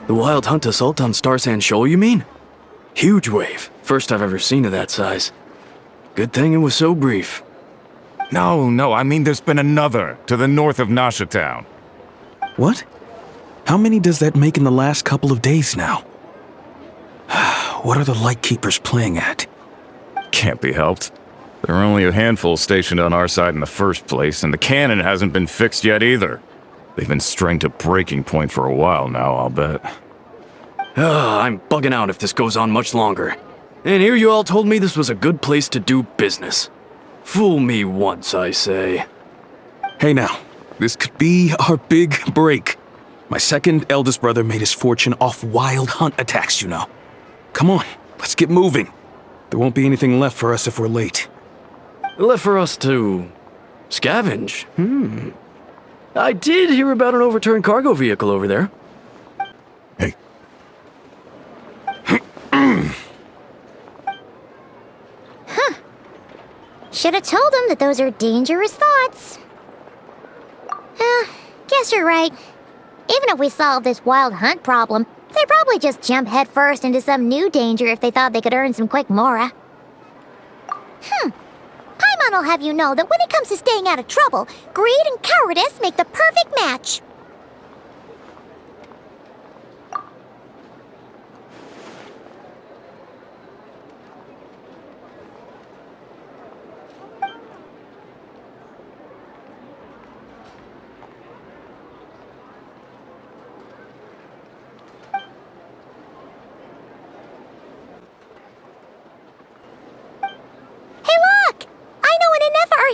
The wild hunt assault on Star Sand Shoal, you mean? Huge wave. First I've ever seen of that size. Good thing it was so brief. No, I mean there's been another to the north of Nasha Town. What? How many does that make in the last couple of days now? What are the Lightkeepers playing at? Can't be helped. There are only a handful stationed on our side in the first place, and the cannon hasn't been fixed yet either. They've been strained to breaking point for a while now, I'll bet. I'm bugging out if this goes on much longer. And here you all told me this was a good place to do business. Fool me once, I say. Hey now, this could be our big break. My second eldest brother made his fortune off wild hunt attacks, you know. Come on, let's get moving. There won't be anything left for us if we're late. Left for us to scavenge? I did hear about an overturned cargo vehicle over there. Hey. Should have told him that those are dangerous thoughts. Guess you're right. Even if we solve this wild hunt problem, they'd probably just jump headfirst into some new danger if they thought they could earn some quick mora. Paimon will have you know that when it comes to staying out of trouble, greed and cowardice make the perfect match.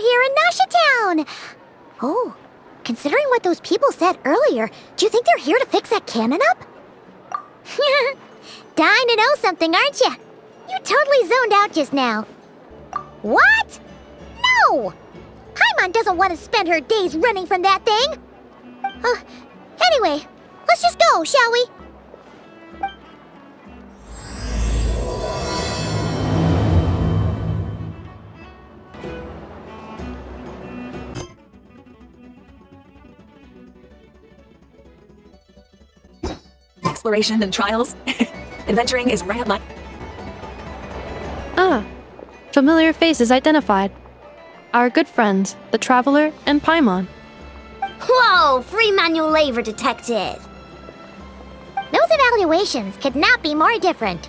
Here in Nasha Town! Oh, considering what those people said earlier, do you think they're here to fix that cannon up? Dying to know something, aren't you? You totally zoned out just now. What? No! Paimon doesn't want to spend her days running from that thing. Anyway, let's just go, shall we? Exploration and trials. Adventuring is right up my... Familiar faces identified. Our good friends, the Traveler and Paimon. Whoa! Free manual labor detected! Those evaluations could not be more different.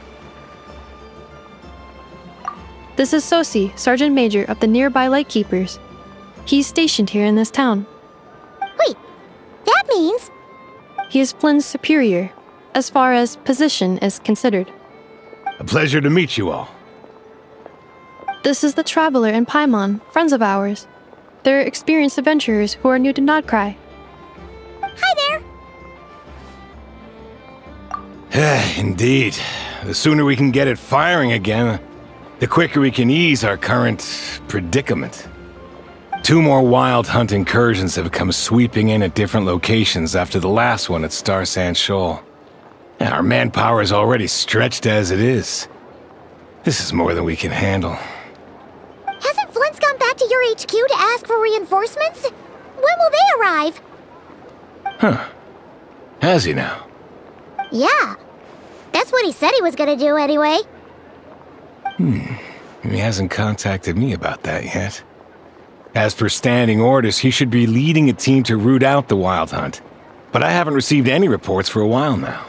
This is Sosi, Sergeant Major of the nearby Lightkeepers. He's stationed here in this town. Wait, that means... He is Flynn's superior, as far as position is considered. A pleasure to meet you all. This is the Traveler and Paimon, friends of ours. They're experienced adventurers who are new to nod-krai. Hi there! Indeed. The sooner we can get it firing again, the quicker we can ease our current predicament. 2 more wild hunt incursions have come sweeping in at different locations after the last one at Star Sand Shoal. Our manpower is already stretched as it is. This is more than we can handle. Hasn't Flint's gone back to your HQ to ask for reinforcements? When will they arrive? Huh. Has he now? Yeah. That's what he said he was gonna do anyway. He hasn't contacted me about that yet. As per standing orders, he should be leading a team to root out the wild hunt. But I haven't received any reports for a while now.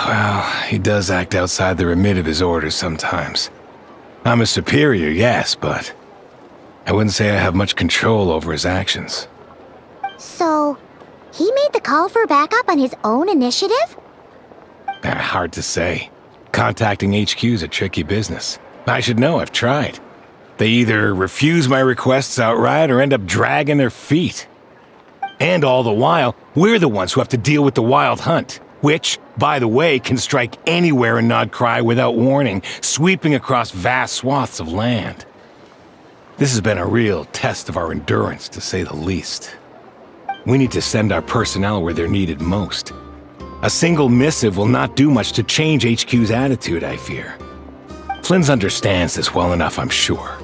Well, he does act outside the remit of his orders sometimes. I'm his superior, yes, but I wouldn't say I have much control over his actions. So, he made the call for backup on his own initiative? Hard to say. Contacting HQ's a tricky business. I should know, I've tried. They either refuse my requests outright or end up dragging their feet. And all the while, we're the ones who have to deal with the wild hunt, which, by the way, can strike anywhere in nod-krai without warning, sweeping across vast swaths of land. This has been a real test of our endurance, to say the least. We need to send our personnel where they're needed most. A single missive will not do much to change HQ's attitude, I fear. Flynn's understands this well enough, I'm sure.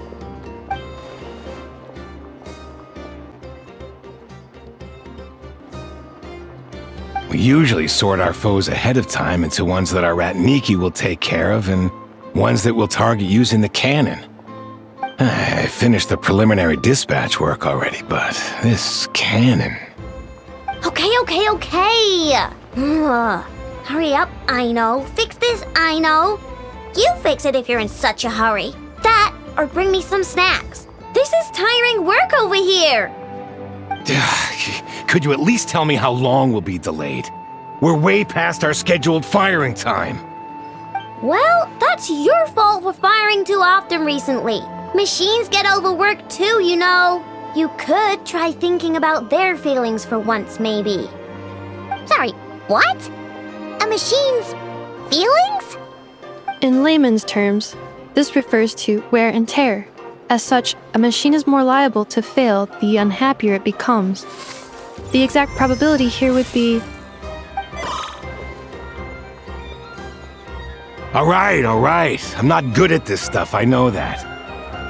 We usually sort our foes ahead of time into ones that our Ratniki will take care of and ones that we'll target using the cannon. I finished the preliminary dispatch work already, but this cannon... Okay. Hurry up, I know. Fix this, I know. You fix it if you're in such a hurry. That, or bring me some snacks. This is tiring work over here. Could you at least tell me how long we'll be delayed? We're way past our scheduled firing time. Well, that's your fault for firing too often recently. Machines get overworked too, you know. You could try thinking about their feelings for once, maybe. Sorry, what? A machine's feelings? In layman's terms, this refers to wear and tear. As such, a machine is more liable to fail the unhappier it becomes. The exact probability here would be... All right. I'm not good at this stuff, I know that.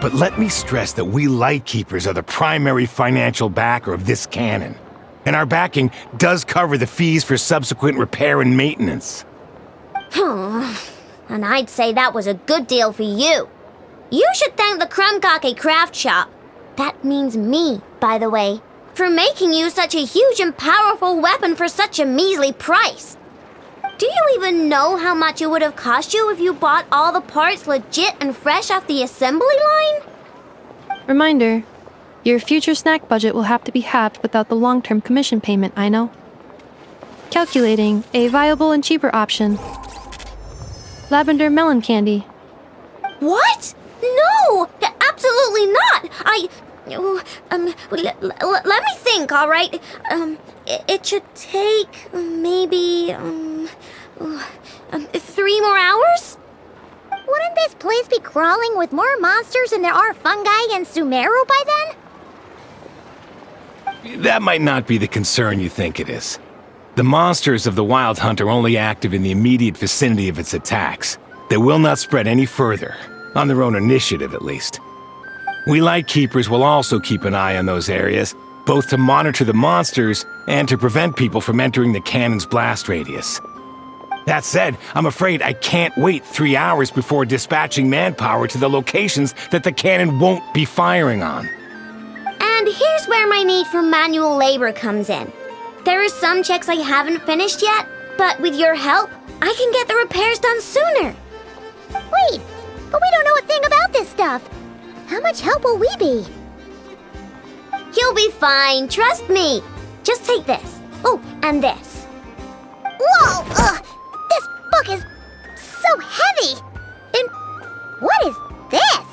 But let me stress that we Lightkeepers are the primary financial backer of this cannon. And our backing does cover the fees for subsequent repair and maintenance. And I'd say that was a good deal for you. You should thank the Krumkake craft shop. That means me, by the way, for making you such a huge and powerful weapon for such a measly price. Do you even know how much it would have cost you if you bought all the parts legit and fresh off the assembly line? Reminder, your future snack budget will have to be halved without the long-term commission payment, I know. Calculating a viable and cheaper option. Lavender melon candy. What? No! Absolutely not! Let me think, all right? It should take maybe 3 more hours? Wouldn't this place be crawling with more monsters than there are fungi and Sumeru by then? That might not be the concern you think it is. The monsters of the Wild Hunt are only active in the immediate vicinity of its attacks. They will not spread any further, on their own initiative at least. We Lightkeepers will also keep an eye on those areas, both to monitor the monsters and to prevent people from entering the cannon's blast radius. That said, I'm afraid I can't wait 3 hours before dispatching manpower to the locations that the cannon won't be firing on. And here's where my need for manual labor comes in. There are some checks I haven't finished yet, but with your help, I can get the repairs done sooner. Wait, but we don't know a thing about this stuff. How much help will we be? You'll be fine, trust me. Just take this. Oh, and this. Whoa! This book is so heavy! And what is this?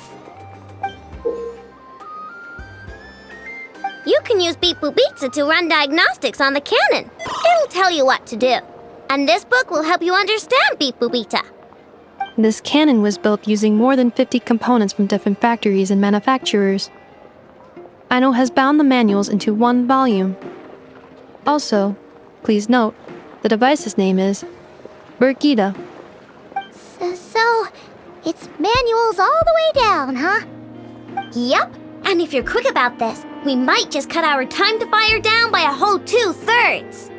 You can use Beep Boop Pizza to run diagnostics on the cannon. It'll tell you what to do. And this book will help you understand Beep Boop Pizza. This cannon was built using more than 50 components from different factories and manufacturers. Aino has bound the manuals into one volume. Also, please note, the device's name is Birgitta. So, it's manuals all the way down, huh? Yep, and if you're quick about this, we might just cut our time to fire down by a whole 2/3.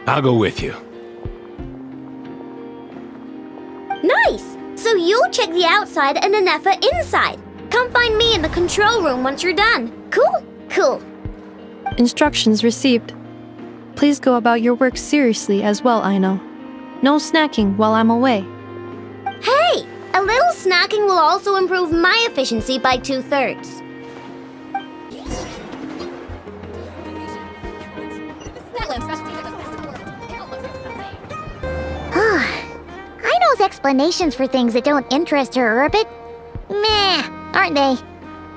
I'll go with you. Nice! So you'll check the outside and Anefa inside. Come find me in the control room once you're done. Cool. Instructions received. Please go about your work seriously as well, Aino. No snacking while I'm away. Hey! A little snacking will also improve my efficiency by 2/3. Aino's explanations for things that don't interest her are a bit meh, aren't they?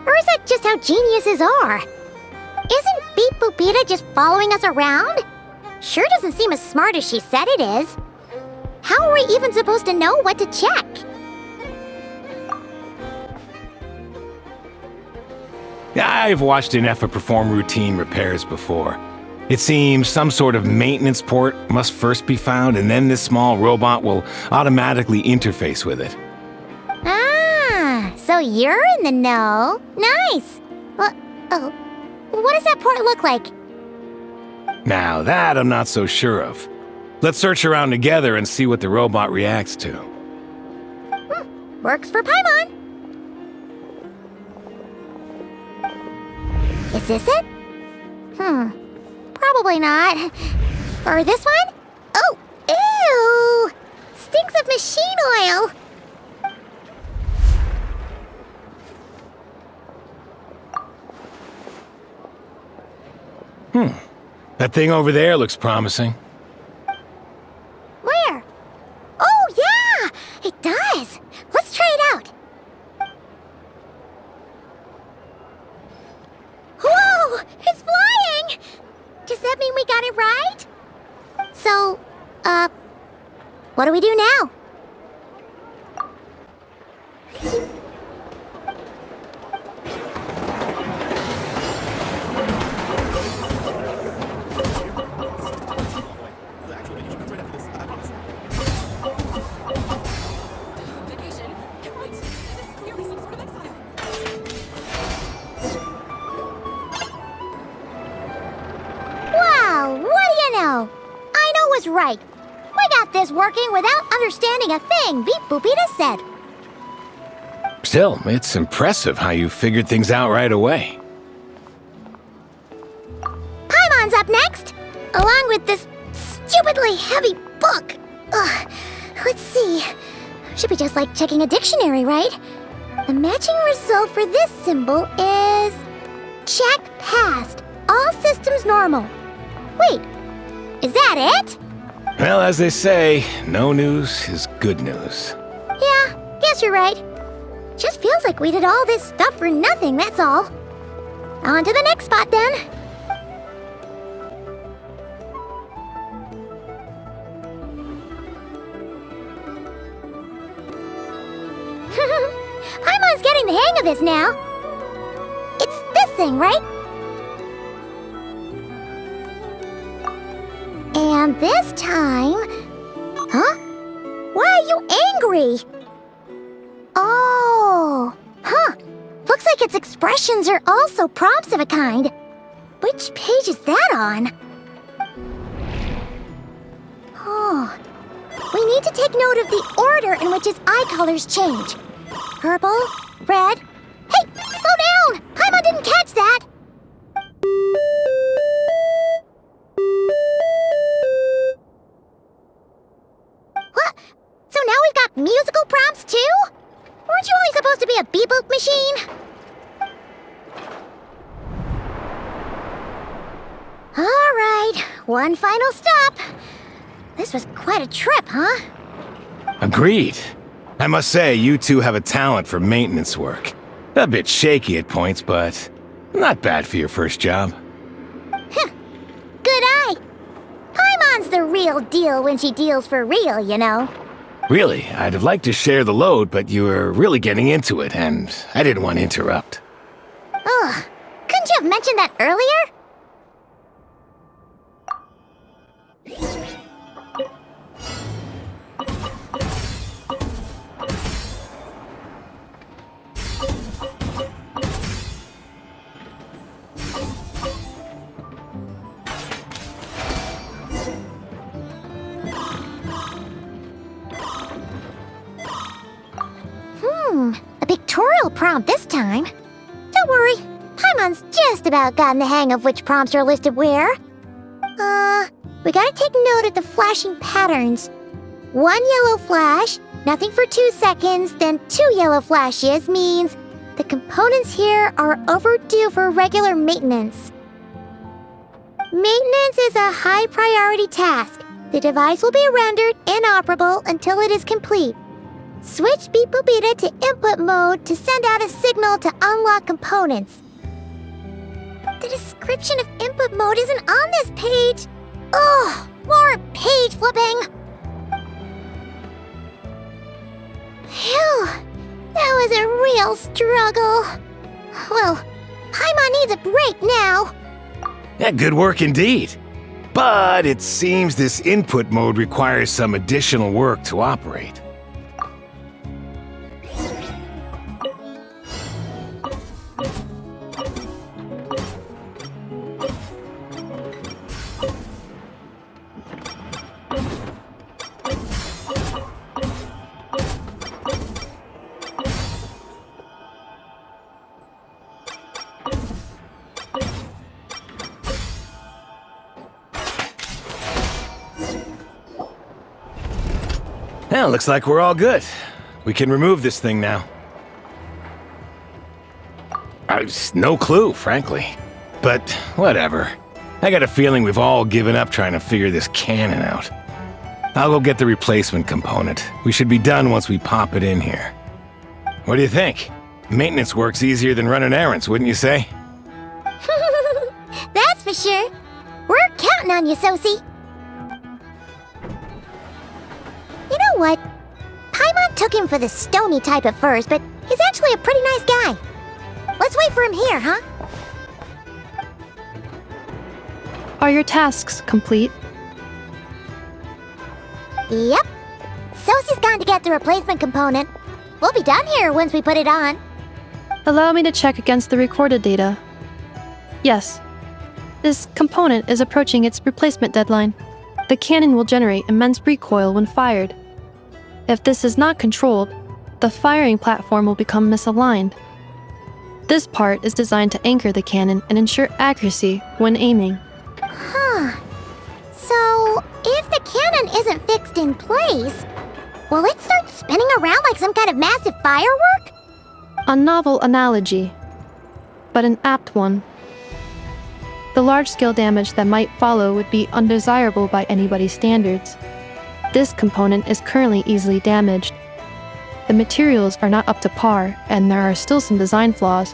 Or is that just how geniuses are? Isn't Beep Boopita just following us around? Sure doesn't seem as smart as she said it is. How are we even supposed to know what to check? I've watched Anefa perform routine repairs before. It seems some sort of maintenance port must first be found, and then this small robot will automatically interface with it. Ah, so you're in the know. Nice. What does that port look like? Now, that I'm not so sure of. Let's search around together and see what the robot reacts to. Works for Paimon. Is this it? Probably not. Or this one? Oh, ew! Stinks of machine oil. That thing over there looks promising. Where? Oh, yeah! It does! Let's try it out. Whoa! It's flying! Does that mean we got it right? So, what do we do now? Was right. We got this working without understanding a thing Beep Boopita said. Still, it's impressive how you figured things out right away. Paimon's up next, along with this stupidly heavy book. Ugh. Let's see. Should be just like checking a dictionary, right? The matching result for this symbol is... check passed. All systems normal. Wait, is that it? Well, as they say, no news is good news. Yeah, guess you're right. Just feels like we did all this stuff for nothing, that's all. On to the next spot, then. Paimon's getting the hang of this now. It's this thing, right? And this time... Huh? Why are you angry? Oh... Huh. Looks like its expressions are also prompts of a kind. Which page is that on? Oh... We need to take note of the order in which its eye colors change. Purple, red... Hey! Slow down! Paimon didn't catch that! So now we've got musical prompts too? Weren't you only supposed to be a beep-boop machine? Alright, one final stop. This was quite a trip, huh? Agreed. I must say, you two have a talent for maintenance work. A bit shaky at points, but not bad for your first job. Good eye. Paimon's the real deal when she deals for real, you know. Really, I'd have liked to share the load, but you were really getting into it, and I didn't want to interrupt. Ugh, couldn't you have mentioned that earlier? A pictorial prompt this time. Don't worry, Paimon's just about gotten the hang of which prompts are listed where. We gotta take note of the flashing patterns. 1 yellow flash, nothing for 2 seconds, then 2 yellow flashes means the components here are overdue for regular maintenance. Maintenance is a high priority task. The device will be rendered inoperable until it is complete. Switch Beep Boopita to input mode to send out a signal to unlock components. The description of input mode isn't on this page. Ugh, more page flipping. Phew, that was a real struggle. Well, Paimon needs a break now. Yeah, good work indeed. But it seems this input mode requires some additional work to operate. Well, looks like we're all good. We can remove this thing now. No clue, frankly. But whatever. I got a feeling we've all given up trying to figure this cannon out. I'll go get the replacement component. We should be done once we pop it in here. What do you think? Maintenance work's easier than running errands, wouldn't you say? That's for sure. We're counting on you, Sosie. You know what? Paimon took him for the stony type at first, but he's actually a pretty nice guy. Let's wait for him here, huh? Are your tasks complete? Yep. Sosie's gone to get the replacement component. We'll be done here once we put it on. Allow me to check against the recorded data. Yes. This component is approaching its replacement deadline. The cannon will generate immense recoil when fired. If this is not controlled, the firing platform will become misaligned. This part is designed to anchor the cannon and ensure accuracy when aiming. Huh. So, if the cannon isn't fixed in place, will it start spinning around like some kind of massive firework? A novel analogy, but an apt one. The large-scale damage that might follow would be undesirable by anybody's standards. This component is currently easily damaged. The materials are not up to par, and there are still some design flaws.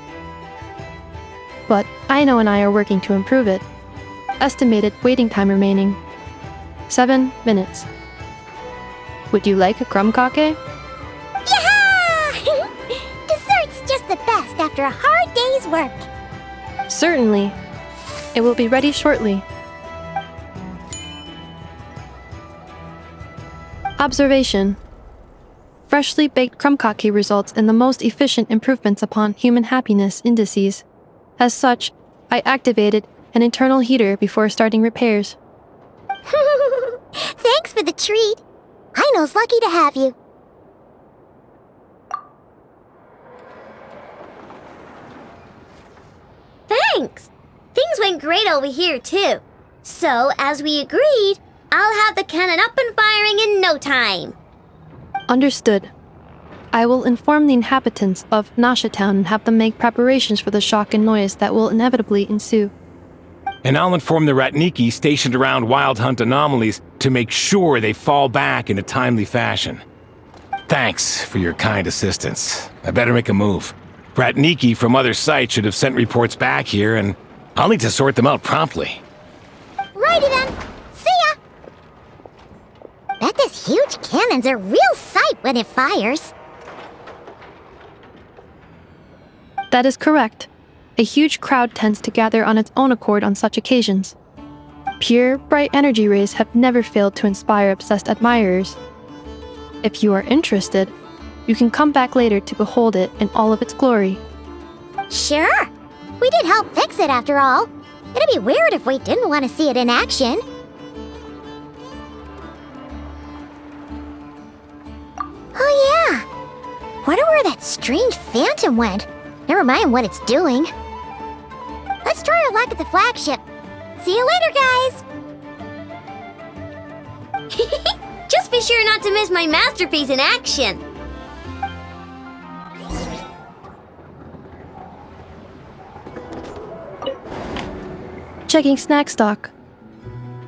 But Aino and I are working to improve it. Estimated waiting time remaining: 7 minutes. Would you like a krumkake? Yeah! Dessert's just the best after a hard day's work. Certainly. It will be ready shortly. Observation. Freshly baked krumkake results in the most efficient improvements upon human happiness indices. As such, I activated an internal heater before starting repairs. Thanks for the treat. Aino's lucky to have you. Thanks. Things went great over here, too. So, as we agreed, I'll have the cannon up and firing in no time. Understood. I will inform the inhabitants of Nasha Town and have them make preparations for the shock and noise that will inevitably ensue. And I'll inform the Ratniki stationed around Wild Hunt anomalies to make sure they fall back in a timely fashion. Thanks for your kind assistance. I better make a move. Ratniki from other sites should have sent reports back here, and I'll need to sort them out promptly. Righty then. See ya! Bet this huge cannon's a real sight when it fires. That is correct. A huge crowd tends to gather on its own accord on such occasions. Pure, bright energy rays have never failed to inspire obsessed admirers. If you are interested, you can come back later to behold it in all of its glory. Sure. We did help fix it after all. It'd be weird if we didn't want to see it in action. Oh yeah. Wonder where that strange phantom went. Never mind what it's doing. Let's try our luck at the flagship. See you later, guys! Just be sure not to miss my masterpiece in action. Checking snack stock.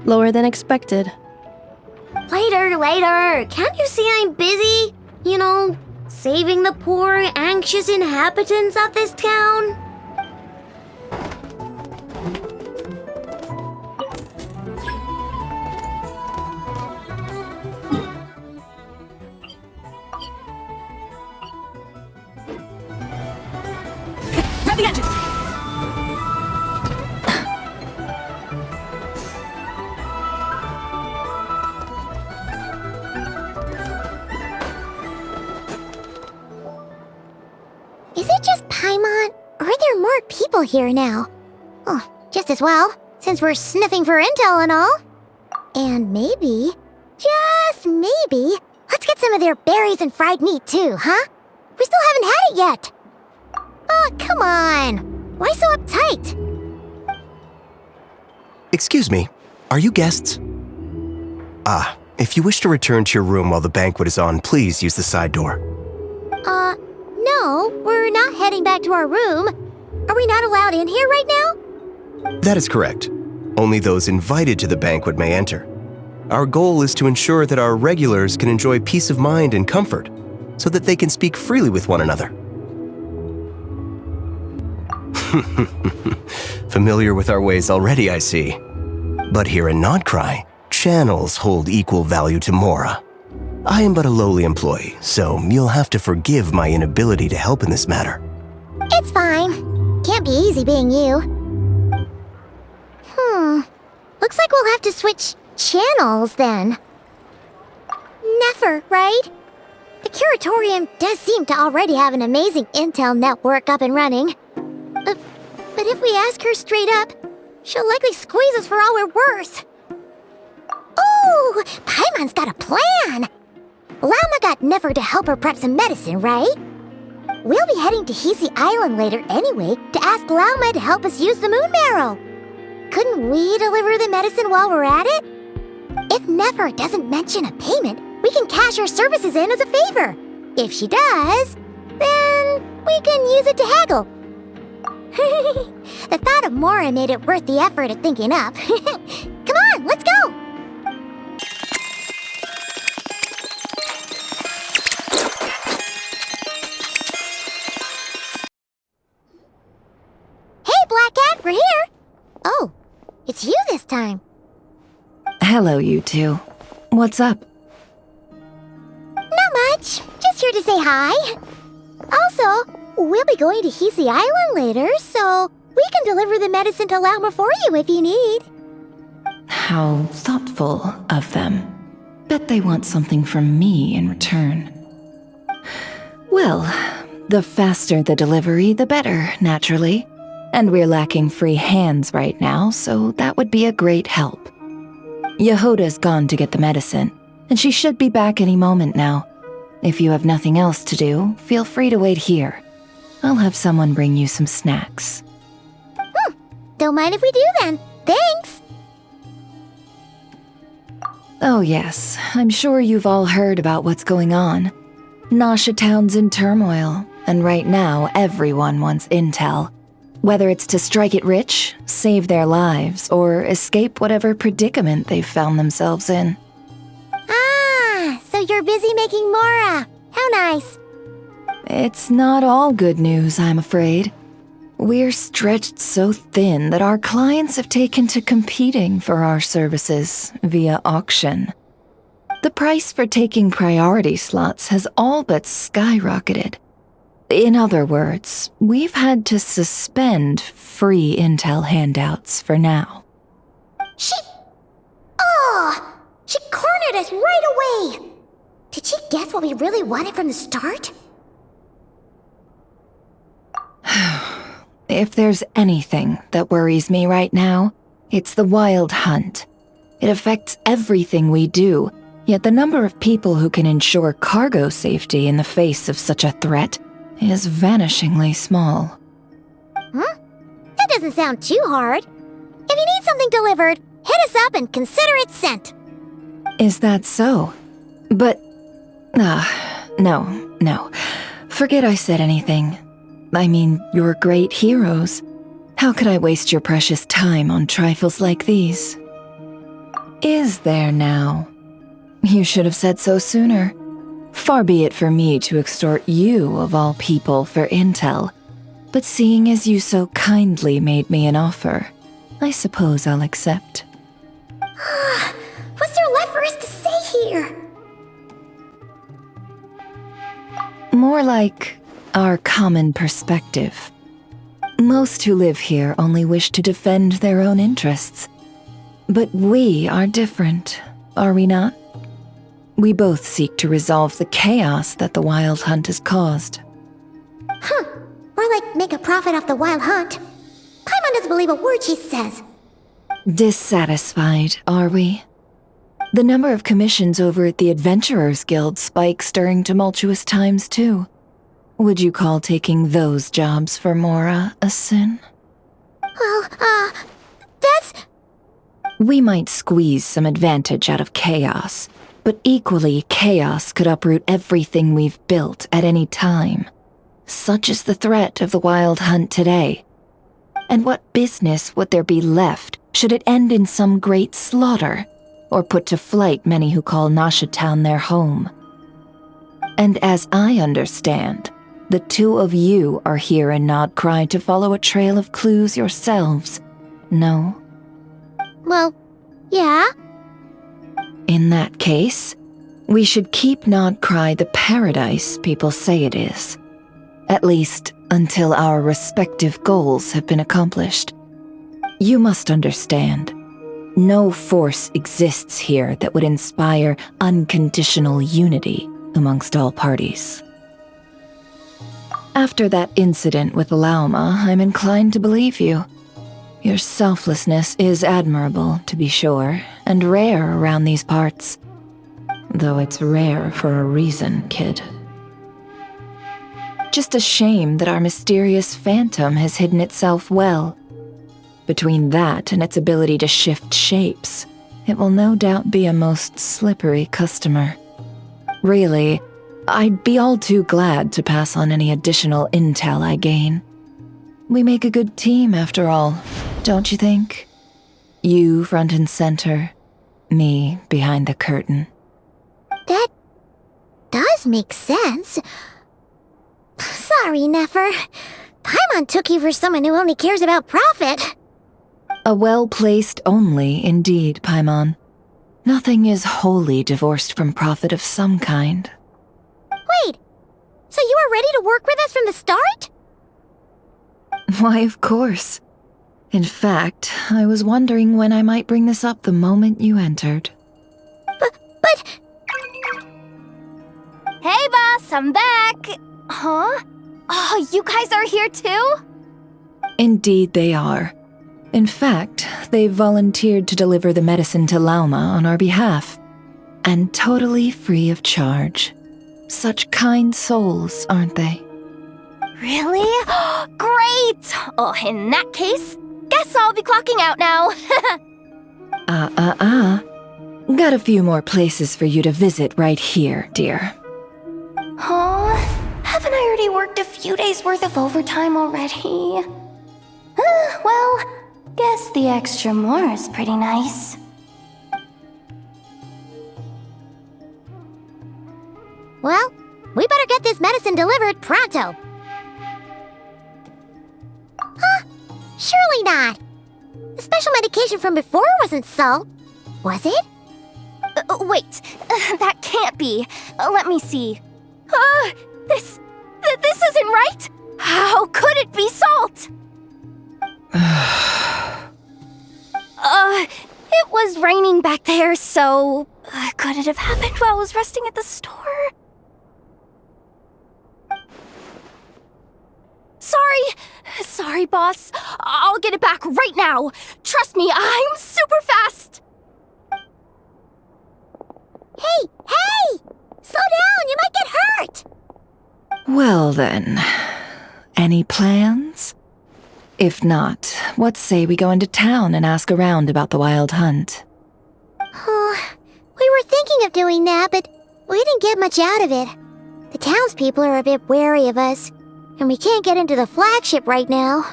Lower than expected. Later. Can't you see I'm busy? You know, saving the poor, anxious inhabitants of this town? Grab the engines! Is it just Paimon, or are there more people here now? Oh, just as well, since we're sniffing for intel and all. And maybe, just maybe, let's get some of their berries and fried meat too, huh? We still haven't had it yet. Oh, come on. Why so uptight? Excuse me, are you guests? Ah, If you wish to return to your room while the banquet is on, please use the side door. No, we're not heading back to our room. Are we not allowed in here right now? That is correct. Only those invited to the banquet may enter. Our goal is to ensure that our regulars can enjoy peace of mind and comfort, so that they can speak freely with one another. Familiar with our ways already, I see. But here in nod-krai, channels hold equal value to Mora. I am but a lowly employee, so you'll have to forgive my inability to help in this matter. It's fine. Can't be easy being you. Looks like we'll have to switch channels then. Never, right? The Curatorium does seem to already have an amazing intel network up and running. But if we ask her straight up, she'll likely squeeze us for all we're worth. Ooh, Paimon's got a plan! Llama got Nefer to help her prep some medicine, right? We'll be heading to Hisi Island later anyway to ask Llama to help us use the moon marrow. Couldn't we deliver the medicine while we're at it? If Nefer doesn't mention a payment, we can cash our services in as a favor. If she does, then we can use it to haggle. The thought of Mora made it worth the effort of thinking up. Come on, let's go! Hey, Black Cat, we're here! Oh, it's you this time. Hello, you two. What's up? Not much. Just here to say hi. Also, we'll be going to Hisi Island later, so we can deliver the medicine to Llama for you if you need. How thoughtful of them. Bet they want something from me in return. Well, the faster the delivery, the better, naturally. And we're lacking free hands right now, so that would be a great help. Yehoda's gone to get the medicine, and she should be back any moment now. If you have nothing else to do, feel free to wait here. I'll have someone bring you some snacks. Don't mind if we do then. Thanks! Oh yes, I'm sure you've all heard about what's going on. Nasha Town's in turmoil, and right now everyone wants intel. Whether it's to strike it rich, save their lives, or escape whatever predicament they've found themselves in. Ah, so you're busy making Mora. How nice. It's not all good news, I'm afraid. We're stretched so thin that our clients have taken to competing for our services via auction. The price for taking priority slots has all but skyrocketed. In other words, we've had to suspend free intel handouts for now. She cornered us right away! Did she guess what we really wanted from the start? If there's anything that worries me right now, it's the wild hunt. It affects everything we do, yet the number of people who can ensure cargo safety in the face of such a threat is vanishingly small. That doesn't sound too hard. If you need something delivered, hit us up and consider it sent. Is that so? But... no. Forget I said anything. I mean, you're great heroes. How could I waste your precious time on trifles like these? Is there now? You should have said so sooner. Far be it for me to extort you, of all people, for intel. But seeing as you so kindly made me an offer, I suppose I'll accept. What's there left for us to say here? More like our common perspective. Most who live here only wish to defend their own interests. But we are different, are we not? We both seek to resolve the chaos that the Wild Hunt has caused. More like make a profit off the Wild Hunt. Paimon doesn't believe a word she says. Dissatisfied, are we? The number of commissions over at the Adventurers Guild spikes during tumultuous times, too. Would you call taking those jobs for Mora a sin? Well, that's... We might squeeze some advantage out of chaos, But equally, chaos could uproot everything we've built at any time. Such is the threat of the Wild Hunt today. And what business would there be left should it end in some great slaughter, or put to flight many who call Nasha Town their home? And as I understand, the two of you are here in nod-krai to follow a trail of clues yourselves, no? Well, yeah. In that case, we should keep nod-krai the paradise people say it is. At least, until our respective goals have been accomplished. You must understand, no force exists here that would inspire unconditional unity amongst all parties. After that incident with Lauma, I'm inclined to believe you. Your selflessness is admirable, to be sure, and rare around these parts. Though it's rare for a reason, kid. Just a shame that our mysterious phantom has hidden itself well. Between that and its ability to shift shapes, it will no doubt be a most slippery customer. Really, I'd be all too glad to pass on any additional intel I gain. We make a good team, after all, don't you think? You front and center, me behind the curtain. That does make sense. Sorry, Nefer. Paimon took you for someone who only cares about profit. A well-placed only, indeed, Paimon. Nothing is wholly divorced from profit of some kind. Wait, so you were ready to work with us from the start? Why, of course. In fact, I was wondering when I might bring this up the moment you entered. But... Hey, boss, I'm back! Huh? Oh, you guys are here too? Indeed they are. In fact, they've volunteered to deliver the medicine to Lauma on our behalf. And totally free of charge. Such kind souls, aren't they? Really? Great! Oh, in that case, guess I'll be clocking out now. Got a few more places for you to visit right here, dear. Huh? Haven't I already worked a few days worth of overtime already? Well, guess the extra more is pretty nice. Well, we better get this medicine delivered pronto. Huh? Surely not. The special medication from before wasn't salt, was it? Wait, that can't be. Let me see. This isn't right! How could it be salt? It was raining back there, so... could it have happened while I was resting at the store? Sorry, boss. I'll get it back right now. Trust me, I'm super fast. Hey! Slow down, you might get hurt! Well then, any plans? If not, what say we go into town and ask around about the Wild Hunt? Oh, we were thinking of doing that, but we didn't get much out of it. The townspeople are a bit wary of us, and we can't get into the flagship right now.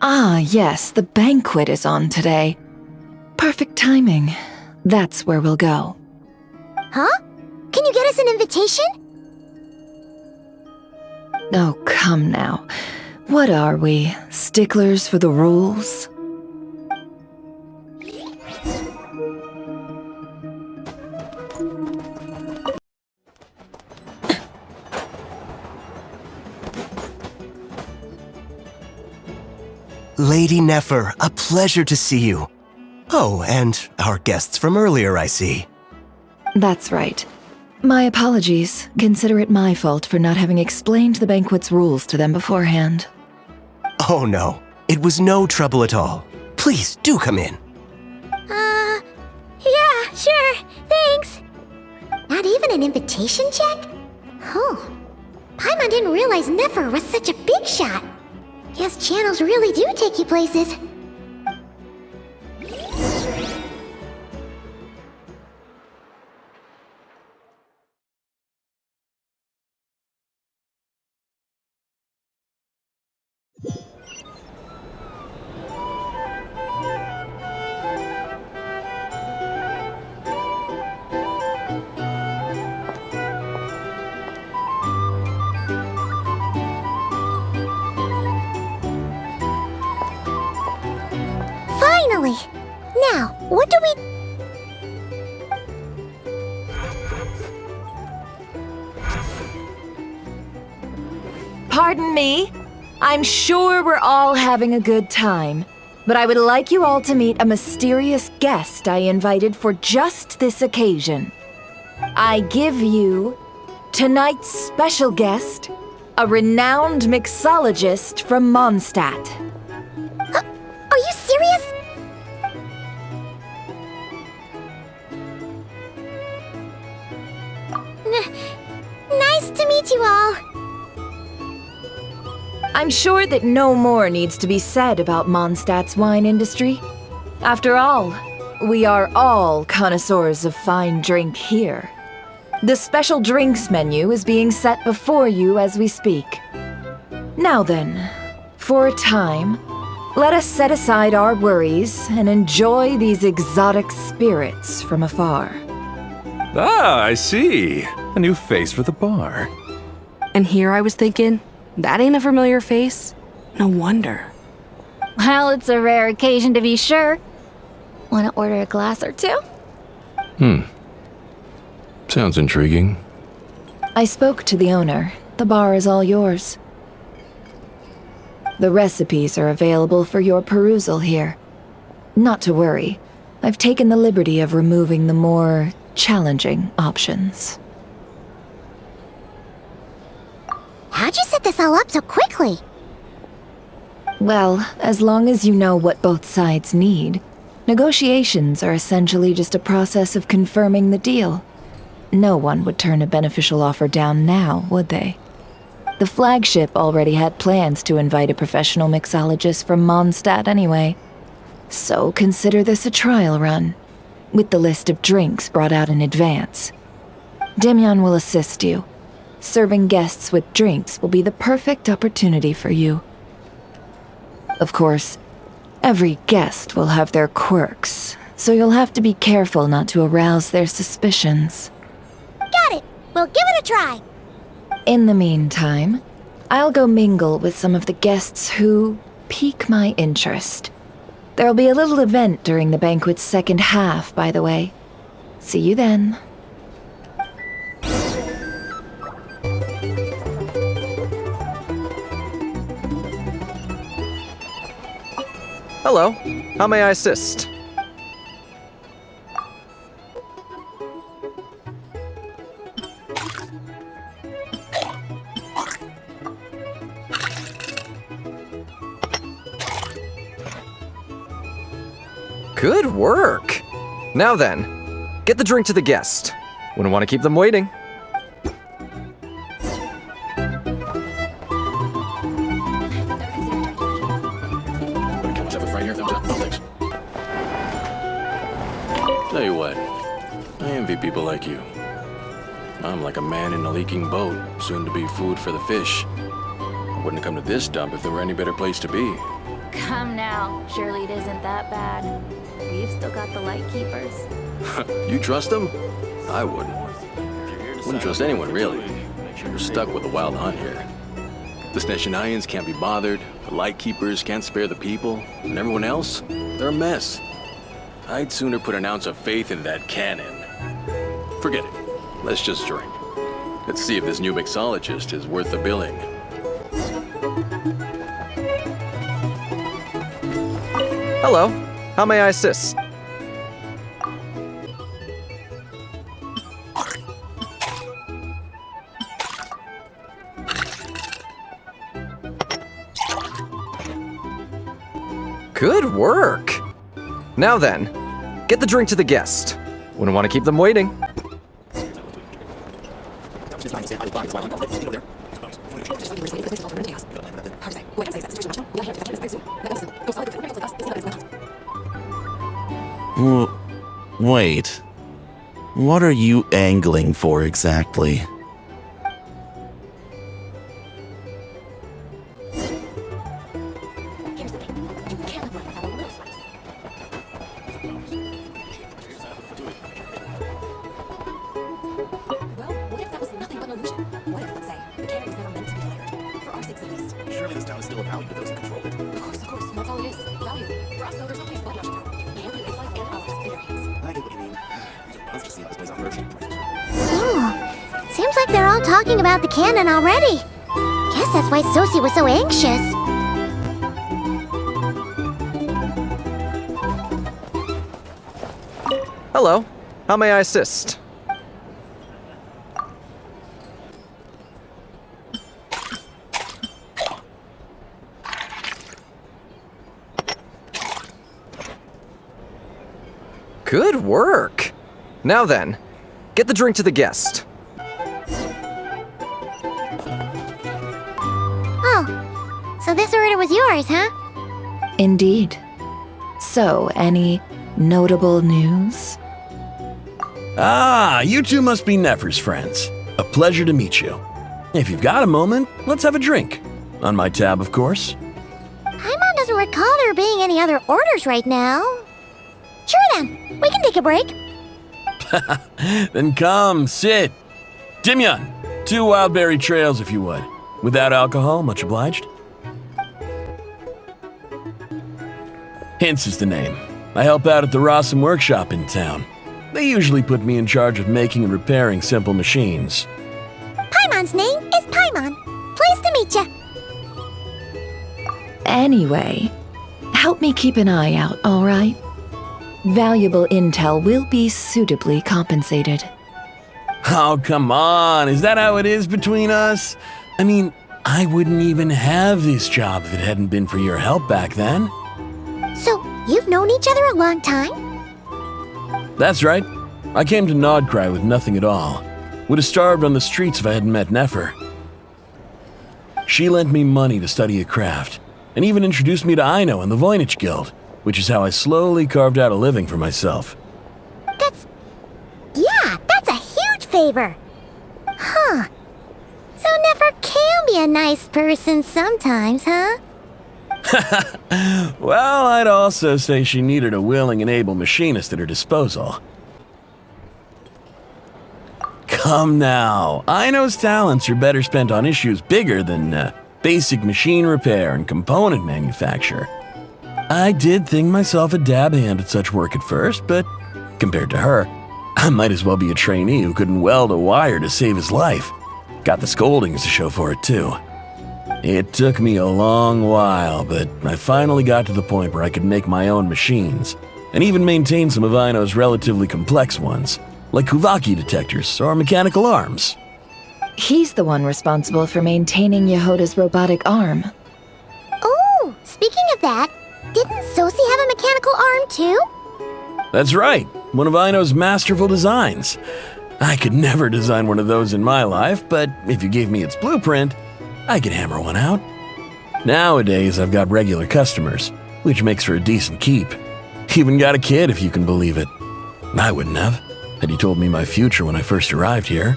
Ah, yes, the banquet is on today. Perfect timing. That's where we'll go. Huh? Can you get us an invitation? Oh, come now. What are we, sticklers for the rules? Lady Nefer, a pleasure to see you. Oh, and our guests from earlier, I see. That's right. My apologies. Consider it my fault for not having explained the banquet's rules to them beforehand. Oh no, it was no trouble at all. Please, do come in. Yeah, sure, thanks. Not even an invitation check? Oh, Paimon didn't realize Nefer was such a big shot. Guess channels really do take you places. What do we... Pardon me? I'm sure we're all having a good time, but I would like you all to meet a mysterious guest I invited for just this occasion. I give you tonight's special guest, a renowned mixologist from Mondstadt. Are you serious? Nice to meet you all. I'm sure that no more needs to be said about Mondstadt's wine industry. After all, we are all connoisseurs of fine drink here. The special drinks menu is being set before you as we speak. Now then, for a time, let us set aside our worries and enjoy these exotic spirits from afar. Ah, I see. A new face for the bar. And here I was thinking, that ain't a familiar face. No wonder. Well, it's a rare occasion to be sure. Want to order a glass or two? Sounds intriguing. I spoke to the owner. The bar is all yours. The recipes are available for your perusal here. Not to worry, I've taken the liberty of removing the more challenging options. How'd you set this all up so quickly? Well, as long as you know what both sides need, negotiations are essentially just a process of confirming the deal. No one would turn a beneficial offer down now, would they? The flagship already had plans to invite a professional mixologist from Mondstadt anyway. So consider this a trial run, with the list of drinks brought out in advance. Demyon will assist you. Serving guests with drinks will be the perfect opportunity for you. Of course, every guest will have their quirks, so you'll have to be careful not to arouse their suspicions. Got it! We'll give it a try! In the meantime, I'll go mingle with some of the guests who pique my interest. There'll be a little event during the banquet's second half, by the way. See you then. Hello. How may I assist? Good work! Now then, get the drink to the guest. Wouldn't want to keep them waiting. Tell you what, I envy people like you. I'm like a man in a leaking boat, soon to be food for the fish. I wouldn't have come to this dump if there were any better place to be. Come now, surely it isn't that bad. We've still got the light keepers. You trust them? I wouldn't. Wouldn't trust anyone, really. You're stuck with a wild hunt here. The Sneshanians can't be bothered, the Lightkeepers can't spare the people, and everyone else, they're a mess. I'd sooner put an ounce of faith in that cannon. Forget it. Let's just drink. Let's see if this new mixologist is worth the billing. Hello. How may I assist? Good work! Now then, get the drink to the guest. Wouldn't want to keep them waiting. Wait. What are you angling for exactly? Of course, that's all it is. Value. For us, though, there's no place but Washington. The only place life and ours. Seems like they're all talking about the cannon already. Guess that's why Sosie was so anxious. Hello. How may I assist? Good work. Now then, get the drink to the guest. Oh, so this order was yours, huh? Indeed. So, any notable news? Ah, you two must be Nefer's friends. A pleasure to meet you. If you've got a moment, let's have a drink. On my tab, of course. Paimon doesn't recall there being any other orders right now. Sure then, we can take a break. Then come, sit. Dimyon, 2 wildberry trails if you would. Without alcohol, much obliged. Hints is the name. I help out at the Rossum workshop in town. They usually put me in charge of making and repairing simple machines. Paimon's name is Paimon. Pleased to meet you. Anyway, help me keep an eye out, all right? Valuable intel will be suitably compensated. Oh, come on. Is that how it is between us? I mean, I wouldn't even have this job if it hadn't been for your help back then. So, you've known each other a long time? That's right. I came to Nod-krai with nothing at all. Would have starved on the streets if I hadn't met Nefer. She lent me money to study a craft, and even introduced me to Aino and the Voynich Guild, which is how I slowly carved out a living for myself. That's a huge favor. Huh. So Nefer can be a nice person sometimes, huh? Well, I'd also say she needed a willing and able machinist at her disposal. Come now, Aino's talents are better spent on issues bigger than basic machine repair and component manufacture. I did think myself a dab hand at such work at first, but compared to her, I might as well be a trainee who couldn't weld a wire to save his life. Got the scoldings to show for it, too. It took me a long while, but I finally got to the point where I could make my own machines, and even maintain some of Aino's relatively complex ones, like Kuvaki detectors or mechanical arms. He's the one responsible for maintaining Yehoda's robotic arm. Oh, speaking of that, didn't Sosie have a mechanical arm too? That's right, one of Aino's masterful designs. I could never design one of those in my life, but if you gave me its blueprint, I could hammer one out. Nowadays, I've got regular customers, which makes for a decent keep. Even got a kid, if you can believe it. I wouldn't have, had you told me my future when I first arrived here.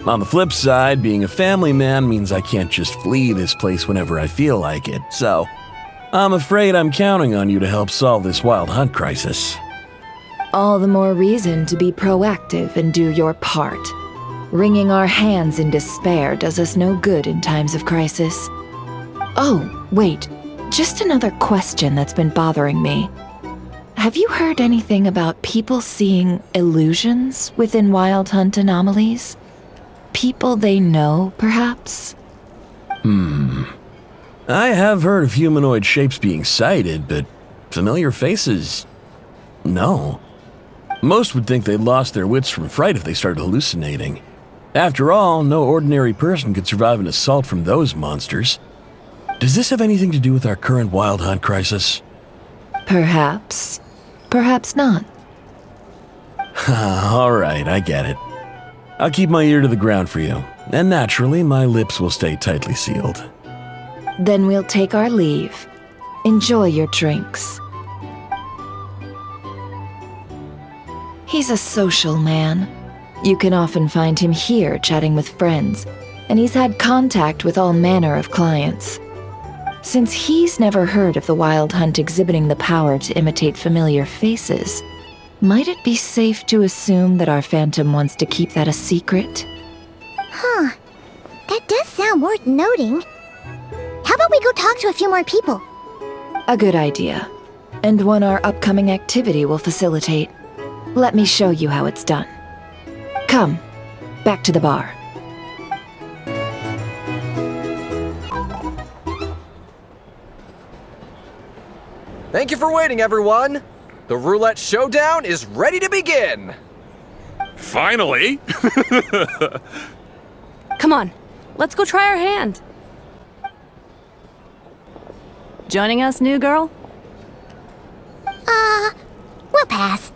On the flip side, being a family man means I can't just flee this place whenever I feel like it, so I'm afraid I'm counting on you to help solve this wild hunt crisis. All the more reason to be proactive and do your part. Wringing our hands in despair does us no good in times of crisis. Oh, wait. Just another question that's been bothering me. Have you heard anything about people seeing illusions within Wild Hunt anomalies? People they know, perhaps? I have heard of humanoid shapes being sighted, but familiar faces? No. Most would think they'd lost their wits from fright if they started hallucinating. After all, no ordinary person could survive an assault from those monsters. Does this have anything to do with our current Wild Hunt crisis? Perhaps. Perhaps not. All right, I get it. I'll keep my ear to the ground for you, and naturally, my lips will stay tightly sealed. Then we'll take our leave. Enjoy your drinks. He's a social man. You can often find him here chatting with friends, and he's had contact with all manner of clients. Since he's never heard of the Wild Hunt exhibiting the power to imitate familiar faces, might it be safe to assume that our Phantom wants to keep that a secret? Huh. That does sound worth noting. How about we go talk to a few more people? A good idea, and one our upcoming activity will facilitate. Let me show you how it's done. Come, back to the bar. Thank you for waiting, everyone. The roulette showdown is ready to begin. Finally! Come on, let's go try our hand. Joining us, new girl? We'll pass.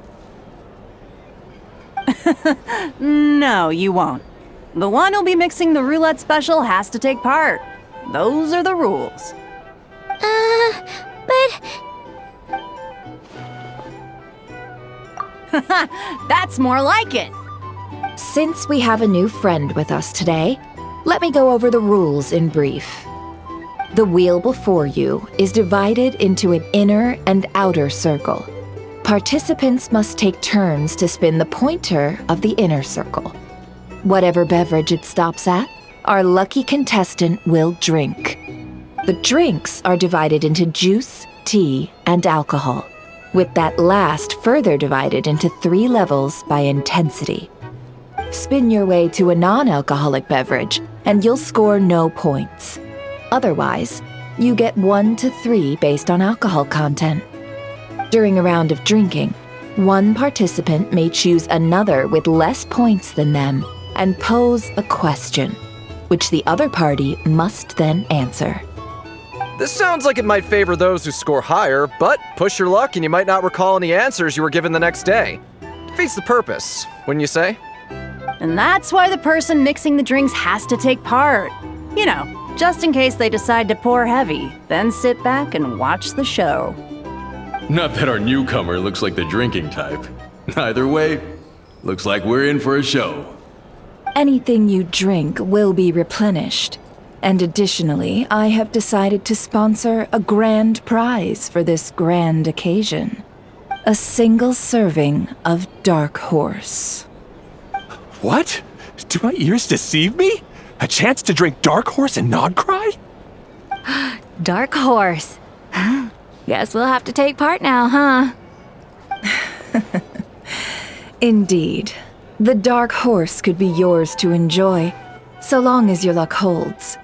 No, you won't. The one who'll be mixing the roulette special has to take part. Those are the rules. But... That's more like it. Since we have a new friend with us today, let me go over the rules in brief. The wheel before you is divided into an inner and outer circle. Participants must take turns to spin the pointer of the inner circle. Whatever beverage it stops at, our lucky contestant will drink. The drinks are divided into juice, tea, and alcohol, with that last further divided into 3 levels by intensity. Spin your way to a non-alcoholic beverage, and you'll score no points. Otherwise, you get 1 to 3 based on alcohol content. During a round of drinking, one participant may choose another with less points than them and pose a question, which the other party must then answer. This sounds like it might favor those who score higher, but push your luck and you might not recall any answers you were given the next day. Defeats the purpose, wouldn't you say? And that's why the person mixing the drinks has to take part. You know, just in case they decide to pour heavy, then sit back and watch the show. Not that our newcomer looks like the drinking type. Either way, looks like we're in for a show. Anything you drink will be replenished. And additionally, I have decided to sponsor a grand prize for this grand occasion. A single serving of Dark Horse. What? Do my ears deceive me? A chance to drink Dark Horse and nod-krai? Dark Horse. Guess we'll have to take part now, huh? Indeed. The Dark Horse could be yours to enjoy, so long as your luck holds.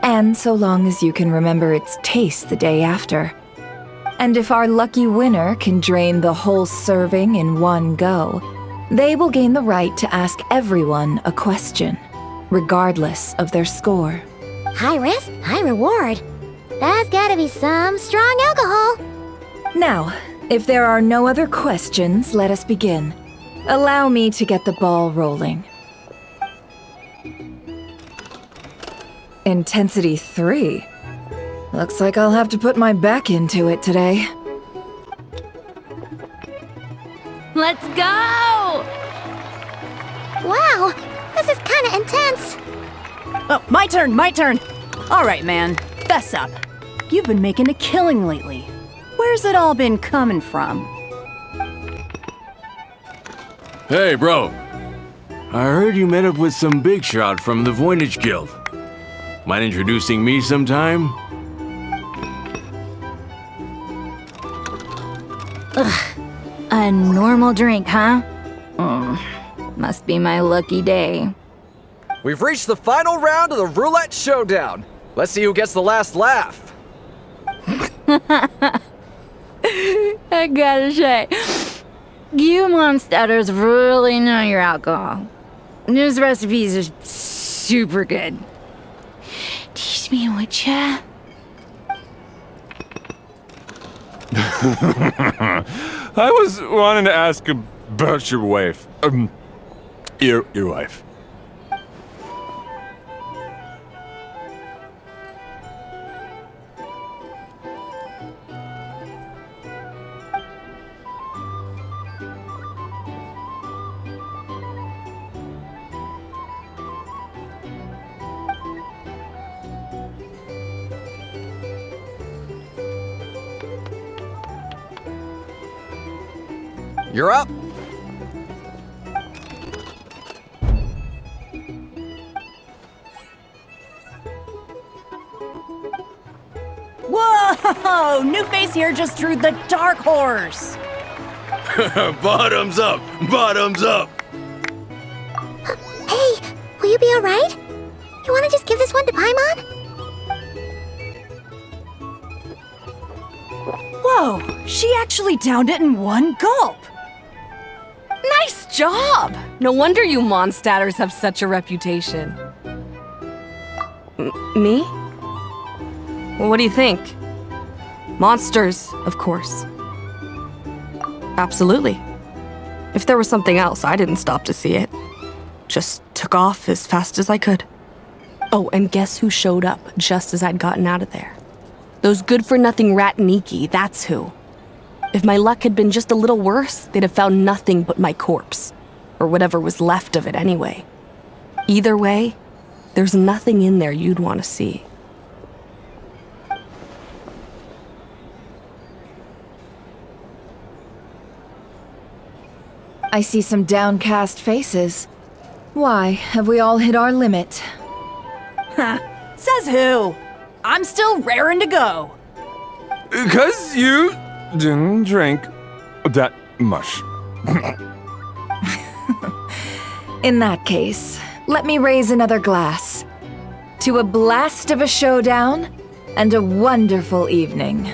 And so long as you can remember its taste the day after. And if our lucky winner can drain the whole serving in one go, they will gain the right to ask everyone a question, regardless of their score. High risk, high reward. That's gotta be some strong alcohol. Now, if there are no other questions, let us begin. Allow me to get the ball rolling. Intensity 3. Looks like I'll have to put my back into it today. Let's go! Wow, this is kinda intense. Oh, my turn! All right, man, fess up. You've been making a killing lately. Where's it all been coming from? Hey, bro. I heard you met up with some big shot from the Voynich Guild. Mind introducing me sometime? Ugh, a normal drink, huh? Must be my lucky day. We've reached the final round of the roulette showdown. Let's see who gets the last laugh. I gotta say, you monsters really know your alcohol. These recipes are super good. Teach me, would ya? I was wanting to ask about your wife. Your wife. You're up. Whoa! New face here just drew the Dark Horse. Bottoms up! Bottoms up! Hey, will you be alright? You wanna just give this one to Paimon? Whoa, she actually downed it in one gulp. Nice job! No wonder you Mondstatters have such a reputation. Me? Well, what do you think? Monsters, of course. Absolutely. If there was something else, I didn't stop to see it. Just took off as fast as I could. Oh, and guess who showed up just as I'd gotten out of there? Those good-for-nothing rat Niki, that's who. If my luck had been just a little worse, they'd have found nothing but my corpse. Or whatever was left of it anyway. Either way, there's nothing in there you'd want to see. I see some downcast faces. Why, have we all hit our limit? Says who? I'm still raring to go. 'Cause you didn't drink that much. In that case, let me raise another glass. To a blast of a showdown and a wonderful evening.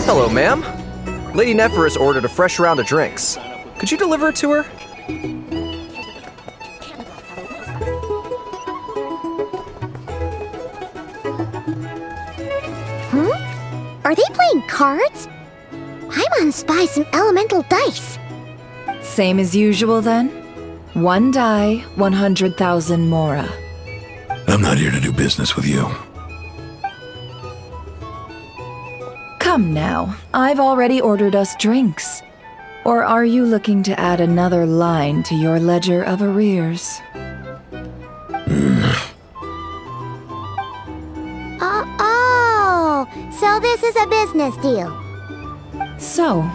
Hello, ma'am. Lady Neferis ordered a fresh round of drinks. Could you deliver it to her? Are they playing cards? Paimon spies some elemental dice. Same as usual then? 1 die, 100,000 mora. I'm not here to do business with you. Come now, I've already ordered us drinks. Or are you looking to add another line to your ledger of arrears? Oh, so this is a business deal. So,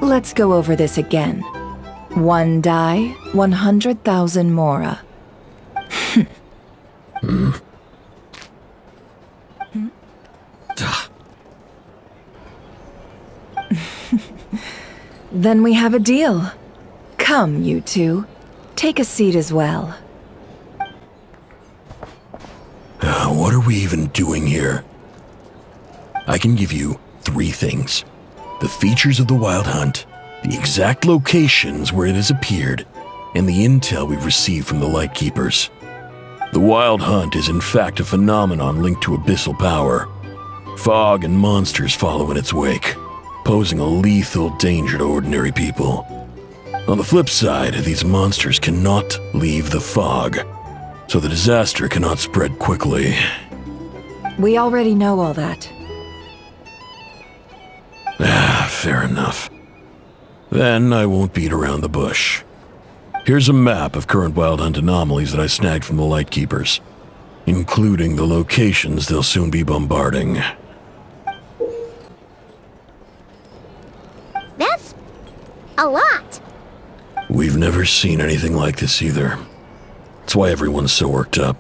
let's go over this again. 1 die, 100,000 mora. Then we have a deal. Come, you two. Take a seat as well. What are we even doing here? I can give you 3 things. The features of the Wild Hunt, the exact locations where it has appeared, and the intel we've received from the Lightkeepers. The Wild Hunt is in fact a phenomenon linked to abyssal power. Fog and monsters follow in its wake, posing a lethal danger to ordinary people. On the flip side, these monsters cannot leave the fog, so the disaster cannot spread quickly. We already know all that. Fair enough. Then I won't beat around the bush. Here's a map of current Wild Hunt anomalies that I snagged from the Lightkeepers, including the locations they'll soon be bombarding. That's a lot. We've never seen anything like this either. That's why everyone's so worked up.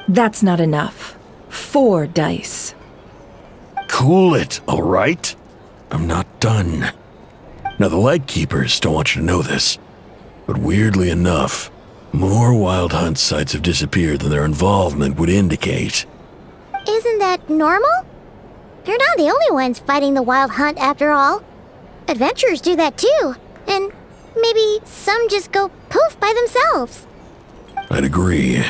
That's not enough. 4 dice. Cool it, all right? I'm not done. Now, the Lightkeepers don't want you to know this, but weirdly enough, more Wild Hunt sites have disappeared than their involvement would indicate. Isn't that normal? They're not the only ones fighting the Wild Hunt after all. Adventurers do that too, and maybe some just go poof by themselves. I'd agree.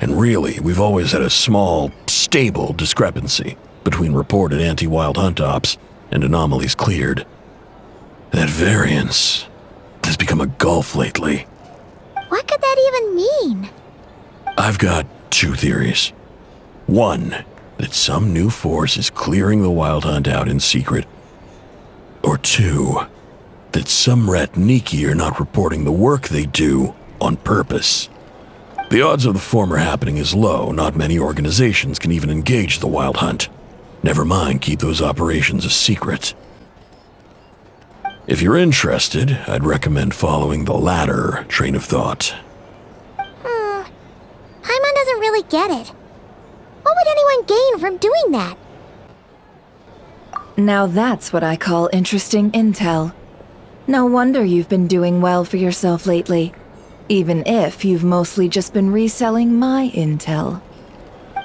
And really, we've always had a small, stable discrepancy between reported anti-Wild Hunt ops and anomalies cleared. That variance has become a gulf lately. What could that even mean? I've got 2 theories. 1, that some new force is clearing the Wild Hunt out in secret. Or 2, that some rat Niki are not reporting the work they do on purpose. The odds of the former happening is low. Not many organizations can even engage the Wild Hunt. Never mind keep those operations a secret. If you're interested, I'd recommend following the latter train of thought. Paimon doesn't really get it. What would anyone gain from doing that? Now that's what I call interesting intel. No wonder you've been doing well for yourself lately, even if you've mostly just been reselling my intel.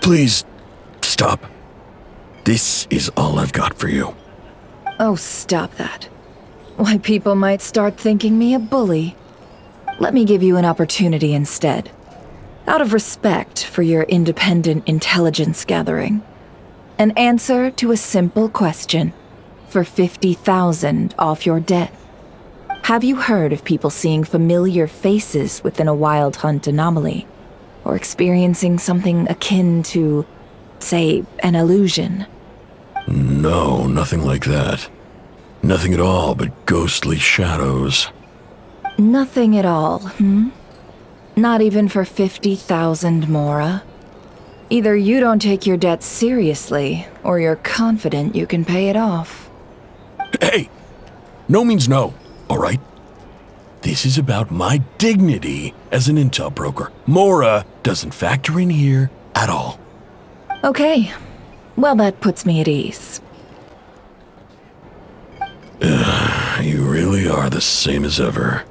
Please, stop. This is all I've got for you. Oh, stop that. Why, people might start thinking me a bully. Let me give you an opportunity instead. Out of respect for your independent intelligence gathering. An answer to a simple question for 50,000 off your debt. Have you heard of people seeing familiar faces within a wild hunt anomaly? Or experiencing something akin to, say, an illusion? No, nothing like that. Nothing at all but ghostly shadows. Nothing at all, Not even for 50,000 Mora? Either you don't take your debt seriously, or you're confident you can pay it off. Hey! No means no, all right? This is about my dignity as an intel broker. Mora doesn't factor in here at all. Okay. Well, that puts me at ease. You really are the same as ever.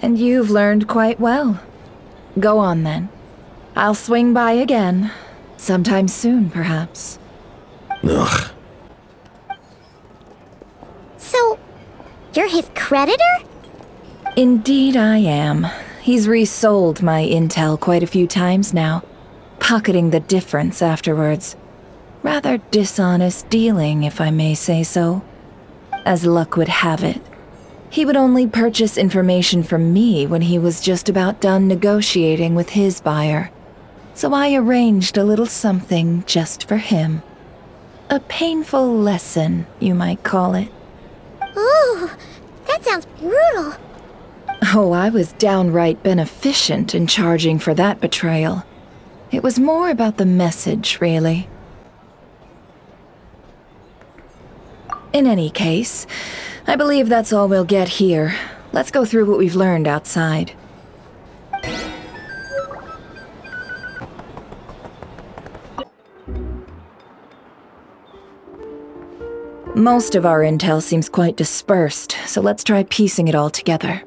And you've learned quite well. Go on then. I'll swing by again. Sometime soon, perhaps. Ugh. So, you're his creditor? Indeed I am. He's resold my intel quite a few times now, pocketing the difference afterwards. Rather dishonest dealing, if I may say so. As luck would have it, he would only purchase information from me when he was just about done negotiating with his buyer. So I arranged a little something just for him. A painful lesson, you might call it. Ooh, that sounds brutal. Oh, I was downright beneficent in charging for that betrayal. It was more about the message, really. In any case, I believe that's all we'll get here. Let's go through what we've learned outside. Most of our intel seems quite dispersed, so let's try piecing it all together.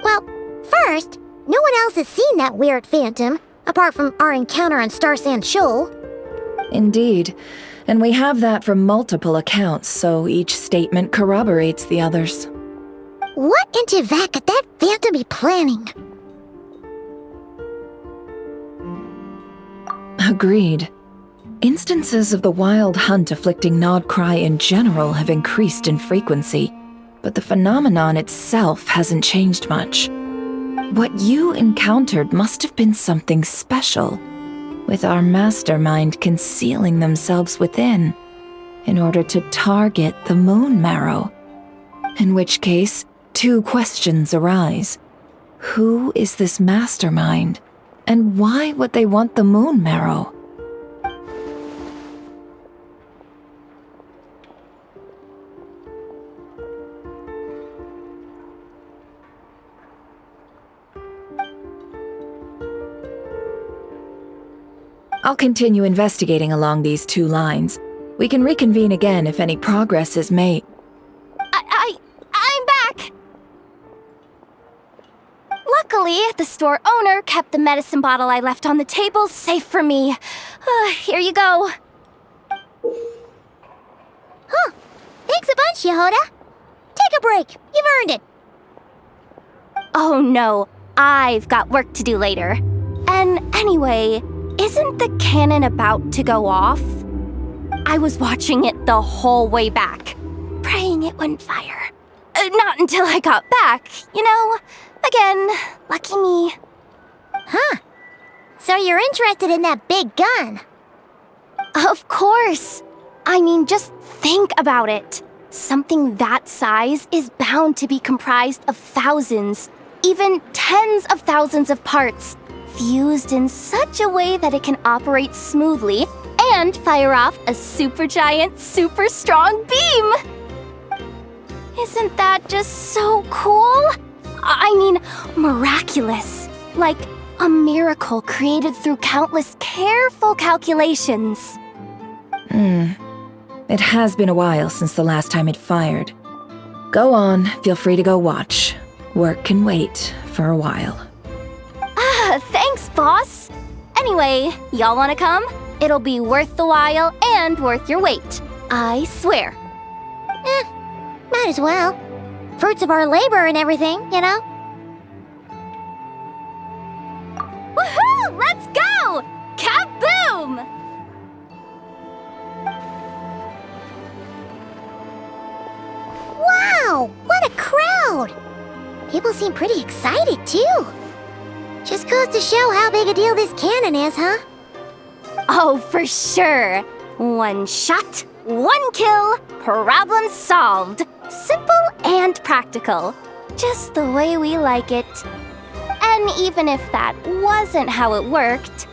Well, first, no one else has seen that weird phantom, apart from our encounter on Star Sand Shoal. Indeed, and we have that from multiple accounts, so each statement corroborates the others. What in Teyvat could that phantom be planning? Agreed. Instances of the wild hunt afflicting nod-krai in general have increased in frequency, but the phenomenon itself hasn't changed much. What you encountered must have been something special, with our mastermind concealing themselves within, in order to target the moon marrow. In which case, two questions arise. Who is this mastermind, and why would they want the moon marrow? I'll continue investigating along these two lines. We can reconvene again if any progress is made. I'm back! Luckily, the store owner kept the medicine bottle I left on the table safe for me. Here you go. Huh. Thanks a bunch, Yehoda. Take a break. You've earned it. Oh no, I've got work to do later. And anyway, isn't the cannon about to go off? I was watching it the whole way back, praying it wouldn't fire. Not until I got back, you know? Again, lucky me. Huh. So you're interested in that big gun? Of course. I mean, just think about it. Something that size is bound to be comprised of thousands, even tens of thousands of parts, fused in such a way that it can operate smoothly and fire off a supergiant, super strong beam! Isn't that just so cool? I mean, miraculous. Like a miracle created through countless careful calculations. It has been a while since the last time it fired. Go on, feel free to go watch. Work can wait for a while. Thanks, boss. Anyway, y'all wanna come? It'll be worth the while and worth your wait. I swear. Might as well. Fruits of our labor and everything, you know? Woohoo! Let's go! Kaboom! Wow! What a crowd! People seem pretty excited, too. Just goes to show how big a deal this cannon is, huh? Oh, for sure. One shot, one kill, problem solved. Simple and practical. Just the way we like it. And even if that wasn't how it worked,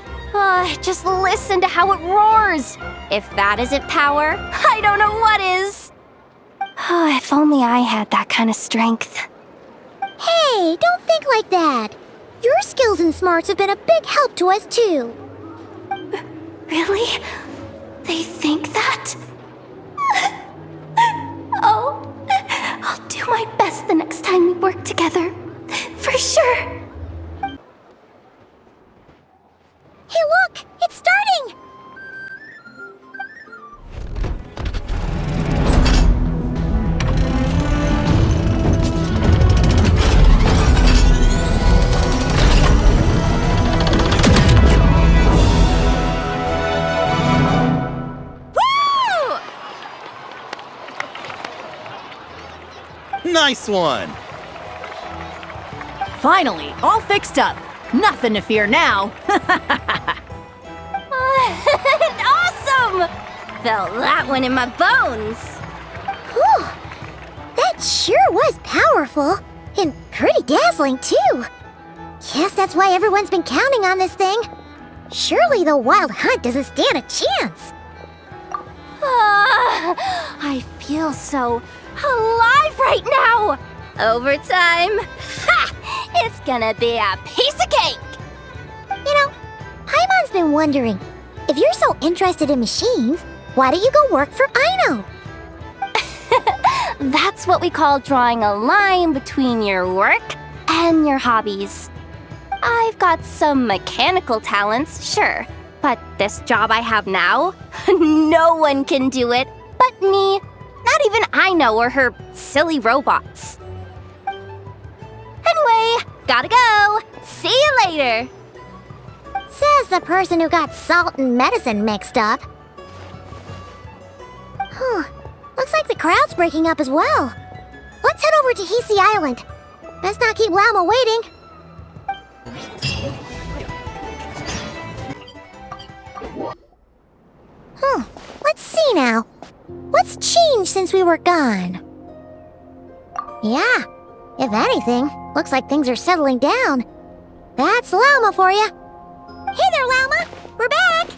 just listen to how it roars. If that isn't power, I don't know what is. If only I had that kind of strength. Hey, don't think like that. Your skills and smarts have been a big help to us, too. Really? They think that? Oh, I'll do my best the next time we work together. For sure. Hey, look! It's starting! Nice one! Finally, all fixed up. Nothing to fear now. Awesome! Felt that one in my bones. Whew! That sure was powerful. And pretty dazzling, too. Guess that's why everyone's been counting on this thing. Surely the Wild Hunt doesn't stand a chance. I feel so alive right now! Overtime? Ha! It's gonna be a piece of cake! You know, Paimon's been wondering, if you're so interested in machines, why don't you go work for Aino? That's what we call drawing a line between your work and your hobbies. I've got some mechanical talents, sure, but this job I have now, no one can do it but me. Not even Aino or her silly robots. Anyway, gotta go. See you later. Says the person who got salt and medicine mixed up. Looks like the crowd's breaking up as well. Let's head over to Hisi Island. Best not keep Llama waiting. Let's see now. What's changed since we were gone? Yeah, if anything, looks like things are settling down. That's Llama for you. Hey there, Llama! We're back!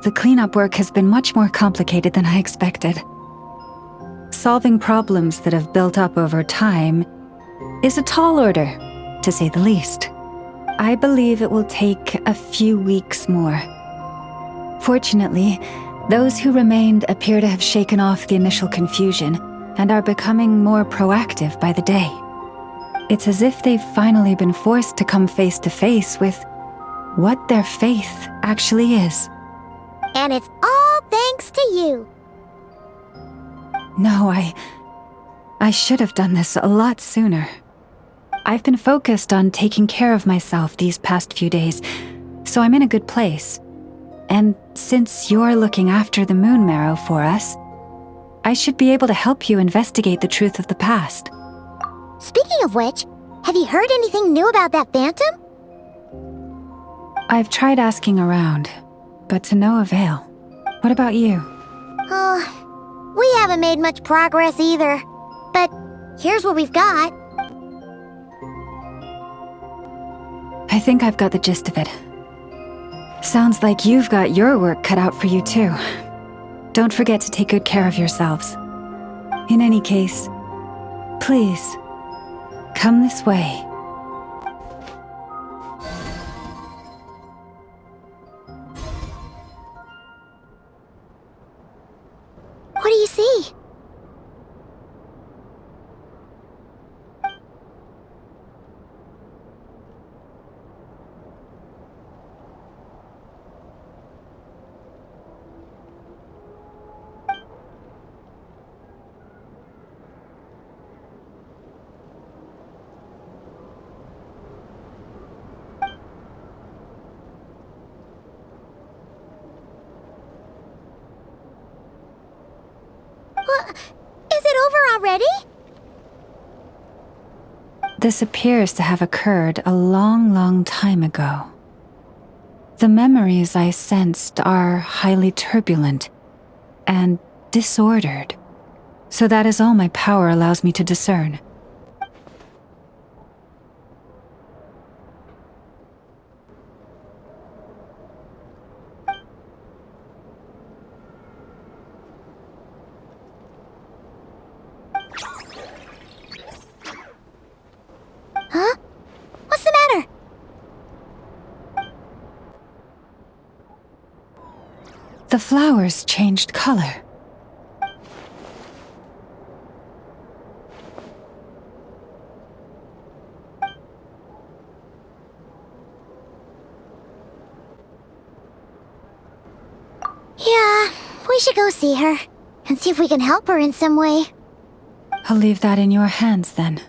The cleanup work has been much more complicated than I expected. Solving problems that have built up over time is a tall order, to say the least. I believe it will take a few weeks more. Fortunately, those who remained appear to have shaken off the initial confusion and are becoming more proactive by the day. It's as if they've finally been forced to come face to face with what their faith actually is. And it's all thanks to you. No, I should have done this a lot sooner. I've been focused on taking care of myself these past few days, so I'm in a good place. And since you're looking after the Moon Marrow for us, I should be able to help you investigate the truth of the past. Speaking of which, have you heard anything new about that phantom? I've tried asking around, but to no avail. What about you? We haven't made much progress either. But here's what we've got. I think I've got the gist of it. Sounds like you've got your work cut out for you too. Don't forget to take good care of yourselves. In any case, please, come this way. see. Is it over already? This appears to have occurred a long, long time ago. The memories I sensed are highly turbulent and disordered, so that is all my power allows me to discern. Huh? What's the matter? The flowers changed color. Yeah, we should go see her and see if we can help her in some way. I'll leave that in your hands then.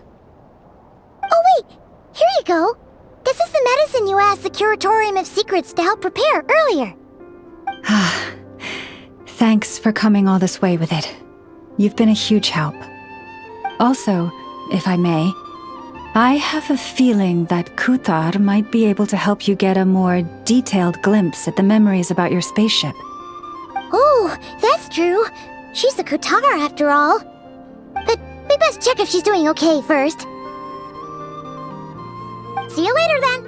Oh wait, here you go. This is the medicine you asked the Curatorium of Secrets to help prepare earlier. Thanks for coming all this way with it. You've been a huge help. Also, if I may, I have a feeling that Kuthar might be able to help you get a more detailed glimpse at the memories about your spaceship. Oh, that's true. She's the Kuthar after all. But we best check if she's doing okay first. See you later then.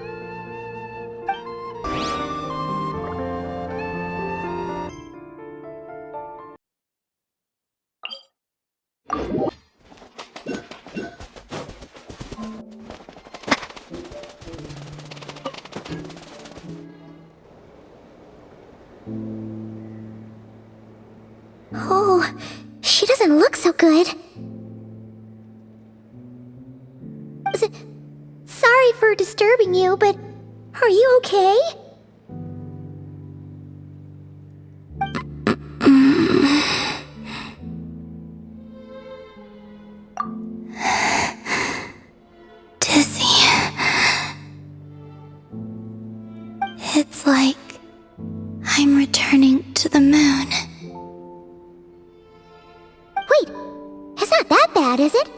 Oh, she doesn't look so good. Sorry for disturbing you, but are you okay? Dizzy. It's like I'm returning to the moon. Wait, it's not that bad, is it?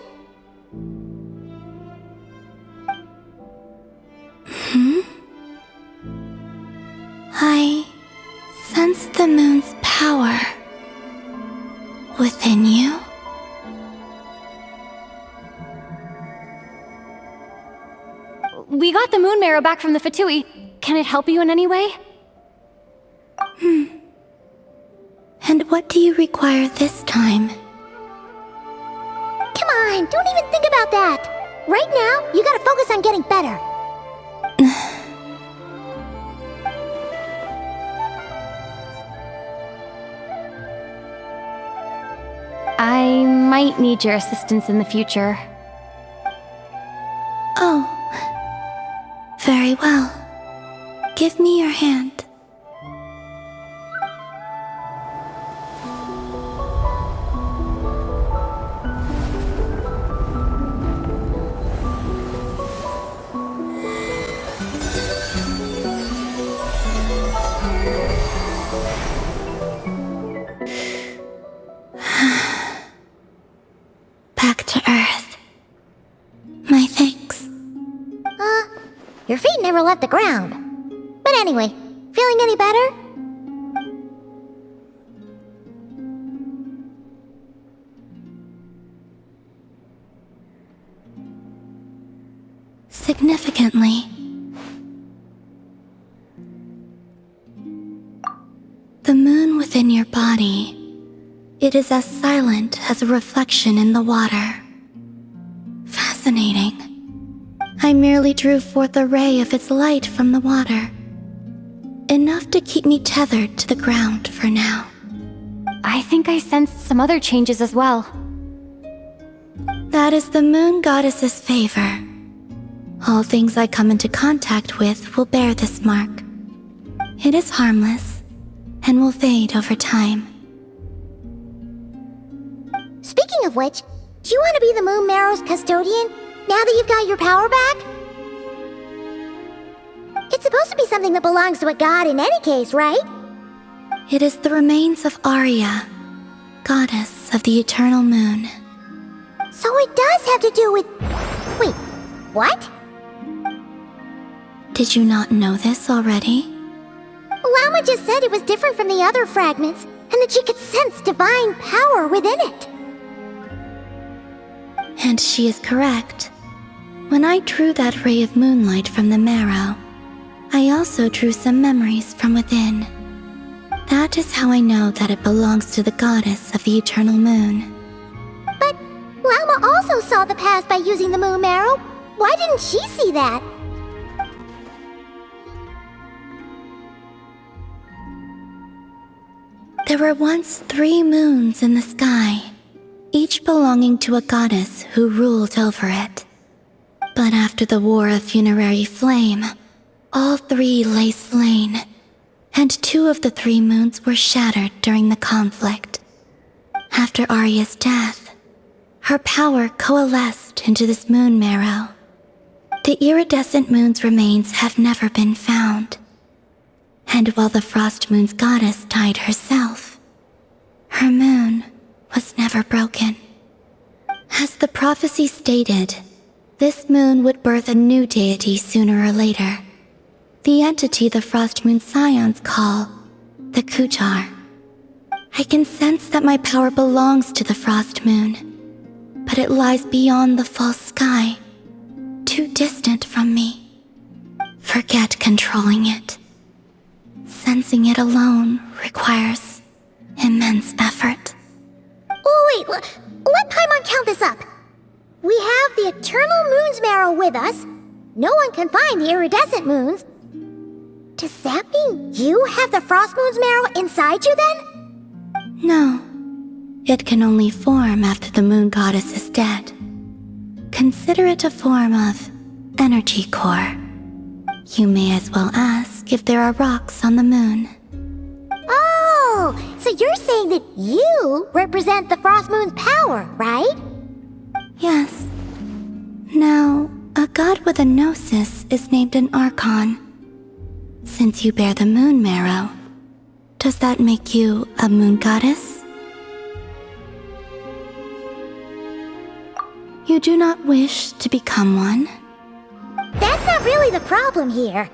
I sense the moon's power within you. We got the moon marrow back from the Fatui. Can it help you in any way? And what do you require this time? Come on, don't even think about that. Right now, you gotta focus on getting better. I might need your assistance in the future. Oh, very well. Give me your hand. Back to Earth. My thanks. Your feet never left the ground. But anyway, feeling any better? Significantly. The moon within your body, it is as silent as a reflection in the water. Fascinating. I merely drew forth a ray of its light from the water. Enough to keep me tethered to the ground for now. I think I sensed some other changes as well. That is the moon goddess's favor. All things I come into contact with will bear this mark. It is harmless and will fade over time. Speaking of which, do you want to be the Moon Marrow's custodian now that you've got your power back? It's supposed to be something that belongs to a god in any case, right? It is the remains of Arya, goddess of the eternal moon. So it does have to do with... Wait, what? Did you not know this already? Llama just said it was different from the other fragments, and that she could sense divine power within it. And she is correct. When I drew that ray of moonlight from the marrow, I also drew some memories from within. That is how I know that it belongs to the goddess of the eternal moon. But Llama also saw the past by using the moon marrow. Why didn't she see that? There were once 3 moons in the sky, each belonging to a goddess who ruled over it. But after the War of Funerary Flame, all 3 lay slain, and 2 of the 3 moons were shattered during the conflict. After Arya's death, her power coalesced into this moon marrow. The iridescent moon's remains have never been found. And while the Frost Moon's goddess died herself, her moon was never broken. As the prophecy stated, this moon would birth a new deity sooner or later. The entity the Frost Moon Scions call the Kutar. I can sense that my power belongs to the Frost Moon, but it lies beyond the false sky, too distant from me. Forget controlling it. Sensing it alone requires immense effort. Oh wait, let Paimon count this up. We have the Eternal Moon's marrow with us. No one can find the iridescent moons. Does that mean you have the Frost Moon's marrow inside you then? No. It can only form after the moon goddess is dead. Consider it a form of energy core. You may as well ask if there are rocks on the moon. Oh, so you're saying that you represent the Frost Moon's power, right? Yes. Now, a god with a gnosis is named an Archon. Since you bear the moon marrow, does that make you a moon goddess? You do not wish to become one? That's not really the problem here.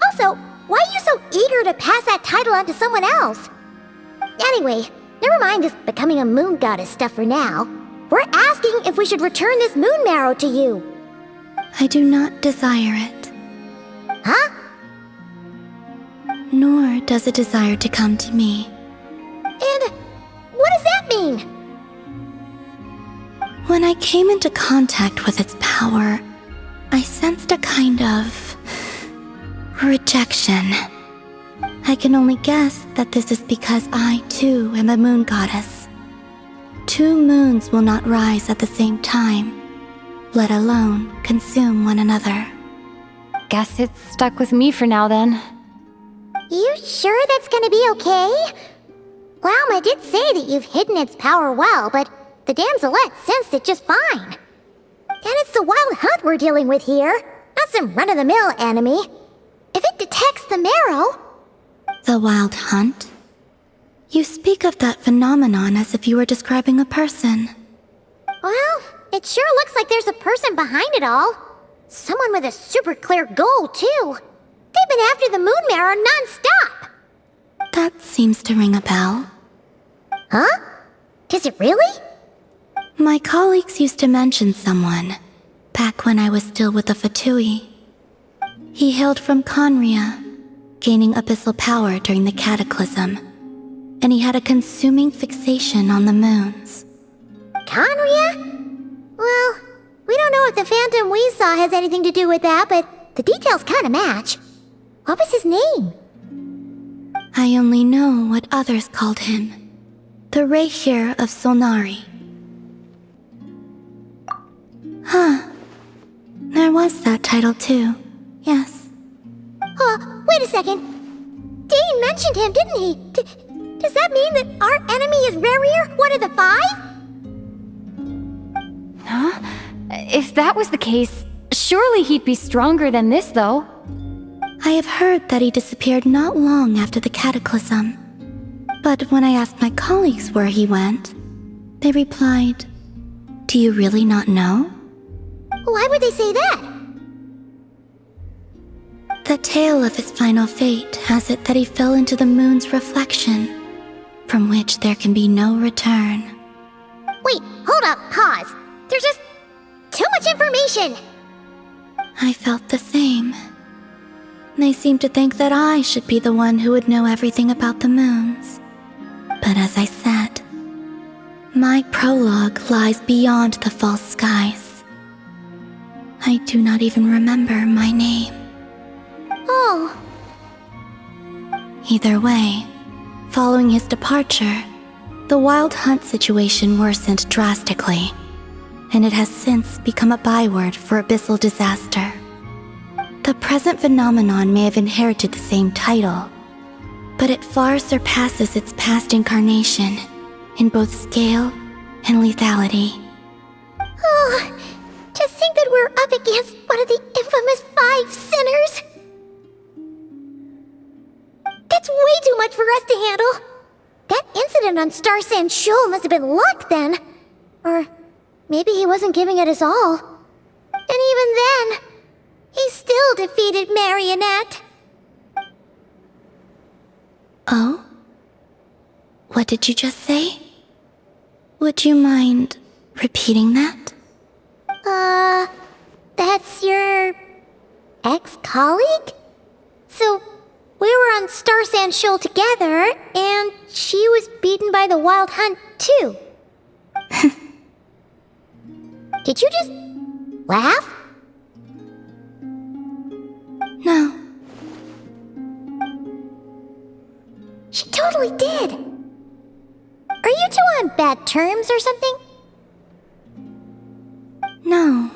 Also, why are you so eager to pass that title on to someone else? Anyway, never mind this becoming a moon goddess stuff for now. We're asking if we should return this moon marrow to you. I do not desire it. Huh? Nor does it desire to come to me. And what does that mean? When I came into contact with its power, I sensed a kind of rejection. I can only guess that this is because I, too, am a moon goddess. 2 moons will not rise at the same time, let alone consume one another. Guess it's stuck with me for now then. You sure that's gonna be okay? Llama did say that you've hidden its power well, but the damselette sensed it just fine. And it's the wild hunt we're dealing with here, not some run-of-the-mill enemy. If it detects the marrow... The wild hunt? You speak of that phenomenon as if you were describing a person. Well, it sure looks like there's a person behind it all. Someone with a super clear goal, too. They've been after the moon marrow non-stop. That seems to ring a bell. Huh? Does it really? My colleagues used to mention someone, back when I was still with the Fatui. He hailed from Conria, gaining abyssal power during the Cataclysm, and he had a consuming fixation on the moons. Conria? Well, we don't know if the phantom we saw has anything to do with that, but the details kinda match. What was his name? I only know what others called him. The Rahier of Solnari. Huh. There was that title too. Yes. Wait a second. Dane mentioned him, didn't he? Does that mean that our enemy is Rarier, one of the 5? Huh? If that was the case, surely he'd be stronger than this, though. I have heard that he disappeared not long after the cataclysm. But when I asked my colleagues where he went, they replied, "Do you really not know?" Why would they say that? The tale of his final fate has it that he fell into the moon's reflection, from which there can be no return. Wait, hold up, pause. There's just too much information. I felt the same. They seemed to think that I should be the one who would know everything about the moons. But as I said, my prologue lies beyond the false skies. I do not even remember my name. Oh. Either way, following his departure, the Wild Hunt situation worsened drastically, and it has since become a byword for abyssal disaster. The present phenomenon may have inherited the same title, but it far surpasses its past incarnation in both scale and lethality. Oh, to think that we're up against one of the infamous 5 sinners. That's way too much for us to handle. That incident on Star Sand Shoal must have been luck then. Or maybe he wasn't giving it his all. And even then, he still defeated Marionette. Oh? What did you just say? Would you mind repeating that? That's your ex-colleague? So, we were on Star Sand Shoal together, and she was beaten by the Wild Hunt too. Did you just laugh? No. She totally did. Are you two on bad terms or something? No.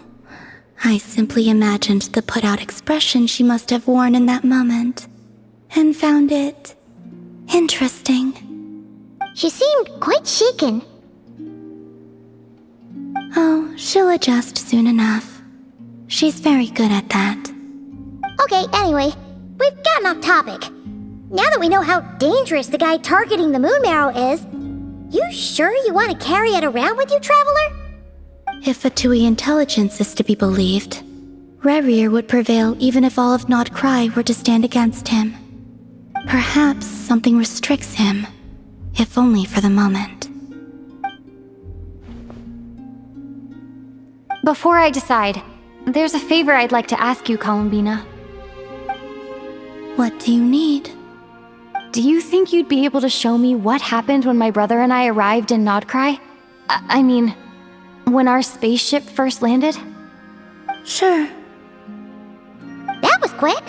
I simply imagined the put-out expression she must have worn in that moment, and found it interesting. She seemed quite shaken. Oh, she'll adjust soon enough. She's very good at that. Okay, anyway, we've gotten off topic. Now that we know how dangerous the guy targeting the moon marrow is, you sure you want to carry it around with you, Traveler? If Fatui intelligence is to be believed, Rarier would prevail even if all of nod-krai were to stand against him. Perhaps something restricts him, if only for the moment. Before I decide, there's a favor I'd like to ask you, Columbina. What do you need? Do you think you'd be able to show me what happened when my brother and I arrived in nod-krai? I mean, when our spaceship first landed? Sure. That was quick.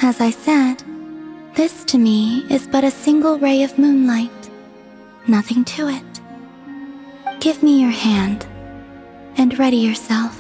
As I said, this to me is but a single ray of moonlight. Nothing to it. Give me your hand, and ready yourself.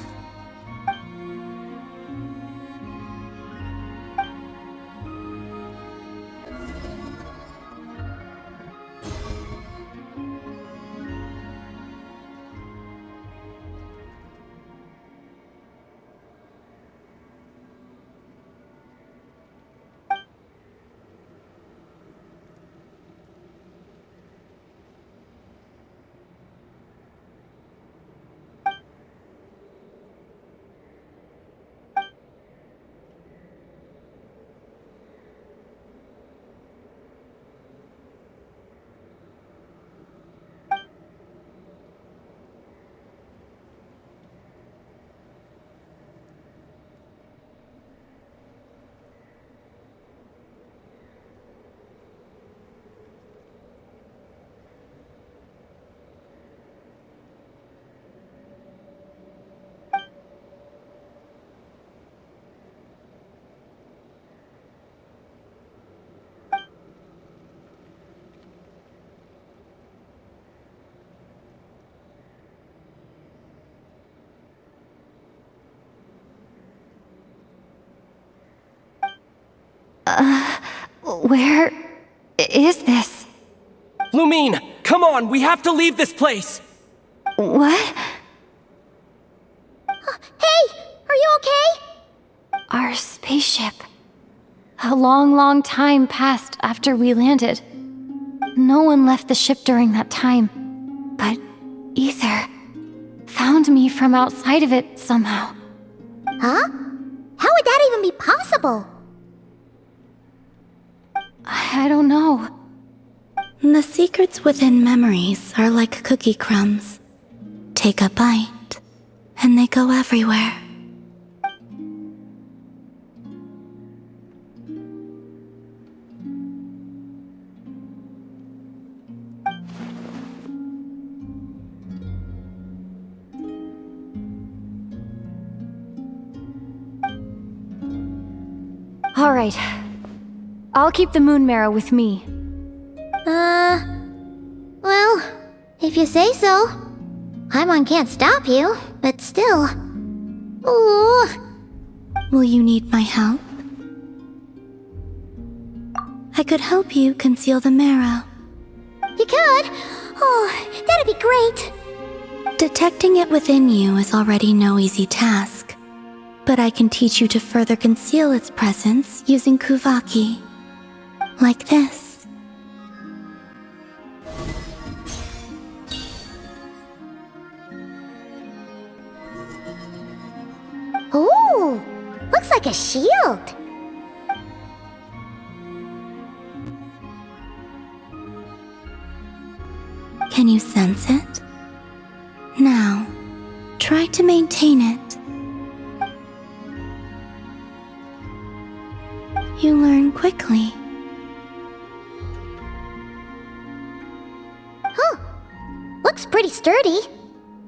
Where is this? Lumine, come on, we have to leave this place! What? Hey, are you okay? Our spaceship. A long, long time passed after we landed. No one left the ship during that time, but Ether found me from outside of it somehow. Huh? How would that even be possible? I don't know. The secrets within memories are like cookie crumbs. Take a bite, and they go everywhere. All right. I'll keep the moon marrow with me. Well, if you say so. Paimon can't stop you, but still. Ooh. Will you need my help? I could help you conceal the marrow. You could? Oh, that'd be great. Detecting it within you is already no easy task. But I can teach you to further conceal its presence using Kuvaki. Like this. Ooh, looks like a shield. Can you sense it? Now, try to maintain it. You learn quickly. Huh. Looks pretty sturdy.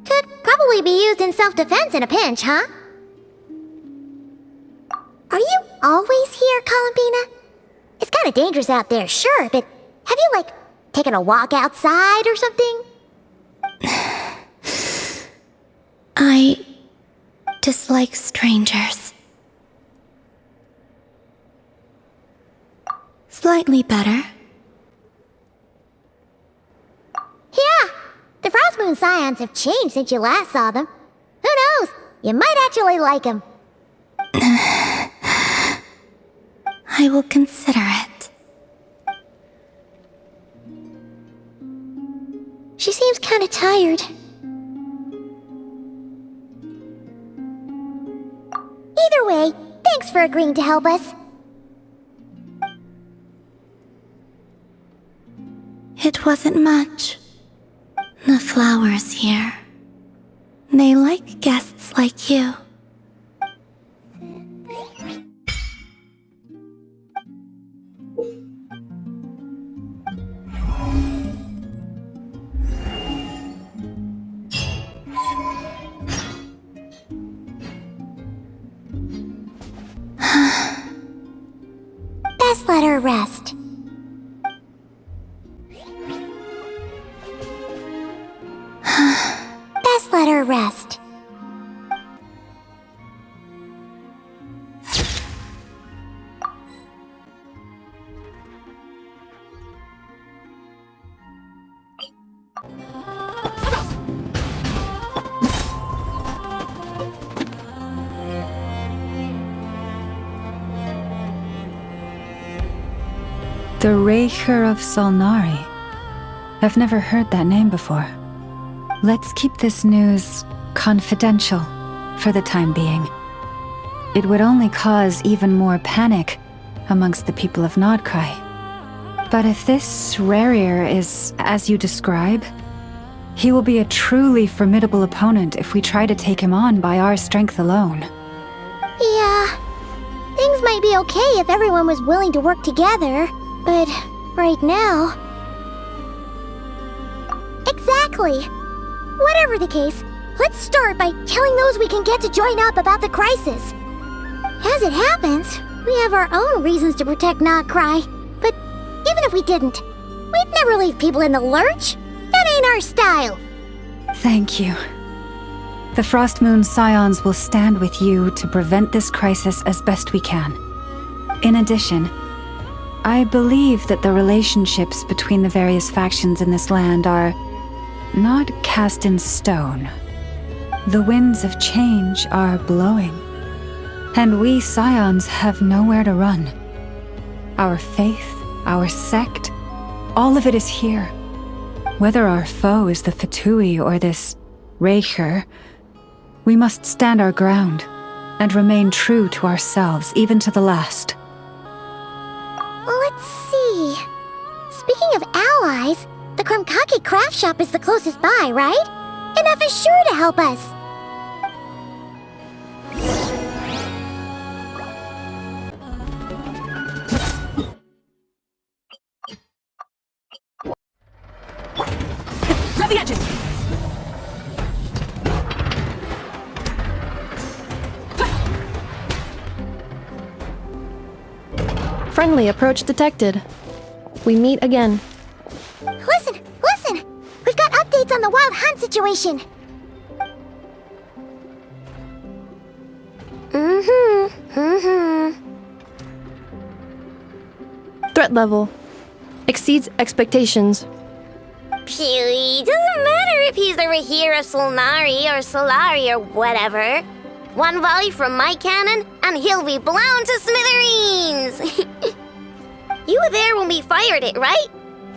Could probably be used in self-defense in a pinch, huh? Are you always here, Columbina? It's kinda dangerous out there, sure, but have you, like, taken a walk outside or something? I dislike strangers. Slightly better. Yeah, the Frost Moon Scions have changed since you last saw them. Who knows? You might actually like them. I will consider it. She seems kinda tired. Either way, thanks for agreeing to help us. It wasn't much. The flowers here. They like guests like you. Best let her rest. Best let her rest. The Raker of Solnari. I've never heard that name before. Let's keep this news confidential for the time being. It would only cause even more panic amongst the people of nod-krai. But if this Rarir is as you describe, he will be a truly formidable opponent if we try to take him on by our strength alone. Yeah, things might be okay if everyone was willing to work together, but right now... Exactly! Whatever the case, let's start by telling those we can get to join up about the crisis. As it happens, we have our own reasons to protect nod-krai, but even if we didn't, we'd never leave people in the lurch. That ain't our style. Thank you. The Frost Moon Scions will stand with you to prevent this crisis as best we can. In addition, I believe that the relationships between the various factions in this land are not cast in stone. The winds of change are blowing, and we Scions have nowhere to run. Our faith, our sect, all of it is here. Whether our foe is the Fatui or this Raker, we must stand our ground and remain true to ourselves, even to the last. Let's see. Speaking of allies, the Krumkake craft shop is the closest by, right? Enough is sure to help us. Grab the engines! Friendly approach detected. We meet again. Listen! We've got updates on the wild hunt situation. Threat level exceeds expectations. Pewee, doesn't matter if he's the Rahira Solnari or Solari or whatever. One volley from my cannon, and he'll be blown to smithereens! You were there when we fired it, right?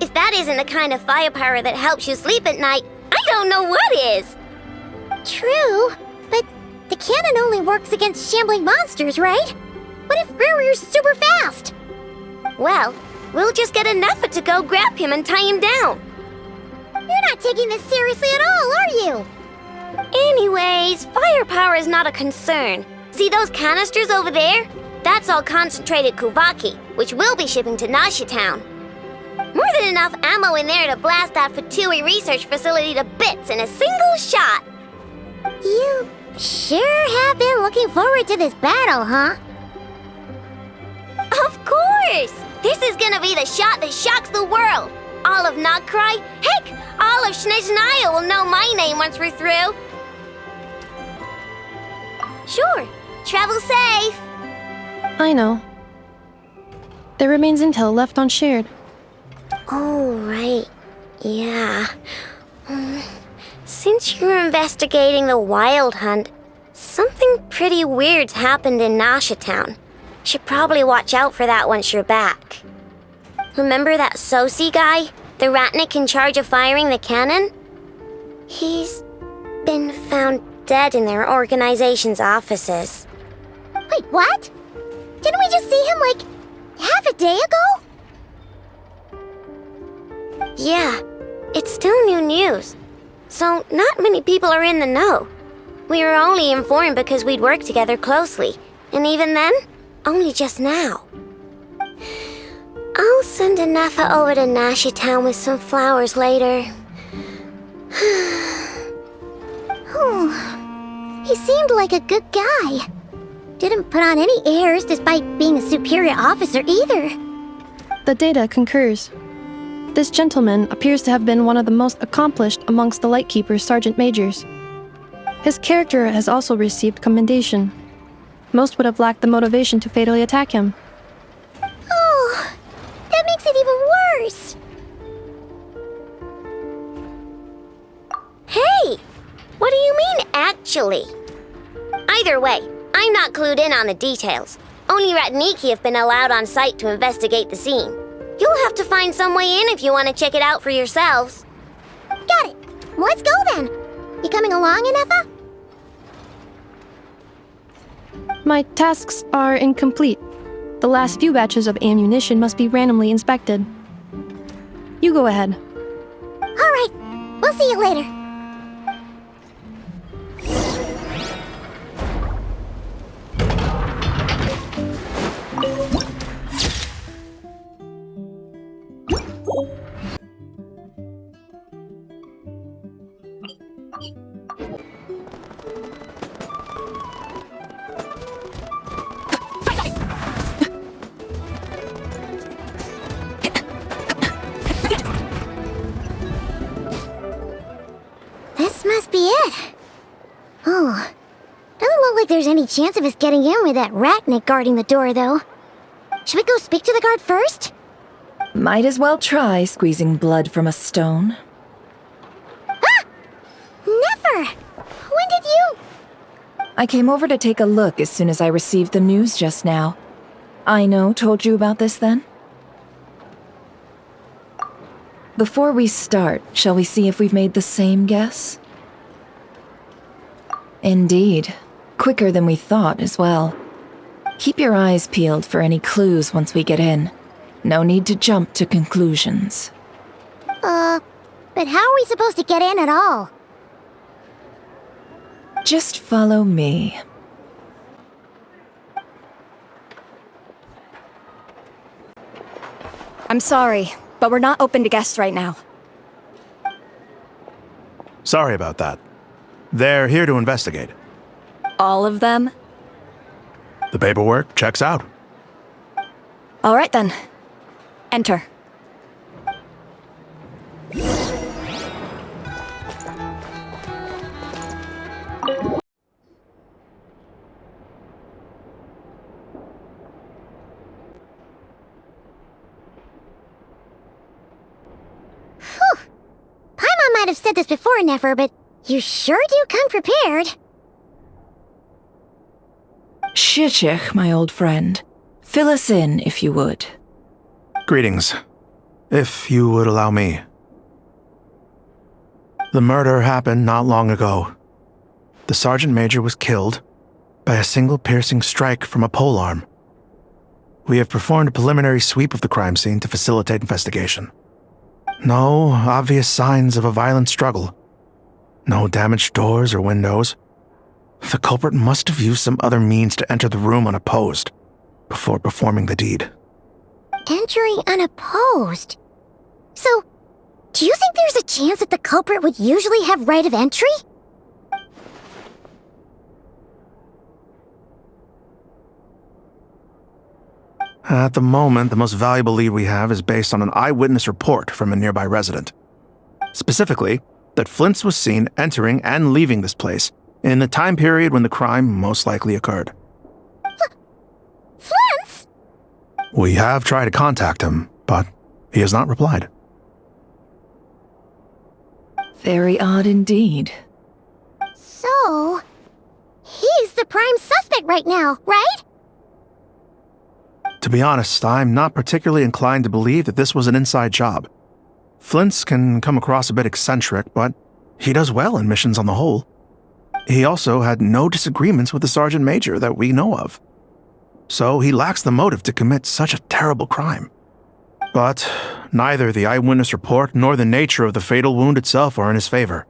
If that isn't the kind of firepower that helps you sleep at night, I don't know what is! True, but the cannon only works against shambling monsters, right? What if Riri's super fast? Well, we'll just get enough to go grab him and tie him down. You're not taking this seriously at all, are you? Anyways, firepower is not a concern. See those canisters over there? That's all concentrated Kuvaki, which we'll be shipping to Nasha Town. More than enough ammo in there to blast that Fatui research facility to bits in a single shot. You sure have been looking forward to this battle, huh? Of course! This is gonna be the shot that shocks the world. All of nod-krai, heck, all of Snezhnaya will know my name once we're through. Sure, travel safe. I know. There remains intel left unshared. Oh, right. Yeah. Since you're investigating the wild hunt, something pretty weird's happened in Nasha Town. Should probably watch out for that once you're back. Remember that Sosi guy? The Ratnik in charge of firing the cannon? He's been found dead in their organization's offices. Wait, what? Didn't we just see him, like, half a day ago? Yeah, it's still new news. So not many people are in the know. We were only informed because we'd worked together closely. And even then, only just now. I'll send Anafa over to Nasha Town with some flowers later. He seemed like a good guy. Didn't put on any airs despite being a superior officer either. The data concurs. This gentleman appears to have been one of the most accomplished amongst the Lightkeeper's sergeant majors. His character has also received commendation. Most would have lacked the motivation to fatally attack him. Oh, that makes it even worse. Hey, what do you mean, actually? Either way, I'm not clued in on the details. Only Ratniki have been allowed on site to investigate the scene. You'll have to find some way in if you want to check it out for yourselves. Got it. Let's go then. You coming along, Anafa? My tasks are incomplete. The last few batches of ammunition must be randomly inspected. You go ahead. All right. We'll see you later. This must be it. Oh, doesn't look like there's any chance of us getting in with that Ratnik guarding the door, though. Should we go speak to the guard first? Might as well try squeezing blood from a stone. Ah! Never! When did you... I came over to take a look as soon as I received the news just now. Aino told you about this then? Before we start, shall we see if we've made the same guess? Indeed. Quicker than we thought as well. Keep your eyes peeled for any clues once we get in. No need to jump to conclusions. But how are we supposed to get in at all? Just follow me. I'm sorry, but we're not open to guests right now. Sorry about that. They're here to investigate. All of them? The paperwork checks out. All right then. Enter. Paimon might have said this before, Nefer, but you sure do come prepared. Shishich, my old friend. Fill us in, if you would. Greetings. If you would allow me. The murder happened not long ago. The Sergeant Major was killed by a single piercing strike from a polearm. We have performed a preliminary sweep of the crime scene to facilitate investigation. No obvious signs of a violent struggle. No damaged doors or windows. The culprit must have used some other means to enter the room unopposed before performing the deed. Entering unopposed? So, do you think there's a chance that the culprit would usually have right of entry? At the moment, the most valuable lead we have is based on an eyewitness report from a nearby resident. Specifically, that Flint's was seen entering and leaving this place in the time period when the crime most likely occurred. Flint's? We have tried to contact him, but he has not replied. Very odd indeed. So, he's the prime suspect right now, right? To be honest, I'm not particularly inclined to believe that this was an inside job. Flint's can come across a bit eccentric, but he does well in missions on the whole. He also had no disagreements with the Sergeant Major that we know of. So he lacks the motive to commit such a terrible crime. But neither the eyewitness report nor the nature of the fatal wound itself are in his favor.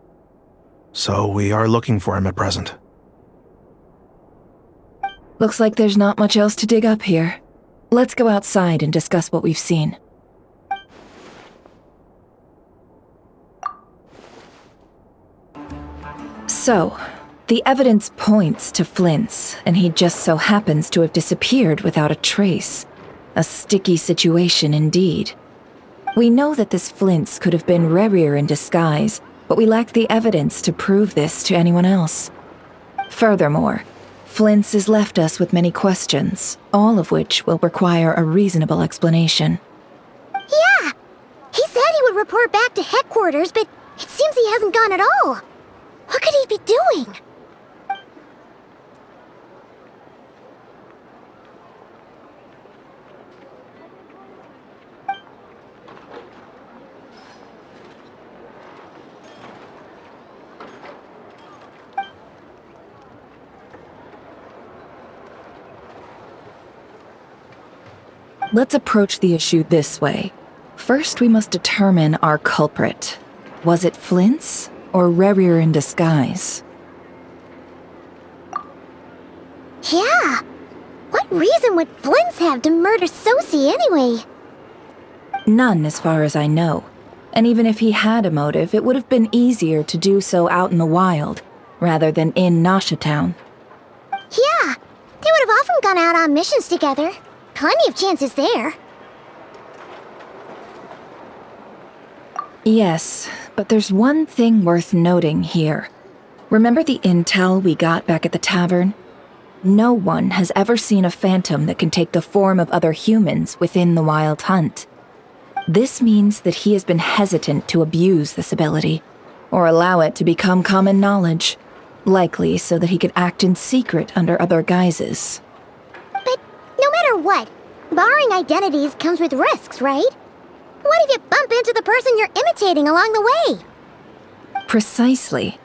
So we are looking for him at present. Looks like there's not much else to dig up here. Let's go outside and discuss what we've seen. So, the evidence points to Flint's, and he just so happens to have disappeared without a trace. A sticky situation indeed. We know that this Flint's could have been Rerir in disguise, but we lack the evidence to prove this to anyone else. Furthermore, Flint's has left us with many questions, all of which will require a reasonable explanation. Yeah! He said he would report back to headquarters, but it seems he hasn't gone at all. What could he be doing? Let's approach the issue this way. First, we must determine our culprit. Was it Flint's or Rerir in disguise? Yeah! What reason would Flint's have to murder Sosie anyway? None, as far as I know. And even if he had a motive, it would have been easier to do so out in the wild, rather than in Nasha Town. Yeah! They would have often gone out on missions together. Plenty of chances there. Yes, but there's one thing worth noting here. Remember the intel we got back at the tavern? No one has ever seen a phantom that can take the form of other humans within the Wild Hunt. This means that he has been hesitant to abuse this ability, or allow it to become common knowledge, likely so that he could act in secret under other guises. But no matter what, borrowing identities comes with risks, right? What if you bump into the person you're imitating along the way? Precisely.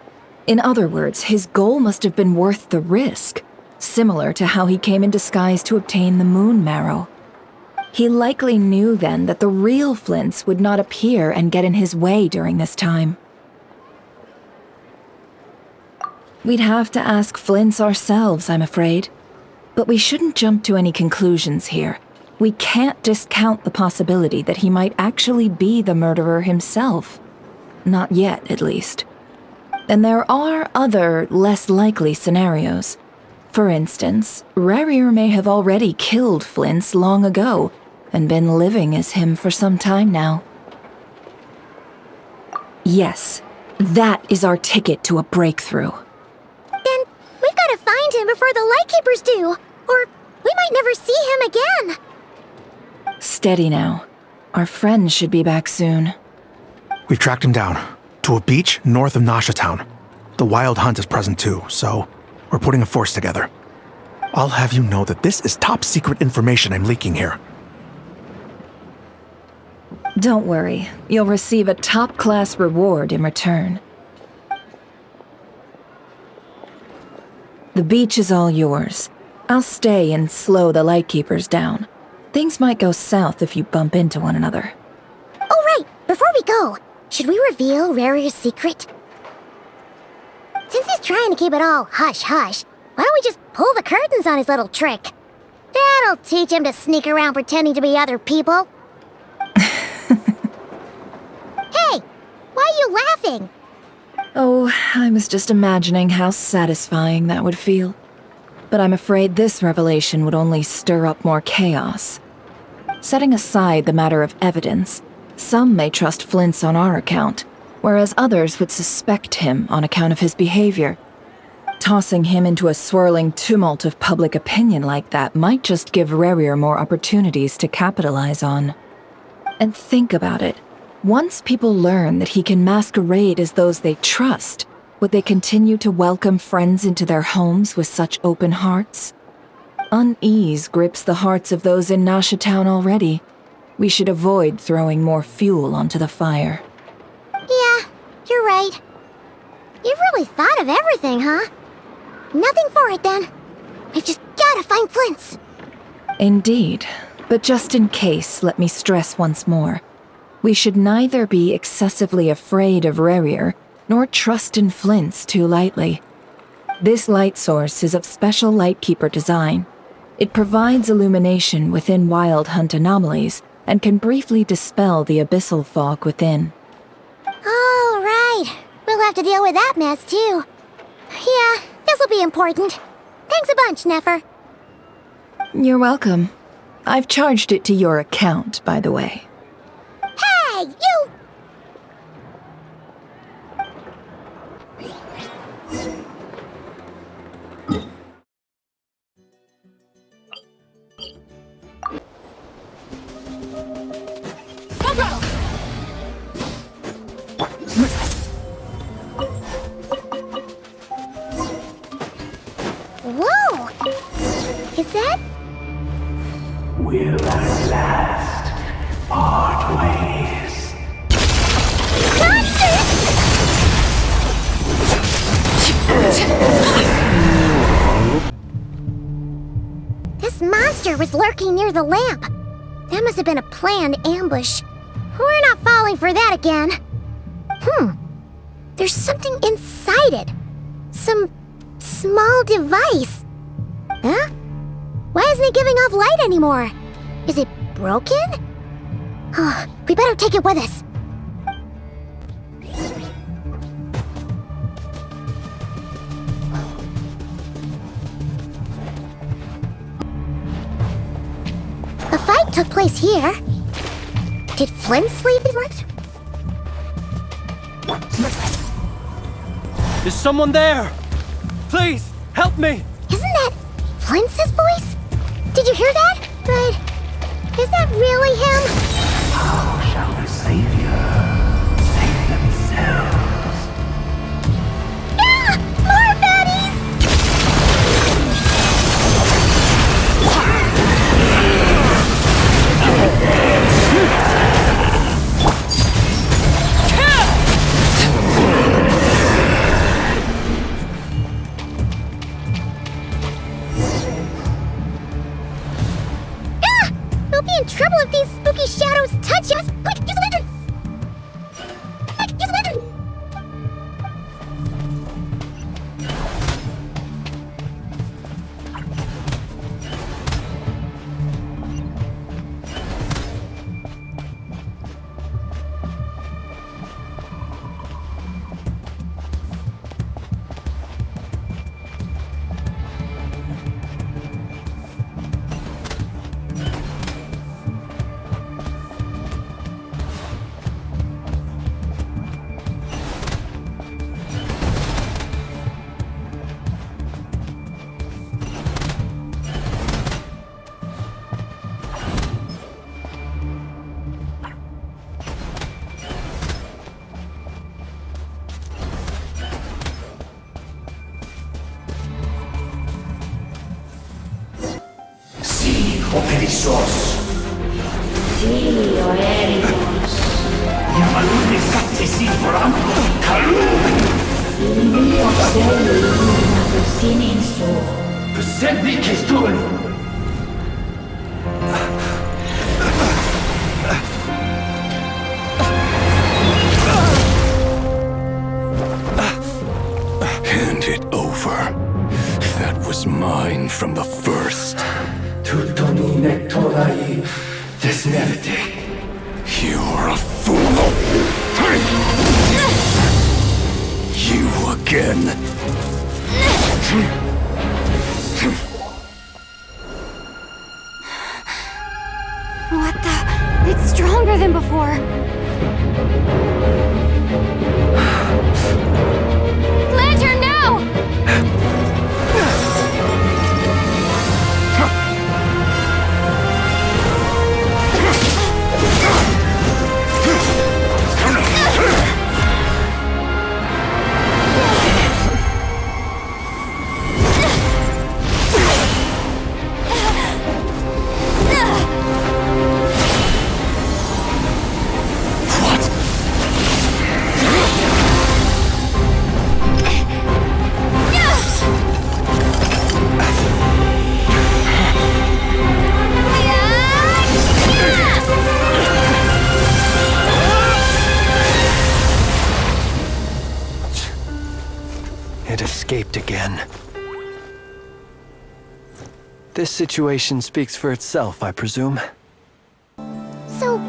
In other words, his goal must have been worth the risk, similar to how he came in disguise to obtain the moon marrow. He likely knew then that the real Flints would not appear and get in his way during this time. We'd have to ask Flints ourselves, I'm afraid. But we shouldn't jump to any conclusions here. We can't discount the possibility that he might actually be the murderer himself. Not yet, at least. And there are other, less likely scenarios. For instance, Rarier may have already killed Flints long ago and been living as him for some time now. Yes, that is our ticket to a breakthrough. Then we've got to find him before the Lightkeepers do, or we might never see him again. Steady now. Our friend should be back soon. We've tracked him down to a beach north of Nasha Town. The Wild Hunt is present too, so we're putting a force together. I'll have you know that this is top secret information I'm leaking here. Don't worry, you'll receive a top-class reward in return. The beach is all yours. I'll stay and slow the Lightkeepers down. Things might go south if you bump into one another. Oh right, before we go, should we reveal Rarier's secret? Since he's trying to keep it all hush-hush, why don't we just pull the curtains on his little trick? That'll teach him to sneak around pretending to be other people. Hey, why are you laughing? Oh, I was just imagining how satisfying that would feel. But I'm afraid this revelation would only stir up more chaos. Setting aside the matter of evidence, some may trust Flints on our account, whereas others would suspect him on account of his behavior. Tossing him into a swirling tumult of public opinion like that might just give Rarier more opportunities to capitalize on. And think about it. Once people learn that he can masquerade as those they trust, would they continue to welcome friends into their homes with such open hearts? Unease grips the hearts of those in Nasha Town already. We should avoid throwing more fuel onto the fire. Yeah, you're right. You've really thought of everything, huh? Nothing for it, then. We've just gotta find Flints. Indeed. But just in case, let me stress once more. We should neither be excessively afraid of Rarier, nor trust in Flints too lightly. This light source is of special Lightkeeper design. It provides illumination within Wild Hunt anomalies, and can briefly dispel the abyssal fog within. All right. We'll have to deal with that mess, too. Yeah, this'll be important. Thanks a bunch, Nefer. You're welcome. I've charged it to your account, by the way. Hey, you! Whoa! Is that? We'll at last part ways. This monster was lurking near the lamp. That must have been a planned ambush. We're not falling for that again. There's something inside it. Some small device. Huh? Why isn't it giving off light anymore? Is it broken? Oh, we better take it with us. A fight took place here. Did Flint leave these marks? Is someone there? Please, help me! Isn't that Flint's voice? Did you hear that? But is that really him? How Isos. Dio Ericos. Yamalune Saxesis Brancos Kalum. Dio Selina Sininso. Sevi Kistul. Hand it over. That was mine from the first. Tutoni Nectorai Desnevite. You're a fool. You again. What the? It's stronger than before. Lantern, now! It escaped again. This situation speaks for itself, I presume. So,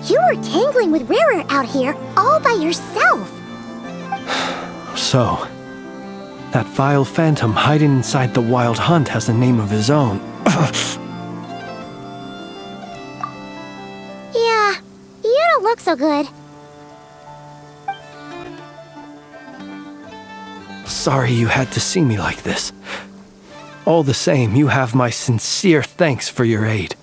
you were tangling with Rarer out here all by yourself. So, that vile phantom hiding inside the Wild Hunt has a name of his own. Yeah, you don't look so good. Sorry you had to see me like this. All the same, you have my sincere thanks for your aid.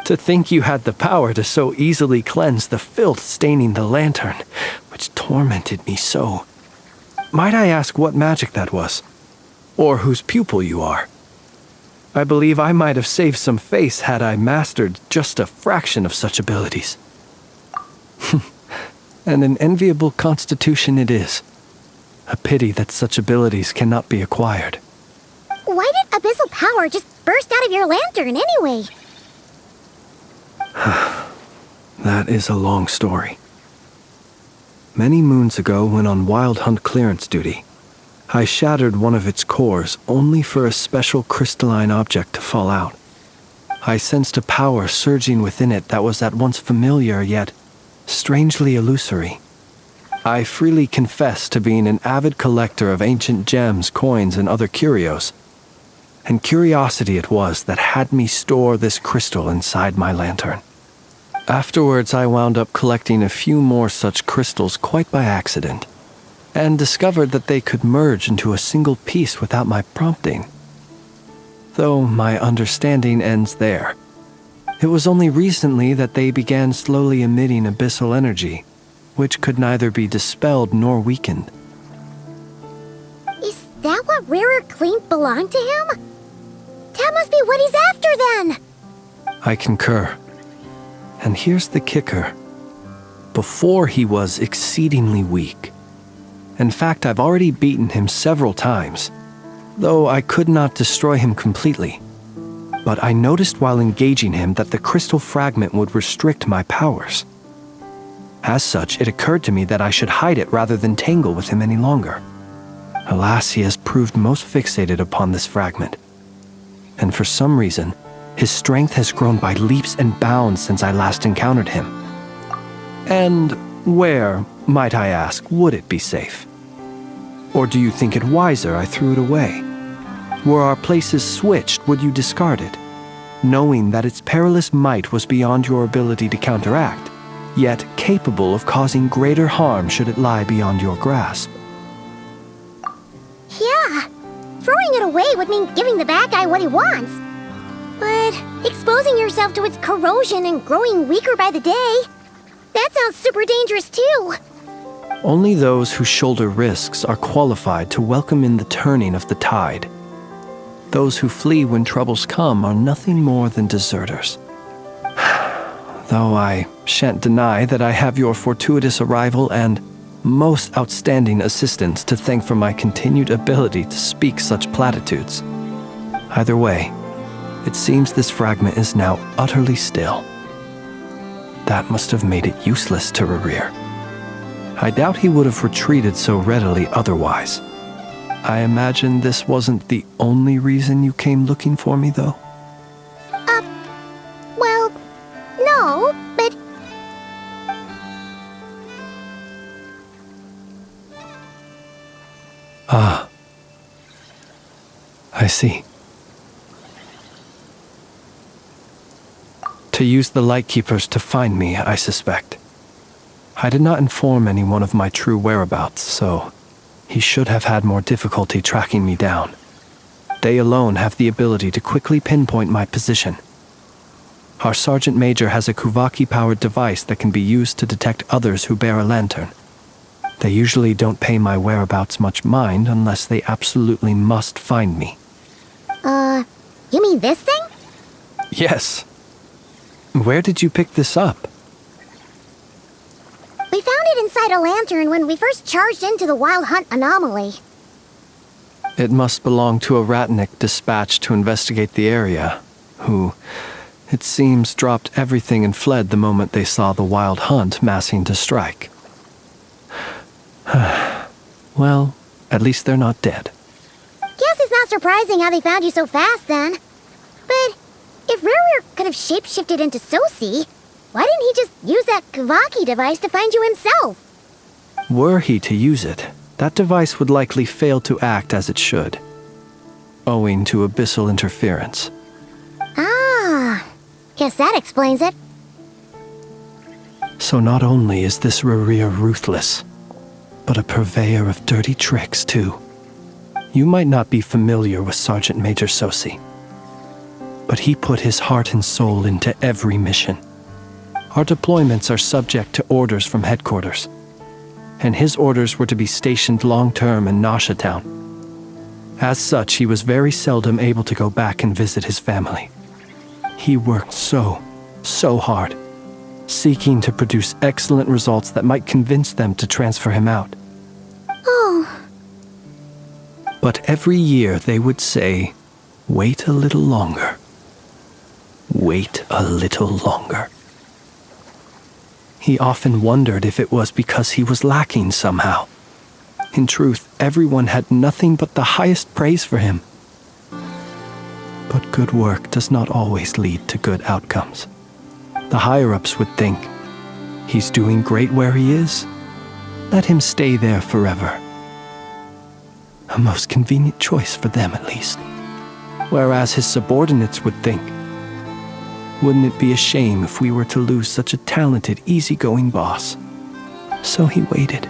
To think you had the power to so easily cleanse the filth staining the lantern, which tormented me so. Might I ask what magic that was? Or whose pupil you are? I believe I might have saved some face had I mastered just a fraction of such abilities. And an enviable constitution it is. A pity that such abilities cannot be acquired. Why did abyssal power just burst out of your lantern anyway? That is a long story. Many moons ago, when on Wild Hunt clearance duty, I shattered one of its cores only for a special crystalline object to fall out. I sensed a power surging within it that was at once familiar yet strangely illusory. I freely confess to being an avid collector of ancient gems, coins, and other curios. And curiosity it was that had me store this crystal inside my lantern. Afterwards, I wound up collecting a few more such crystals quite by accident, and discovered that they could merge into a single piece without my prompting. Though my understanding ends there. It was only recently that they began slowly emitting abyssal energy, which could neither be dispelled nor weakened. Is that what Rarer claimed belonged to him? That must be what he's after then! I concur. And here's the kicker. Before he was exceedingly weak. In fact, I've already beaten him several times, though I could not destroy him completely. But I noticed while engaging him that the crystal fragment would restrict my powers. As such, it occurred to me that I should hide it rather than tangle with him any longer. Alas, he has proved most fixated upon this fragment. And for some reason, his strength has grown by leaps and bounds since I last encountered him. And where, might I ask, would it be safe? Or do you think it wiser I threw it away? Were our places switched, would you discard it, knowing that its perilous might was beyond your ability to counteract, yet capable of causing greater harm should it lie beyond your grasp? Yeah, throwing it away would mean giving the bad guy what he wants. But exposing yourself to its corrosion and growing weaker by the day, that sounds super dangerous too. Only those who shoulder risks are qualified to welcome in the turning of the tide. Those who flee when troubles come are nothing more than deserters. Though I shan't deny that I have your fortuitous arrival and most outstanding assistance to thank for my continued ability to speak such platitudes. Either way, it seems this fragment is now utterly still. That must have made it useless to Rerir. I doubt he would have retreated so readily otherwise. I imagine this wasn't the only reason you came looking for me, though? Well, no, but... Ah. I see. To use the Lightkeepers to find me, I suspect. I did not inform anyone of my true whereabouts, so he should have had more difficulty tracking me down. They alone have the ability to quickly pinpoint my position. Our Sergeant Major has a Kuvaki-powered device that can be used to detect others who bear a lantern. They usually don't pay my whereabouts much mind unless they absolutely must find me. You mean this thing? Yes. Where did you pick this up? We found it inside a lantern when we first charged into the Wild Hunt anomaly. It must belong to a Ratnik dispatched to investigate the area, who, it seems, dropped everything and fled the moment they saw the Wild Hunt massing to strike. Well, at least they're not dead. Guess it's not surprising how they found you so fast, then. But if Rerir could have shapeshifted into Sosi, why didn't he just use that Kuvaki device to find you himself? Were he to use it, that device would likely fail to act as it should, owing to abyssal interference. Ah, guess that explains it. So not only is this Rerir ruthless, but a purveyor of dirty tricks, too. You might not be familiar with Sergeant Major Sosi, but he put his heart and soul into every mission. Our deployments are subject to orders from headquarters, and his orders were to be stationed long-term in Nasha Town. As such, he was very seldom able to go back and visit his family. He worked so hard, seeking to produce excellent results that might convince them to transfer him out. Oh. But every year they would say, "Wait a little longer. Wait a little longer." He often wondered if it was because he was lacking somehow. In truth, everyone had nothing but the highest praise for him. But good work does not always lead to good outcomes. The higher-ups would think, he's doing great where he is. Let him stay there forever. A most convenient choice for them, at least. Whereas his subordinates would think, wouldn't it be a shame if we were to lose such a talented, easygoing boss? So he waited.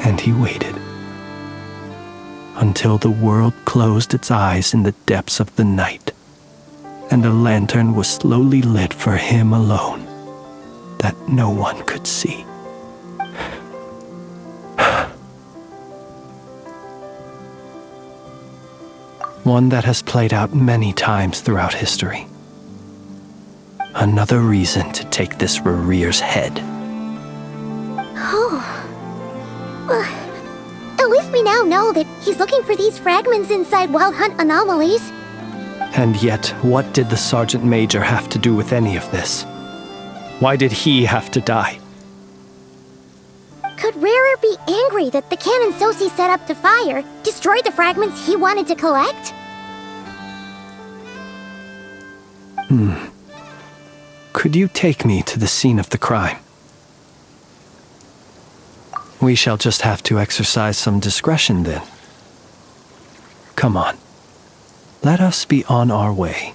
And he waited. Until the world closed its eyes in the depths of the night, and a lantern was slowly lit for him alone, that no one could see. One that has played out many times throughout history. Another reason to take this Rerir's head. Oh. At least we now know that he's looking for these fragments inside Wild Hunt anomalies. And yet, what did the Sergeant Major have to do with any of this? Why did he have to die? Could Rerir be angry that the cannon Sosi set up to fire destroyed the fragments he wanted to collect? Could you take me to the scene of the crime? We shall just have to exercise some discretion then. Come on. Let us be on our way.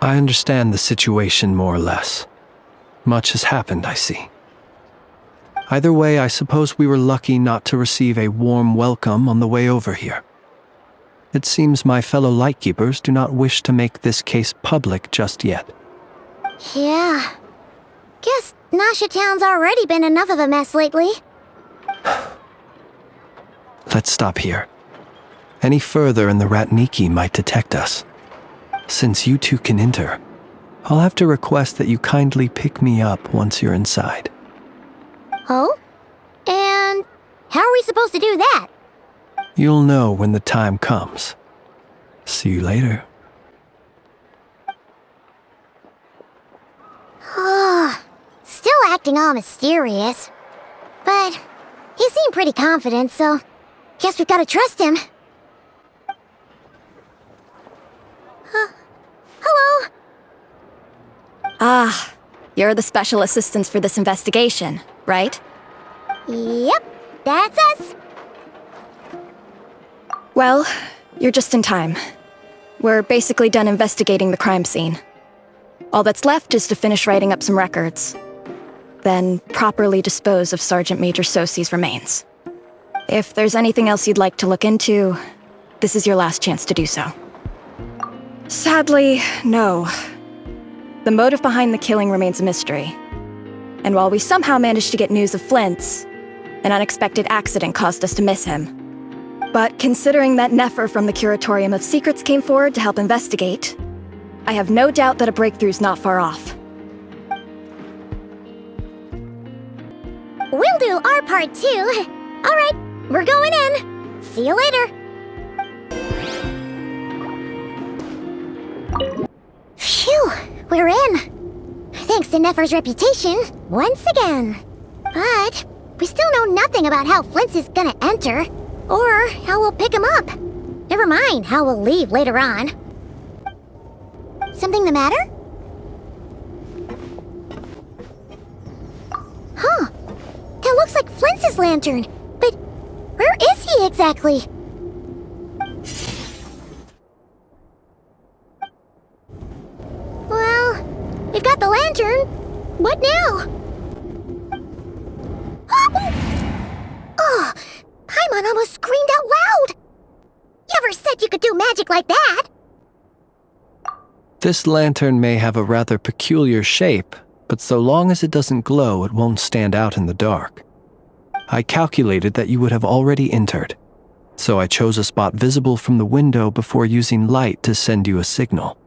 I understand the situation more or less. Much has happened, I see. Either way, I suppose we were lucky not to receive a warm welcome on the way over here. It seems my fellow Lightkeepers do not wish to make this case public just yet. Yeah. Guess Nasha Town's already been enough of a mess lately. Let's stop here. Any further and the Ratniki might detect us. Since you two can enter, I'll have to request that you kindly pick me up once you're inside. Oh? And how are we supposed to do that? You'll know when the time comes. See you later. Still acting all mysterious. But he seemed pretty confident, so guess we've gotta trust him. Hello? Ah, you're the special assistants for this investigation, right? Yep, that's us. Well, you're just in time. We're basically done investigating the crime scene. All that's left is to finish writing up some records. Then properly dispose of Sergeant Major Sosi's remains. If there's anything else you'd like to look into, this is your last chance to do so. Sadly, no. The motive behind the killing remains a mystery. And while we somehow managed to get news of Flint's, an unexpected accident caused us to miss him. But considering that Nefer from the Curatorium of Secrets came forward to help investigate, I have no doubt that a breakthrough's not far off. We'll do our part too. All right, we're going in. See you later. Phew, we're in. Thanks to Nefer's reputation, once again. But we still know nothing about how Flint's is gonna enter, or how we'll pick him up. Never mind how we'll leave later on. Something the matter? Huh. That looks like Flint's lantern. But where is he exactly? Well, we've got the lantern. What now? Oh, Paimon almost screamed out loud. You ever said you could do magic like that? This lantern may have a rather peculiar shape, but so long as it doesn't glow, it won't stand out in the dark. I calculated that you would have already entered, so I chose a spot visible from the window before using light to send you a signal.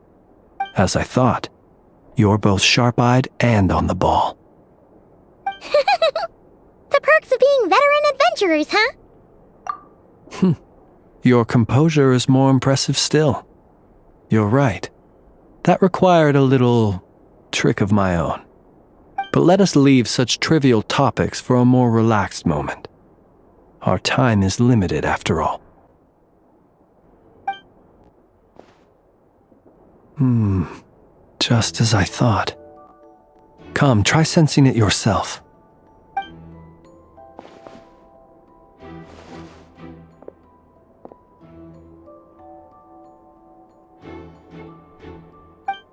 As I thought, you're both sharp-eyed and on the ball. The perks of being veteran adventurers, huh? Your composure is more impressive still. You're right. That required a little trick of my own. But let us leave such trivial topics for a more relaxed moment. Our time is limited after all. Just as I thought. Come, try sensing it yourself.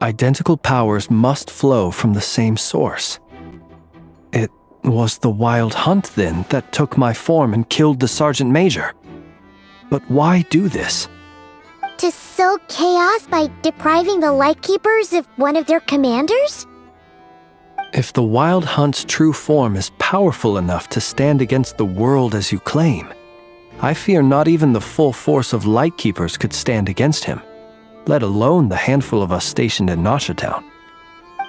Identical powers must flow from the same source. It was the Wild Hunt, then, that took my form and killed the Sergeant Major. But why do this? To sow chaos by depriving the Lightkeepers of one of their commanders? If the Wild Hunt's true form is powerful enough to stand against the world as you claim, I fear not even the full force of Lightkeepers could stand against him, let alone the handful of us stationed in Nasha Town.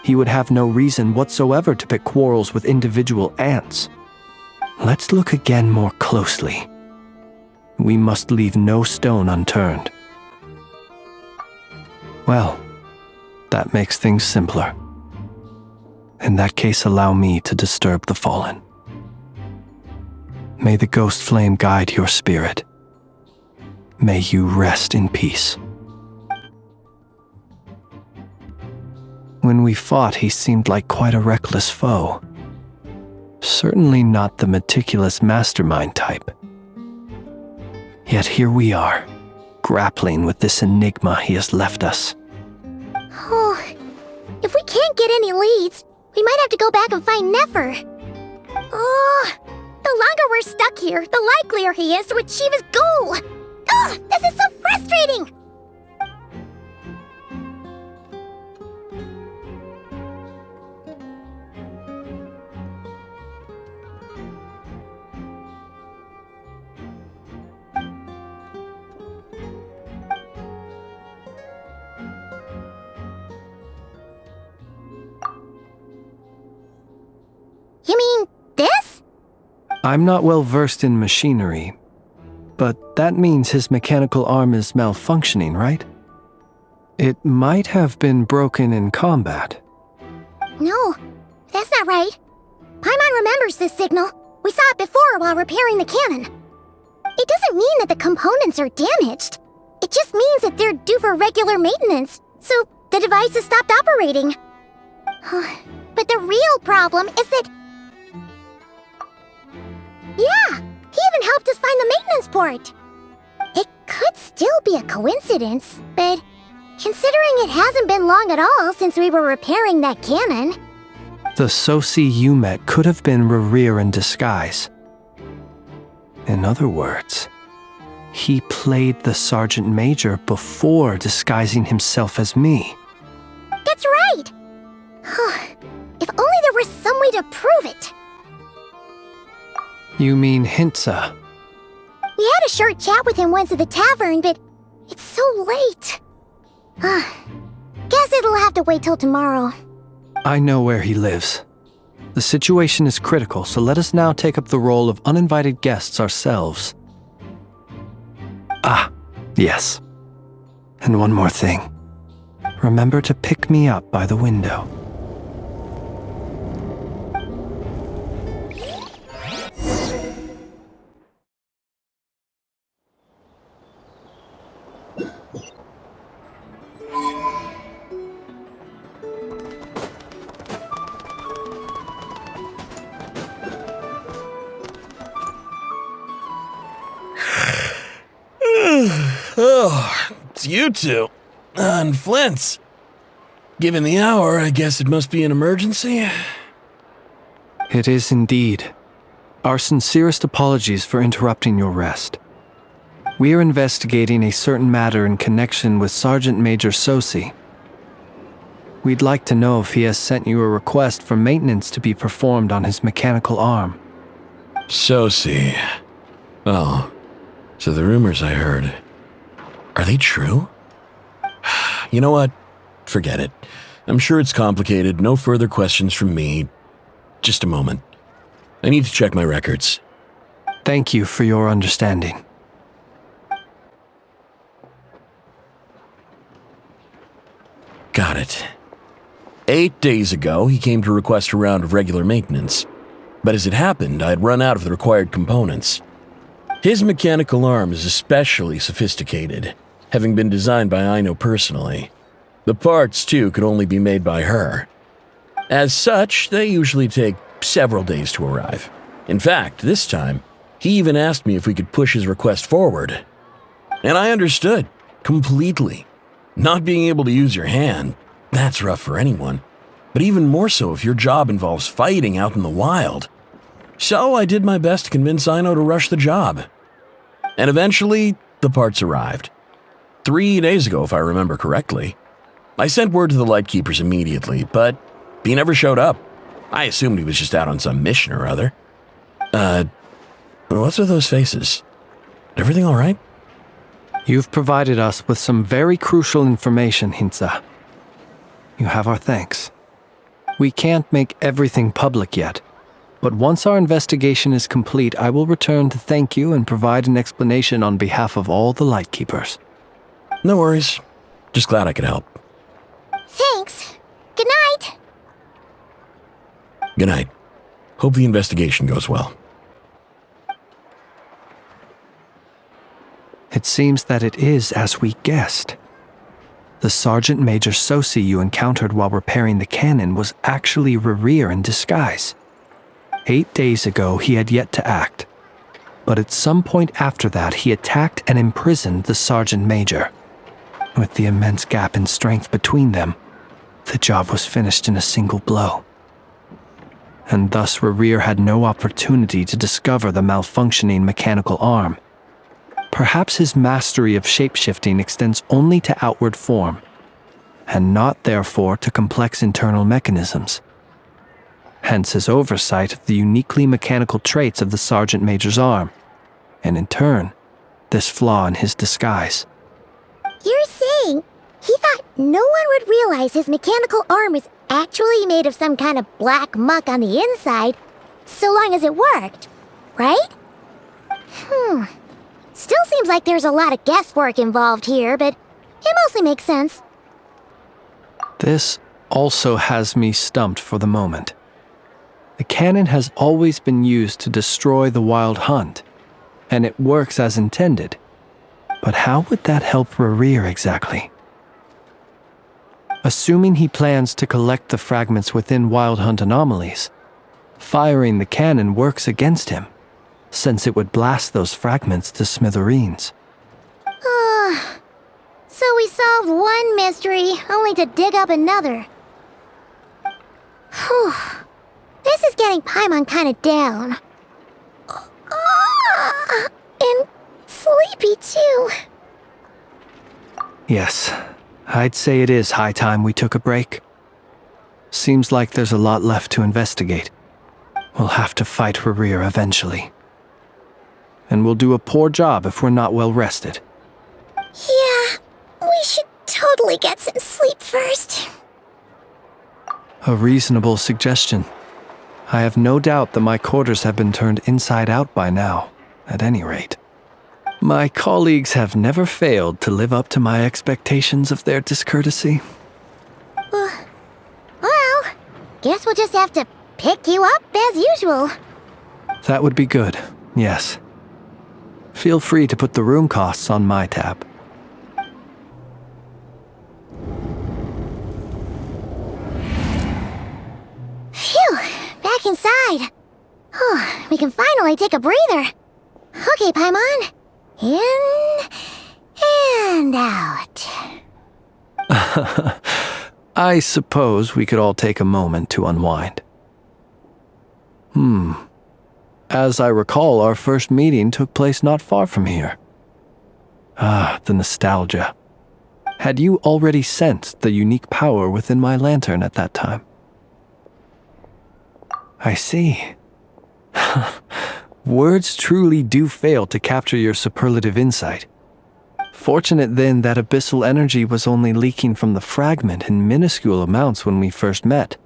He would have no reason whatsoever to pick quarrels with individual ants. Let's look again more closely. We must leave no stone unturned. Well, that makes things simpler. In that case, allow me to disturb the fallen. May the ghost flame guide your spirit. May you rest in peace. When we fought, he seemed like quite a reckless foe. Certainly not the meticulous mastermind type. Yet here we are, grappling with this enigma he has left us. Oh, if we can't get any leads, we might have to go back and find Nefer. Oh, the longer we're stuck here, the likelier he is to achieve his goal. Oh, this is so frustrating! I'm not well versed in machinery, but that means his mechanical arm is malfunctioning, right? It might have been broken in combat. No, that's not right. Paimon remembers this signal. We saw it before while repairing the cannon. It doesn't mean that the components are damaged. It just means that they're due for regular maintenance, so the device has stopped operating. But the real problem is that... Yeah, he even helped us find the maintenance port. It could still be a coincidence, but considering it hasn't been long at all since we were repairing that cannon... The Sosi you met could have been Rerir in disguise. In other words, he played the Sergeant Major before disguising himself as me. That's right! If only there were some way to prove it. You mean Hintsa? We had a short chat with him once at the tavern, but it's so late. Guess it'll have to wait till tomorrow. I know where he lives. The situation is critical, so let us now take up the role of uninvited guests ourselves. Ah, yes. And one more thing. Remember to pick me up by the window. Oh, it's you two. And Flint's. Given the hour, I guess it must be an emergency. It is indeed. Our sincerest apologies for interrupting your rest. We are investigating a certain matter in connection with Sergeant Major Sosi. We'd like to know if he has sent you a request for maintenance to be performed on his mechanical arm. Sosi. Oh, so the rumors I heard, are they true? You know what? Forget it. I'm sure it's complicated. No further questions from me. Just a moment. I need to check my records. Thank you for your understanding. Got it. 8 days ago, he came to request a round of regular maintenance. But as it happened, I had run out of the required components. His mechanical arm is especially sophisticated, having been designed by Aino personally. The parts, too, could only be made by her. As such, they usually take several days to arrive. In fact, this time, he even asked me if we could push his request forward. And I understood, completely. Not being able to use your hand, that's rough for anyone. But even more so if your job involves fighting out in the wild. So I did my best to convince Aino to rush the job. And eventually, the parts arrived. 3 days ago, if I remember correctly. I sent word to the Lightkeepers immediately, but he never showed up. I assumed he was just out on some mission or other. What's with those faces? Everything all right? You've provided us with some very crucial information, Hintsa. You have our thanks. We can't make everything public yet, but once our investigation is complete, I will return to thank you and provide an explanation on behalf of all the Lightkeepers. No worries. Just glad I could help. Thanks. Good night. Good night. Hope the investigation goes well. It seems that it is as we guessed. The Sergeant Major Sosi you encountered while repairing the cannon was actually Rerir in disguise. 8 days ago, he had yet to act. But at some point after that, he attacked and imprisoned the Sergeant Major. With the immense gap in strength between them, the job was finished in a single blow. And thus Rerir had no opportunity to discover the malfunctioning mechanical arm. Perhaps his mastery of shapeshifting extends only to outward form, and not therefore to complex internal mechanisms. Hence his oversight of the uniquely mechanical traits of the Sergeant Major's arm, and in turn, this flaw in his disguise. You're saying he thought no one would realize his mechanical arm is actually made of some kind of black muck on the inside, so long as it worked. right? Still seems like there's a lot of guesswork involved here, but it mostly makes sense. This also has me stumped for the moment. The cannon has always been used to destroy the Wild Hunt, and it works as intended. But how would that help Rerir exactly? Assuming he plans to collect the fragments within Wild Hunt anomalies, firing the cannon works against him, since it would blast those fragments to smithereens. So we solved one mystery, only to dig up another. Whew. This is getting Paimon kinda down. And sleepy too. Yes, I'd say it is high time we took a break. Seems like there's a lot left to investigate. We'll have to fight Rerir eventually. And we'll do a poor job if we're not well rested. Yeah, we should totally get some sleep first. A reasonable suggestion. I have no doubt that my quarters have been turned inside out by now, at any rate. My colleagues have never failed to live up to my expectations of their discourtesy. Well, guess we'll just have to pick you up as usual. That would be good, yes. Feel free to put the room costs on my tab. Phew, back inside. We can finally take a breather. Okay, Paimon. In and out. I suppose we could all take a moment to unwind. As I recall, our first meeting took place not far from here. The nostalgia. Had you already sensed the unique power within my lantern at that time? I see. Words truly do fail to capture your superlative insight. Fortunate then that abyssal energy was only leaking from the fragment in minuscule amounts when we first met.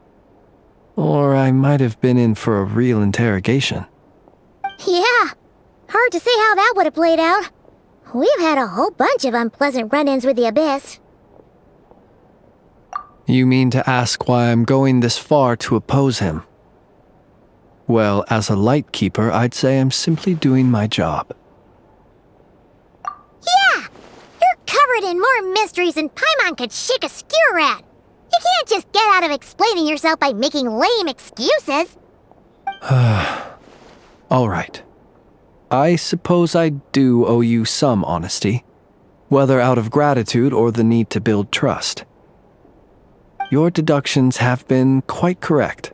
Or I might have been in for a real interrogation. Yeah, hard to say how that would have played out. We've had a whole bunch of unpleasant run-ins with the Abyss. You mean to ask why I'm going this far to oppose him? Well, as a light keeper, I'd say I'm simply doing my job. Yeah! You're covered in more mysteries than Paimon could shake a skewer at. You can't just get out of explaining yourself by making lame excuses. All right. I suppose I do owe you some honesty, whether out of gratitude or the need to build trust. Your deductions have been quite correct.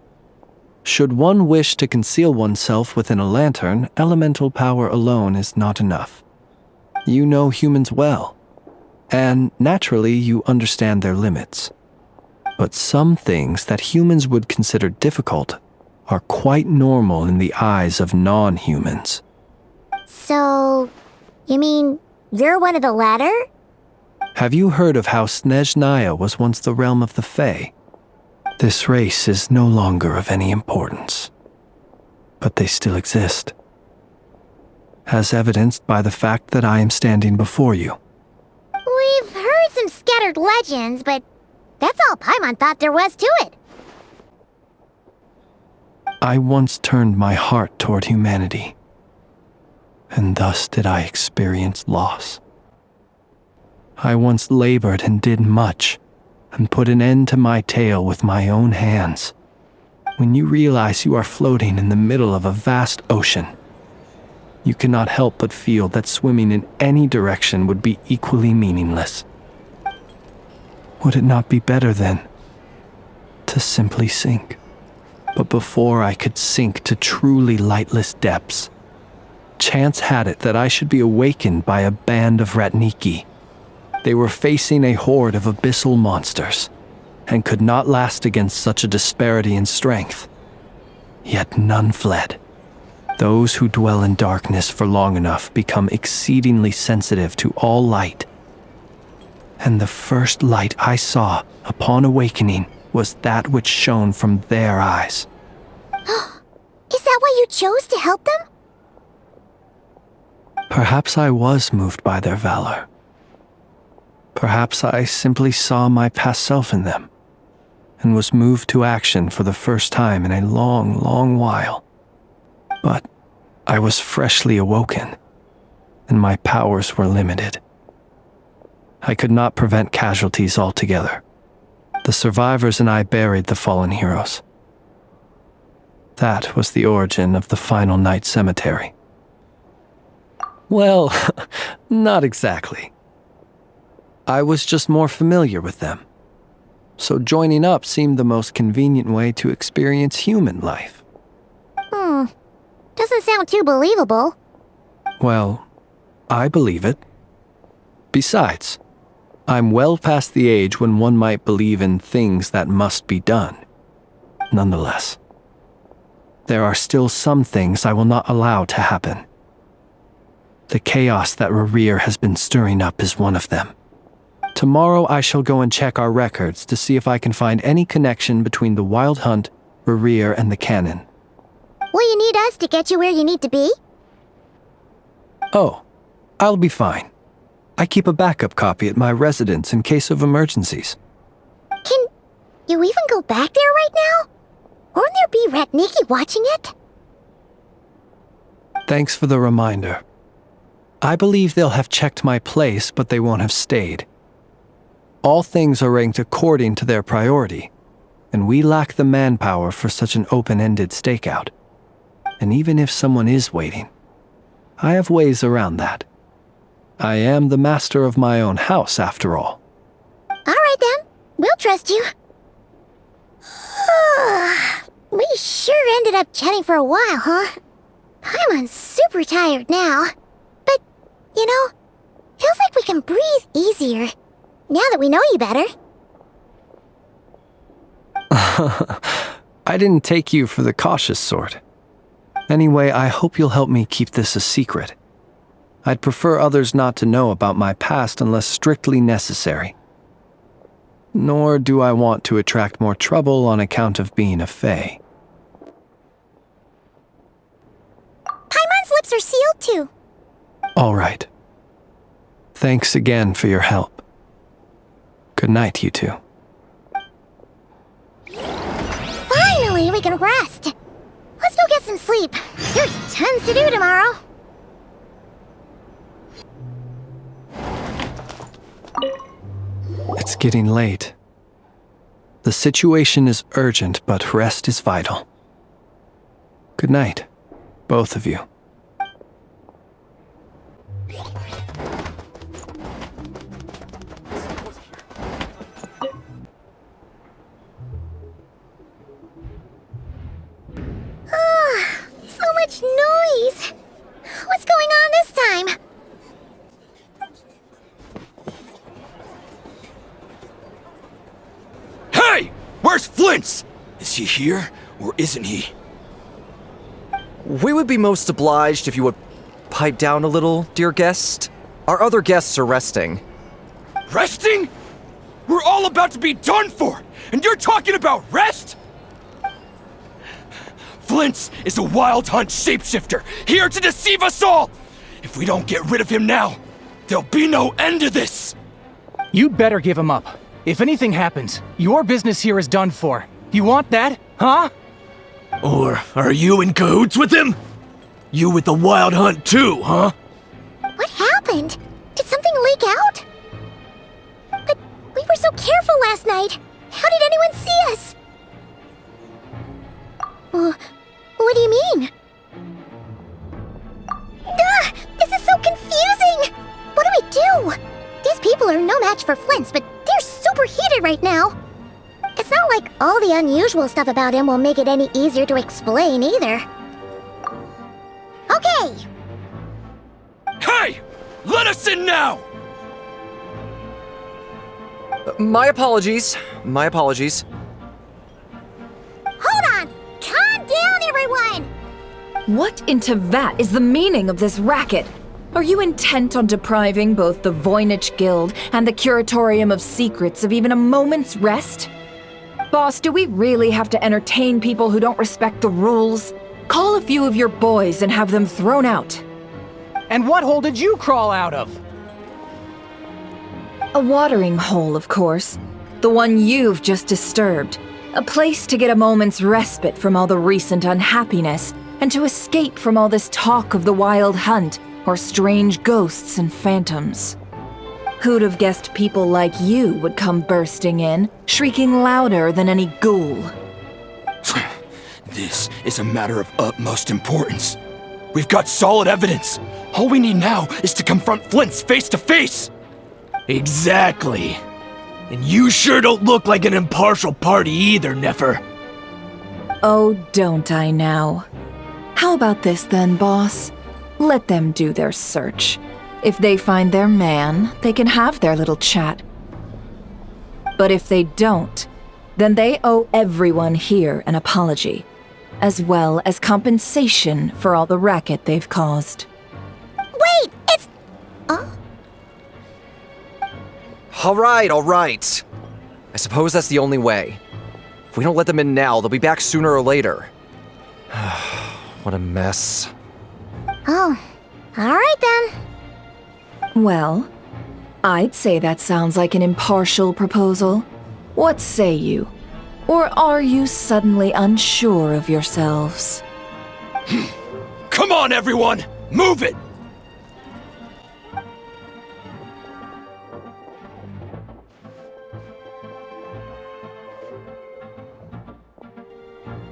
Should one wish to conceal oneself within a lantern, elemental power alone is not enough. You know humans well, and naturally you understand their limits. But some things that humans would consider difficult are quite normal in the eyes of non-humans. So, you mean you're one of the latter? Have you heard of how Snezhnaya was once the realm of the Fae? This race is no longer of any importance, but they still exist, as evidenced by the fact that I am standing before you. We've heard some scattered legends, but that's all Paimon thought there was to it. I once turned my heart toward humanity, and thus did I experience loss. I once labored and did much, and put an end to my tale with my own hands. When you realize you are floating in the middle of a vast ocean, you cannot help but feel that swimming in any direction would be equally meaningless. Would it not be better, then, to simply sink? But before I could sink to truly lightless depths, chance had it that I should be awakened by a band of Ratniki. They were facing a horde of abyssal monsters, and could not last against such a disparity in strength. Yet none fled. Those who dwell in darkness for long enough become exceedingly sensitive to all light. And the first light I saw upon awakening was that which shone from their eyes. Is that why you chose to help them? Perhaps I was moved by their valor. Perhaps I simply saw my past self in them, and was moved to action for the first time in a long, long while. But I was freshly awoken, and my powers were limited. I could not prevent casualties altogether. The survivors and I buried the fallen heroes. That was the origin of the Final Night Cemetery. Well, not exactly. I was just more familiar with them, so joining up seemed the most convenient way to experience human life. Doesn't sound too believable. Well, I believe it. Besides, I'm well past the age when one might believe in things that must be done. Nonetheless, there are still some things I will not allow to happen. The chaos that Rerir has been stirring up is one of them. Tomorrow I shall go and check our records to see if I can find any connection between the Wild Hunt, Rerir, and the Canon. Will you need us to get you where you need to be? Oh, I'll be fine. I keep a backup copy at my residence in case of emergencies. Can you even go back there right now? Won't there be Ratniki watching it? Thanks for the reminder. I believe they'll have checked my place, but they won't have stayed. All things are ranked according to their priority, and we lack the manpower for such an open-ended stakeout. And even if someone is waiting, I have ways around that. I am the master of my own house, after all. All right then, we'll trust you. We sure ended up chatting for a while, huh? I'm super tired now. But, you know, feels like we can breathe easier, now that we know you better. I didn't take you for the cautious sort. Anyway, I hope you'll help me keep this a secret. I'd prefer others not to know about my past unless strictly necessary. Nor do I want to attract more trouble on account of being a fae. Paimon's lips are sealed too. All right. Thanks again for your help. Good night, you two. Finally, we can rest. Let's go get some sleep. There's tons to do tomorrow. It's getting late. The situation is urgent, but rest is vital. Good night, both of you. So much noise. What's going on this time? Hey! Where's Flint's? Is he here, or isn't he? We would be most obliged if you would pipe down a little, dear guest. Our other guests are resting. Resting? We're all about to be done for, and you're talking about rest? Flint's is a Wild Hunt shapeshifter, here to deceive us all! If we don't get rid of him now, there'll be no end to this! You'd better give him up. If anything happens, your business here is done for. You want that, huh? Or are you in cahoots with him? You with the Wild Hunt too, huh? What happened? Did something leak out? But we were so careful last night. How did anyone see us? What do you mean? This is so confusing! What do we do? These people are no match for Flint's, but they're super heated right now. It's not like all the unusual stuff about him will make it any easier to explain either. Okay! Hey! Let us in now! My apologies. My apologies. Hold on! Calm down, everyone! What in Tevat is the meaning of this racket? Are you intent on depriving both the Voynich Guild and the Curatorium of Secrets of even a moment's rest? Boss, do we really have to entertain people who don't respect the rules? Call a few of your boys and have them thrown out. And what hole did you crawl out of? A watering hole, of course. The one you've just disturbed. A place to get a moment's respite from all the recent unhappiness, and to escape from all this talk of the wild hunt, or strange ghosts and phantoms. Who'd have guessed people like you would come bursting in, shrieking louder than any ghoul? This is a matter of utmost importance. We've got solid evidence. All we need now is to confront Flint's face to face. Exactly. And you sure don't look like an impartial party either, Nefer. Oh, don't I now? How about this then, boss? Let them do their search. If they find their man, they can have their little chat. But if they don't, then they owe everyone here an apology, as well as compensation for all the racket they've caused. Wait, it's... All right. I suppose that's the only way. If we don't let them in now, they'll be back sooner or later. What a mess. Oh, all right then. Well, I'd say that sounds like an impartial proposal. What say you? Or are you suddenly unsure of yourselves? Come on, everyone! Move it!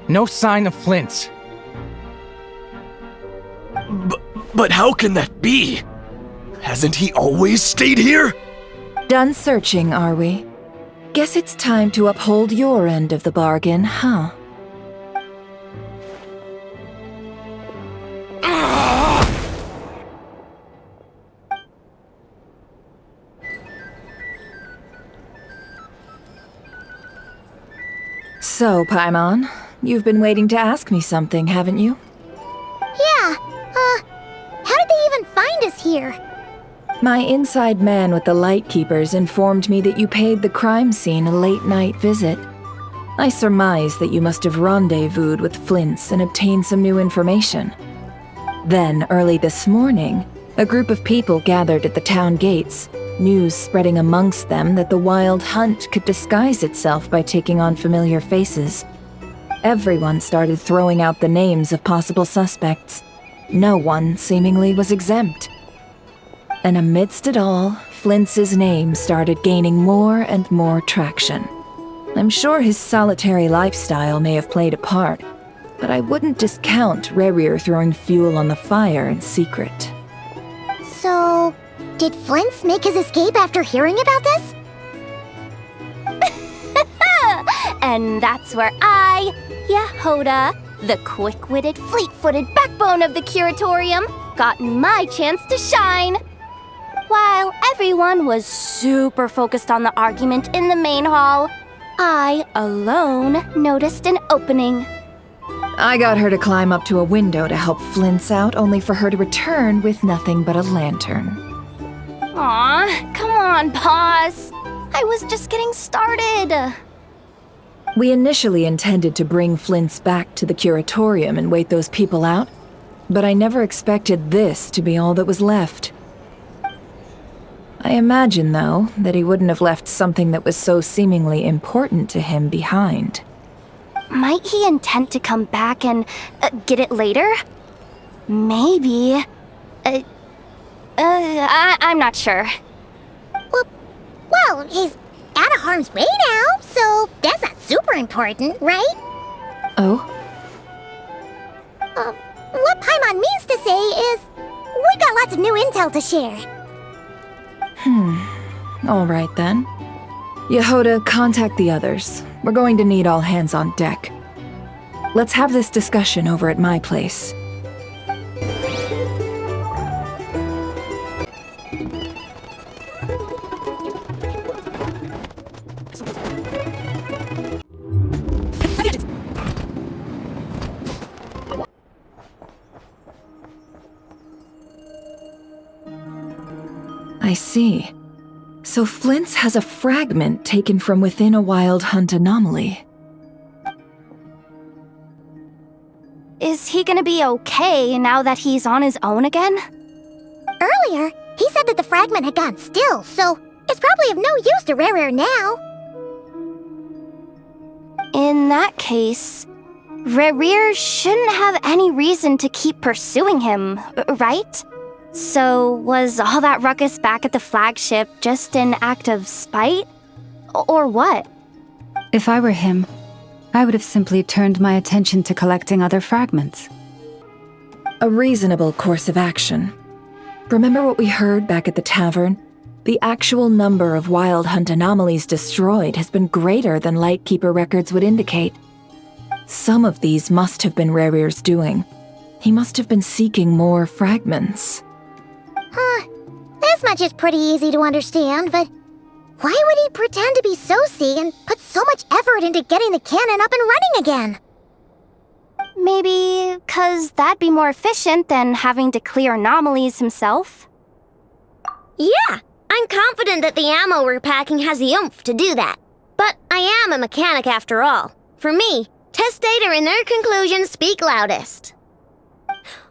No sign of Flint. But how can that be? Hasn't he always stayed here? Done searching, are we? Guess it's time to uphold your end of the bargain, huh? So, Paimon, you've been waiting to ask me something, haven't you? Yeah, how did they even find us here? My inside man with the Lightkeepers informed me that you paid the crime scene a late-night visit. I surmise that you must have rendezvoused with Flint's and obtained some new information. Then, early this morning, a group of people gathered at the town gates, news spreading amongst them that the wild hunt could disguise itself by taking on familiar faces. Everyone started throwing out the names of possible suspects. No one, seemingly, was exempt. And amidst it all, Flint's name started gaining more and more traction. I'm sure his solitary lifestyle may have played a part, but I wouldn't discount Rerir throwing fuel on the fire in secret. So, did Flint's make his escape after hearing about this? And that's where I, Yehoda, the quick-witted, fleet-footed backbone of the Curatorium, got my chance to shine. While everyone was super focused on the argument in the main hall, I alone noticed an opening. I got her to climb up to a window to help Flint's out, only for her to return with nothing but a lantern. Aw, come on, boss. I was just getting started. We initially intended to bring Flint's back to the Curatorium and wait those people out, but I never expected this to be all that was left. I imagine, though, that he wouldn't have left something that was so seemingly important to him behind. Might he intend to come back and get it later? Maybe. I'm not sure. Well, he's out of harm's way now, so that's not super important, right? Oh? What Paimon means to say is, we got lots of new intel to share. All right then. Yehoda, contact the others. We're going to need all hands on deck. Let's have this discussion over at my place. I see. So Flint's has a fragment taken from within a wild hunt anomaly. Is he gonna be okay now that he's on his own again? Earlier, he said that the fragment had gone still, so it's probably of no use to Rare now. In that case, Rare shouldn't have any reason to keep pursuing him, right? So, was all that ruckus back at the flagship just an act of spite? Or what? If I were him, I would have simply turned my attention to collecting other fragments. A reasonable course of action. Remember what we heard back at the tavern? The actual number of Wild Hunt anomalies destroyed has been greater than Lightkeeper records would indicate. Some of these must have been Rare's doing. He must have been seeking more fragments. This much is pretty easy to understand, but why would he pretend to be Soci and put so much effort into getting the cannon up and running again? Maybe 'cause that'd be more efficient than having to clear anomalies himself? Yeah, I'm confident that the ammo we're packing has the oomph to do that. But I am a mechanic after all. For me, test data and their conclusions speak loudest.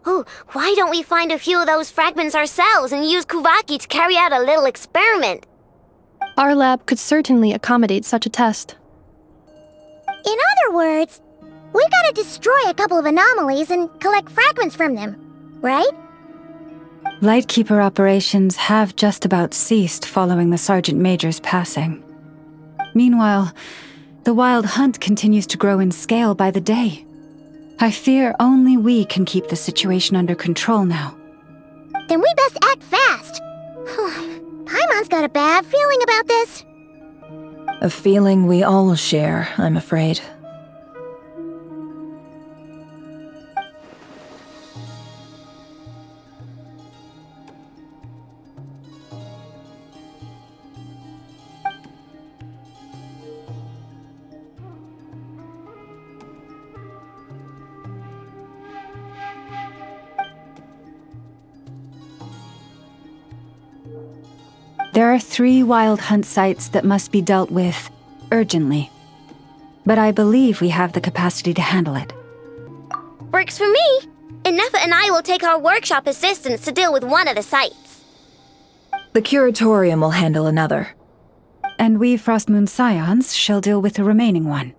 Oh, why don't we find a few of those fragments ourselves and use Kuvaki to carry out a little experiment? Our lab could certainly accommodate such a test. In other words, we gotta destroy a couple of anomalies and collect fragments from them, right? Lightkeeper operations have just about ceased following the Sergeant Major's passing. Meanwhile, the Wild Hunt continues to grow in scale by the day. I fear only we can keep the situation under control now. Then we best act fast. Paimon's got a bad feeling about this. A feeling we all share, I'm afraid. There are 3 Wild Hunt sites that must be dealt with urgently. But I believe we have the capacity to handle it. Works for me. Nefa and I will take our workshop assistants to deal with one of the sites. The Curatorium will handle another. And we Frostmoon Scions shall deal with the remaining one.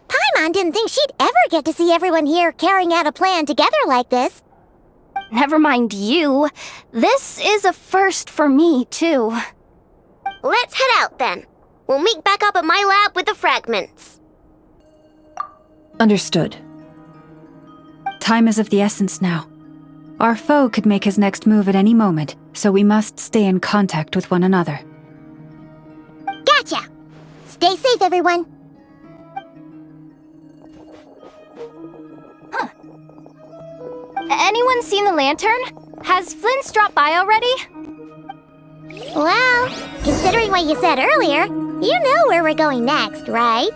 Paimon didn't think she'd ever get to see everyone here carrying out a plan together like this. Never mind you. This is a first for me, too. Let's head out then. We'll meet back up at my lab with the fragments. Understood. Time is of the essence now. Our foe could make his next move at any moment, so we must stay in contact with one another. Gotcha! Stay safe, everyone. Anyone seen the lantern? Has Flint's dropped by already? Well, considering what you said earlier, you know where we're going next, right?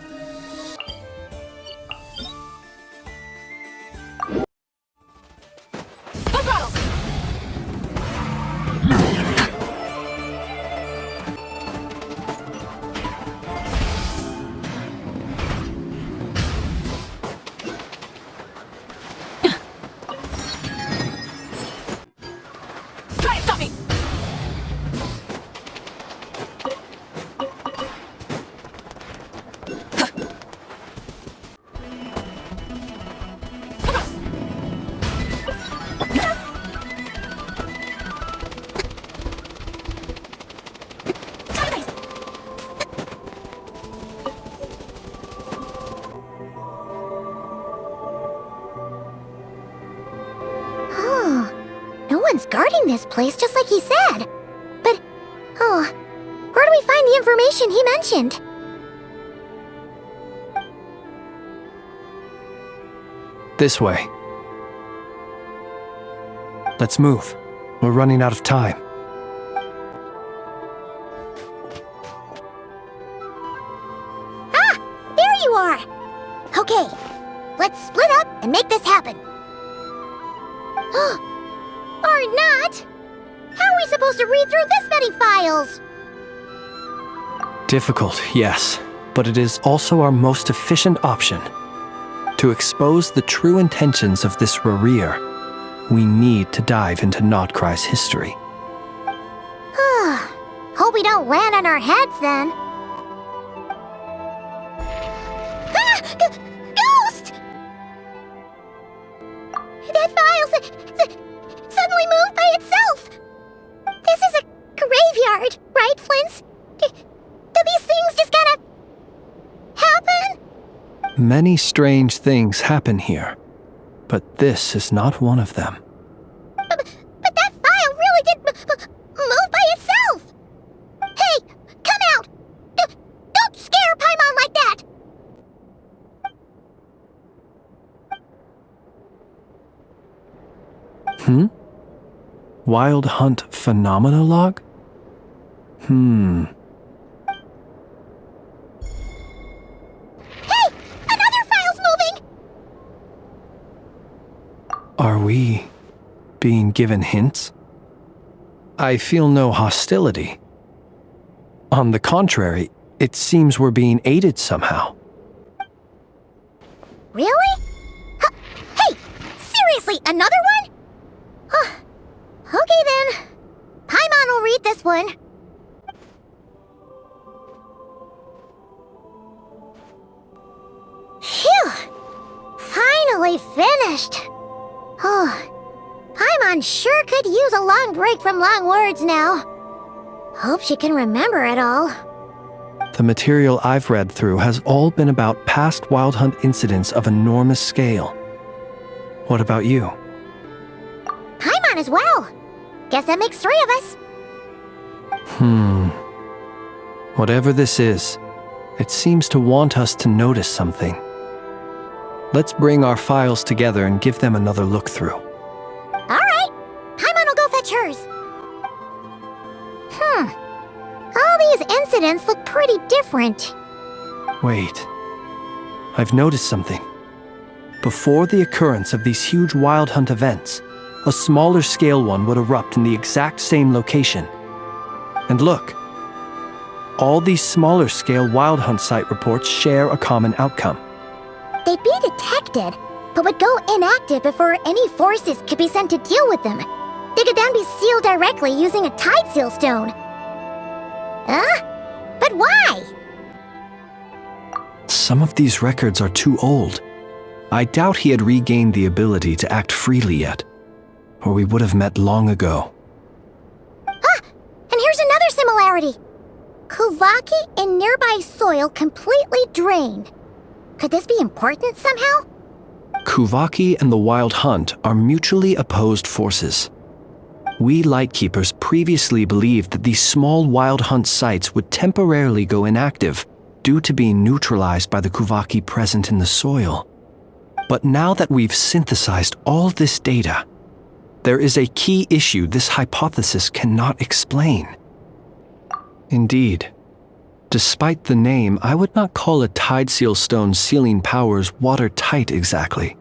Guarding this place just like he said. But, where do we find the information he mentioned? This way. Let's move. We're running out of time. Ah! There you are! Okay, let's split up and make this happen. Or not! How are we supposed to read through this many files? Difficult, yes, but it is also our most efficient option. To expose the true intentions of this Rerir, we need to dive into nod-krai's history. Hope we don't land on our heads then. Ah! Ghost! That file suddenly moved by itself. This is a graveyard, right, Flint? Do these things just kind of happen? Many strange things happen here, but this is not one of them. But that file really did move by itself! Hey, come out! Don't scare Paimon like that! Wild Hunt Phenomena Log? Hey! Another file's moving! Are we being given hints? I feel no hostility. On the contrary, it seems we're being aided somehow. Really? Hey! Seriously, another one? Okay then. Paimon will read this one. Phew! Finally finished. Oh, Paimon sure could use a long break from long words now. Hope she can remember it all. The material I've read through has all been about past Wild Hunt incidents of enormous scale. What about you? Paimon as well. Guess that makes 3 of us. Whatever this is, it seems to want us to notice something. Let's bring our files together and give them another look through. Alright, Paimon will go fetch hers. All these incidents look pretty different. Wait. I've noticed something. Before the occurrence of these huge Wild Hunt events, a smaller scale one would erupt in the exact same location. And look. All these smaller scale Wild Hunt site reports share a common outcome. They'd be detected, but would go inactive before any forces could be sent to deal with them. They could then be sealed directly using a tide seal stone. But why? Some of these records are too old. I doubt he had regained the ability to act freely yet, or we would have met long ago. And here's another similarity. Kuvaki in nearby soil completely drained. Could this be important somehow? Kuvaki and the Wild Hunt are mutually opposed forces. We Lightkeepers previously believed that these small Wild Hunt sites would temporarily go inactive due to being neutralized by the Kuvaki present in the soil. But now that we've synthesized all this data, there is a key issue this hypothesis cannot explain. Indeed, despite the name, I would not call a tide seal stone's sealing powers watertight exactly.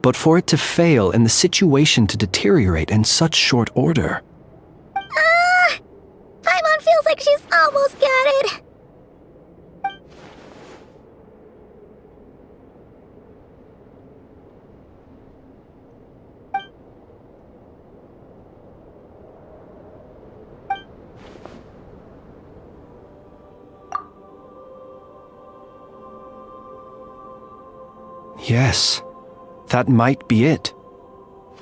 But for it to fail and the situation to deteriorate in such short order. Paimon feels like she's almost got it. Yes, that might be it.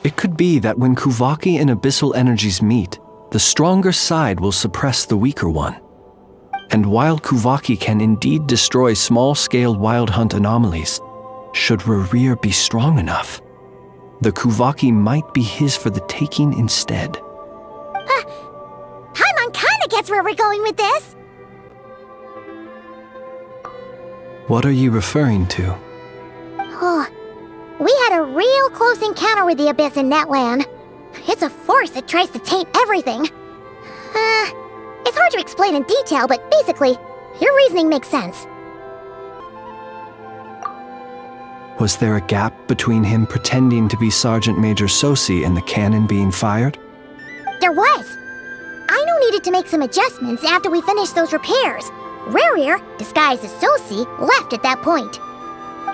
It could be that when Kuvaki and abyssal energies meet, the stronger side will suppress the weaker one. And while Kuvaki can indeed destroy small-scale Wild Hunt anomalies, should Rerir be strong enough, the Kuvaki might be his for the taking instead. Paimon kinda gets where we're going with this. What are you referring to? Oh, we had a real close encounter with the Abyss in Netland. It's a force that tries to taint everything. It's hard to explain in detail, but basically, your reasoning makes sense. Was there a gap between him pretending to be Sergeant Major Sosi and the cannon being fired? There was. Aino needed to make some adjustments after we finished those repairs. Rerir, disguised as Sosi, left at that point.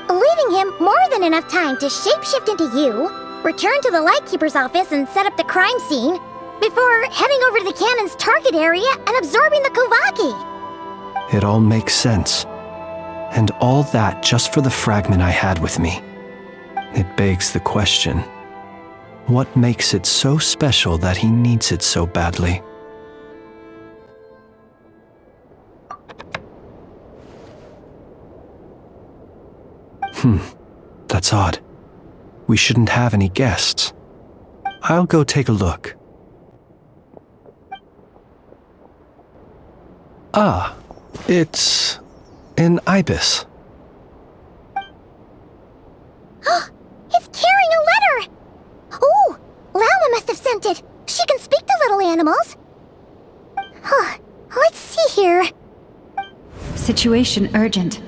Leaving giving him more than enough time to shapeshift into you, return to the Lightkeeper's office and set up the crime scene, before heading over to the cannon's target area and absorbing the Kovaki. It all makes sense. And all that just for the fragment I had with me. It begs the question, what makes it so special that he needs it so badly? That's odd. We shouldn't have any guests. I'll go take a look. Ah, it's an ibis. It's carrying a letter! Ooh, Lauma must have sent it. She can speak to little animals. Let's see here. Situation urgent.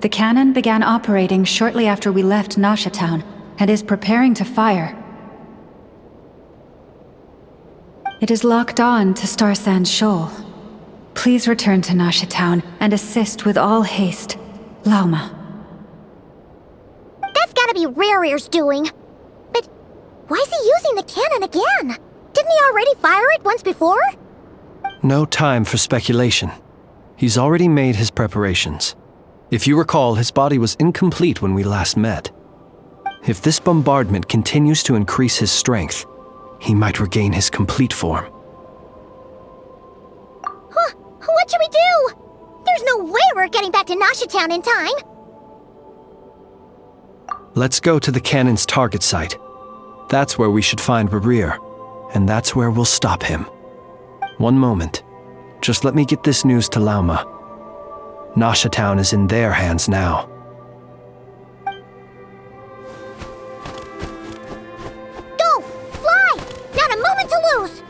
The cannon began operating shortly after we left Nasha Town and is preparing to fire. It is locked on to Star Sand Shoal. Please return to Nasha Town and assist with all haste. Lauma. That's gotta be Rare's doing. But why is he using the cannon again? Didn't he already fire it once before? No time for speculation. He's already made his preparations. If you recall, his body was incomplete when we last met. If this bombardment continues to increase his strength, he might regain his complete form. What should we do? There's no way we're getting back to Nasha Town in time. Let's go to the cannon's target site. That's where we should find Rare, and that's where we'll stop him. One moment. Just let me get this news to Lauma. Nasha Town is in their hands now. Go! Fly! Not a moment to lose!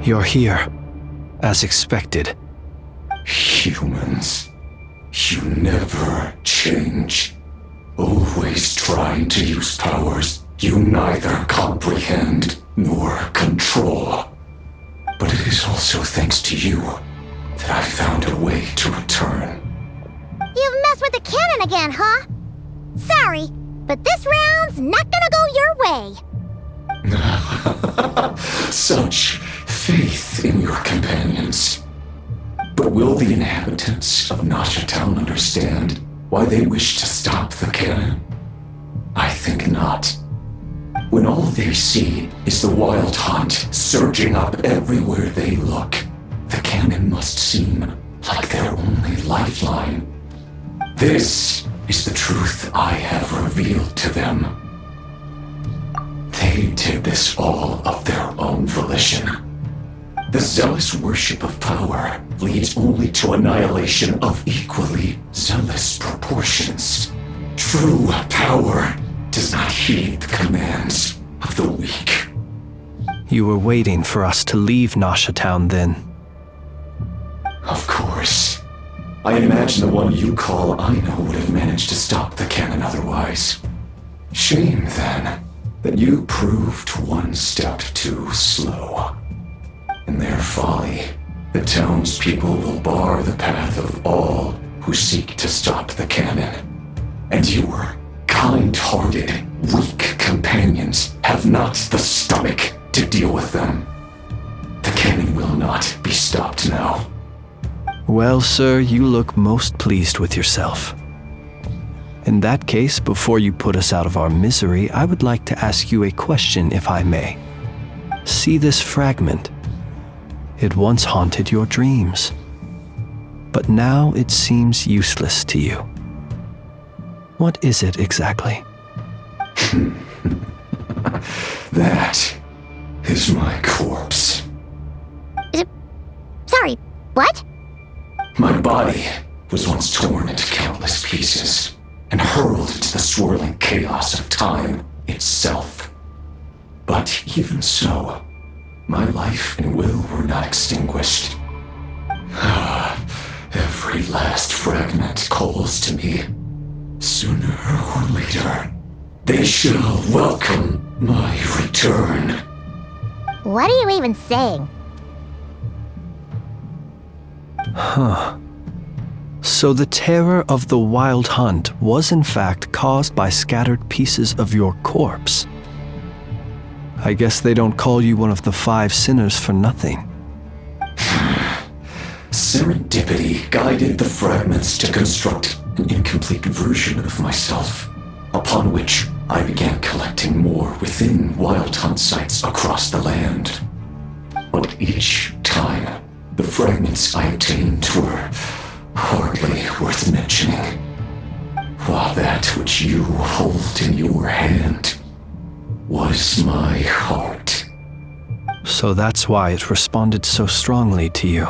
You're here, as expected. Humans, you never change. Always trying to use powers you neither comprehend nor control. But it is also thanks to you that I found a way to return. You've messed with the cannon again, huh? Sorry, but this round's not gonna go your way. Such faith in your companions. But will the inhabitants of Nasha Town understand why they wish to stop the cannon? I think not. When all they see is the wild hunt surging up everywhere they look, the cannon must seem like their only lifeline. This is the truth I have revealed to them. They did this all of their own volition. The zealous worship of power leads only to annihilation of equally zealous proportions. True power does not heed the commands of the weak. You were waiting for us to leave Nasha Town then. Of course. I imagine the one you call Aino would have managed to stop the cannon otherwise. Shame, then, that you proved one step too slow. In their folly, the townspeople will bar the path of all who seek to stop the cannon. And your kind-hearted, weak companions have not the stomach to deal with them. The cannon will not be stopped now. Well, sir, you look most pleased with yourself. In that case, before you put us out of our misery, I would like to ask you a question, if I may. See this fragment? It once haunted your dreams, but now it seems useless to you. What is it exactly? That is my corpse. Sorry, what? My body was once torn into countless pieces and hurled into the swirling chaos of time itself. But even so, my life and will were not extinguished. Every last fragment calls to me. Sooner or later, they shall welcome my return. What are you even saying? Huh. So the terror of the Wild Hunt was in fact caused by scattered pieces of your corpse. I guess they don't call you one of the 5 sinners for nothing. Serendipity guided the fragments to construct an incomplete version of myself, upon which I began collecting more within Wild Hunt sites across the land. But each time, the fragments I obtained were hardly worth mentioning, while that which you hold in your hand was my heart. So that's why it responded so strongly to you.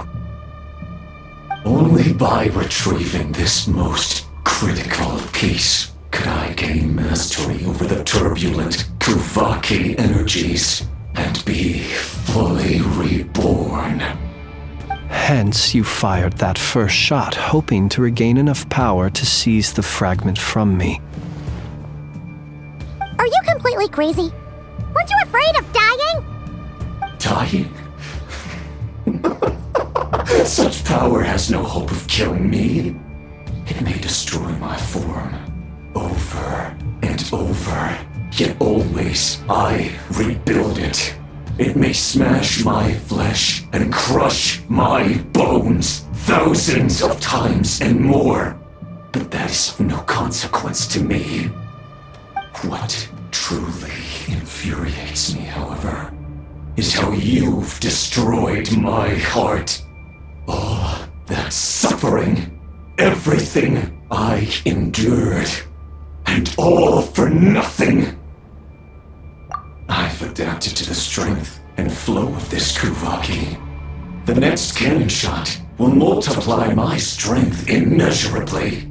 Only by retrieving this most critical piece could I gain mastery over the turbulent Kuvaki energies and be fully reborn. Hence, you fired that first shot, hoping to regain enough power to seize the fragment from me. Are you completely crazy? Weren't you afraid of dying? Dying? Such power has no hope of killing me. It may destroy my form over and over, yet always I rebuild it. It may smash my flesh and crush my bones thousands of times and more, but that is of no consequence to me. What truly infuriates me, however, is how you've destroyed my heart. All that suffering, everything I endured, and all for nothing. I've adapted to the strength and flow of this Kuvaki. The next cannon shot will multiply my strength immeasurably.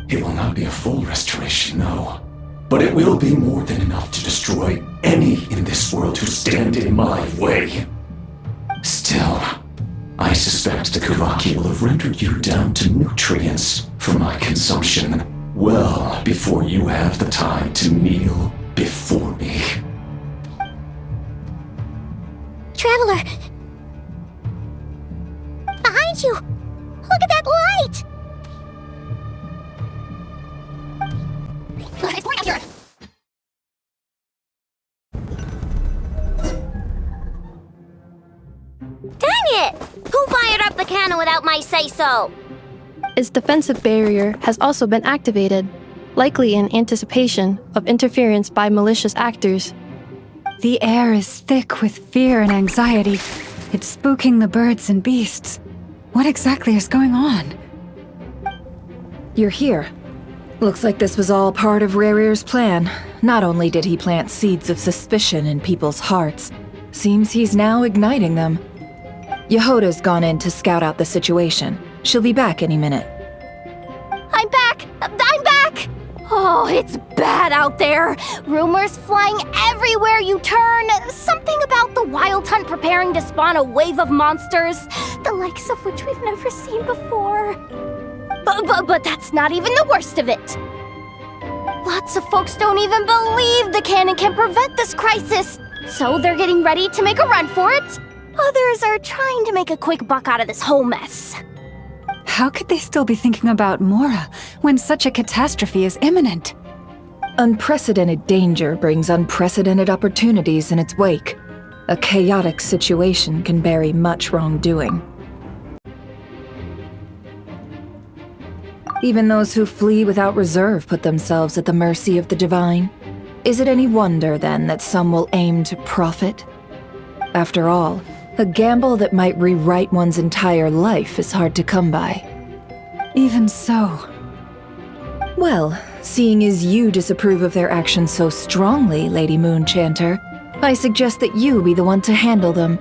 It will not be a full restoration, no, but it will be more than enough to destroy any in this world who stand in my way. Still, I suspect the Kuvaki will have rendered you down to nutrients for my consumption well before you have the time to kneel before me. Traveler! Behind you! Look at that light! It's more accurate! Dang it! Who fired up the cannon without my say-so? Its defensive barrier has also been activated, likely in anticipation of interference by malicious actors. The air is thick with fear and anxiety. It's spooking the birds and beasts. What exactly is going on? You're here. Looks like this was all part of Rerir's plan. Not only did he plant seeds of suspicion in people's hearts, seems he's now igniting them. Yehoda's gone in to scout out the situation. She'll be back any minute. I'm back! I'm back! Oh, it's bad out there. Rumors flying everywhere you turn. Something about the Wild Hunt preparing to spawn a wave of monsters, the likes of which we've never seen before. But that's not even the worst of it. Lots of folks don't even believe the cannon can prevent this crisis, so they're getting ready to make a run for it. Others are trying to make a quick buck out of this whole mess. How could they still be thinking about Mora when such a catastrophe is imminent? Unprecedented danger brings unprecedented opportunities in its wake. A chaotic situation can bury much wrongdoing. Even those who flee without reserve put themselves at the mercy of the divine. Is it any wonder, then, that some will aim to profit? After all, a gamble that might rewrite one's entire life is hard to come by. Even so. Well, seeing as you disapprove of their actions so strongly, Lady Moonchanter, I suggest that you be the one to handle them.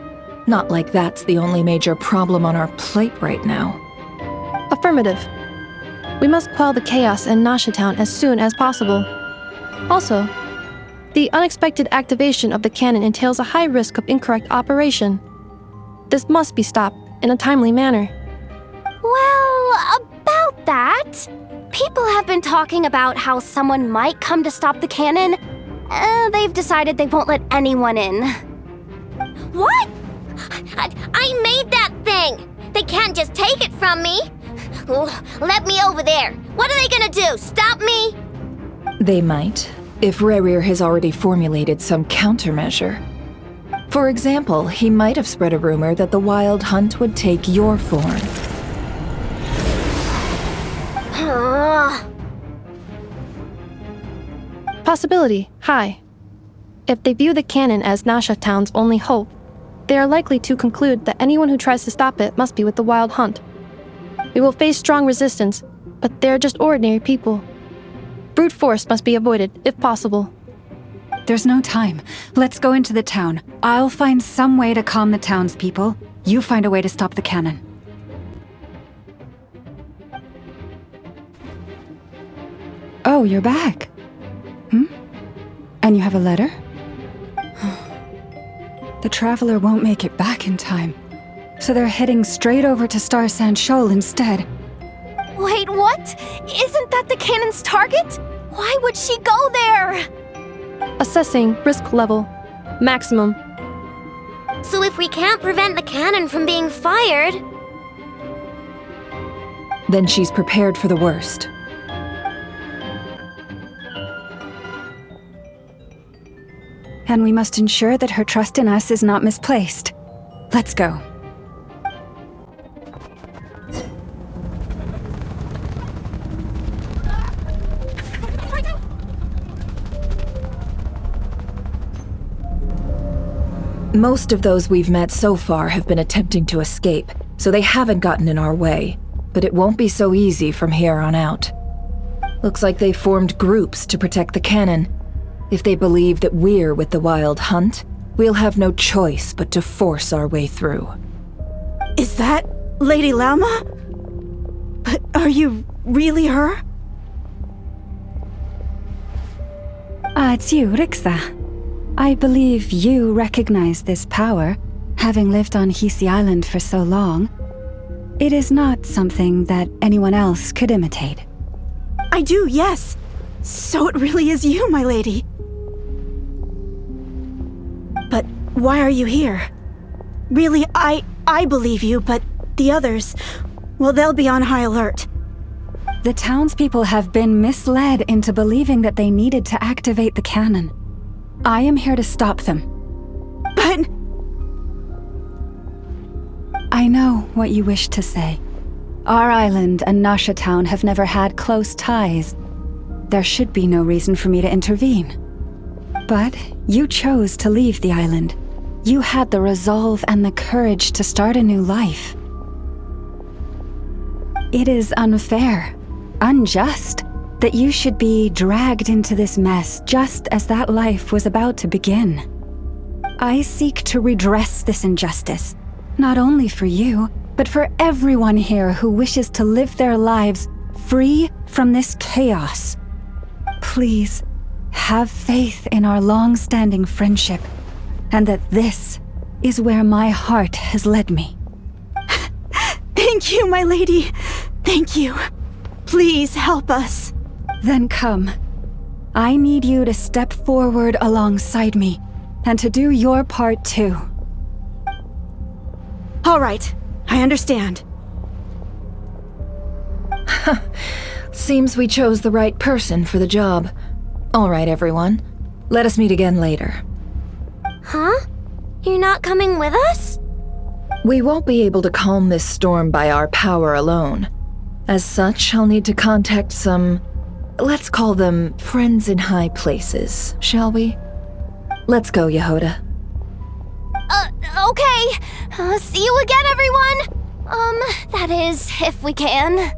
Not like that's the only major problem on our plate right now. Affirmative. We must quell the chaos in Nasha Town as soon as possible. Also, the unexpected activation of the cannon entails a high risk of incorrect operation. This must be stopped in a timely manner. Well, about that, people have been talking about how someone might come to stop the cannon. They've decided they won't let anyone in. What? I made that thing! They can't just take it from me! Let me over there. What are they gonna do? Stop me? They might, if Rerir has already formulated some countermeasure. For example, he might have spread a rumor that the Wild Hunt would take your form. Possibility, high. If they view the cannon as Nasha Town's only hope, they are likely to conclude that anyone who tries to stop it must be with the Wild Hunt. We will face strong resistance, but they're just ordinary people. Brute force must be avoided, if possible. There's no time. Let's go into the town. I'll find some way to calm the townspeople. You find a way to stop the cannon. Oh, you're back. And you have a letter? The Traveler won't make it back in time. So they're heading straight over to Star Sand Shoal instead. Wait, what? Isn't that the cannon's target? Why would she go there? Assessing risk level. Maximum. So if we can't prevent the cannon from being fired... Then she's prepared for the worst. And we must ensure that her trust in us is not misplaced. Let's go. Most of those we've met so far have been attempting to escape, so they haven't gotten in our way. But it won't be so easy from here on out. Looks like they formed groups to protect the cannon. If they believe that we're with the Wild Hunt, we'll have no choice but to force our way through. Is that Lady Lauma? But are you really her? It's you, Rixa. I believe you recognize this power, having lived on Hisi Island for so long. It is not something that anyone else could imitate. I do, yes. So it really is you, my lady. But why are you here? Really, I believe you, but the others, well, they'll be on high alert. The townspeople have been misled into believing that they needed to activate the cannon. I am here to stop them. But... I know what you wish to say. Our island and Nasha Town have never had close ties. There should be no reason for me to intervene. But you chose to leave the island. You had the resolve and the courage to start a new life. It is unfair, unjust, that you should be dragged into this mess just as that life was about to begin. I seek to redress this injustice, not only for you, but for everyone here who wishes to live their lives free from this chaos. Please, have faith in our long-standing friendship, and that this is where my heart has led me. Thank you, my lady. Thank you. Please help us. Then come. I need you to step forward alongside me, and to do your part too. All right, I understand. Seems we chose the right person for the job. All right, everyone. Let us meet again later. Huh? You're not coming with us? We won't be able to calm this storm by our power alone. As such, I'll need to contact some... let's call them friends in high places, shall we? Let's go, Yehoda. Okay. See you again, everyone! That is, if we can.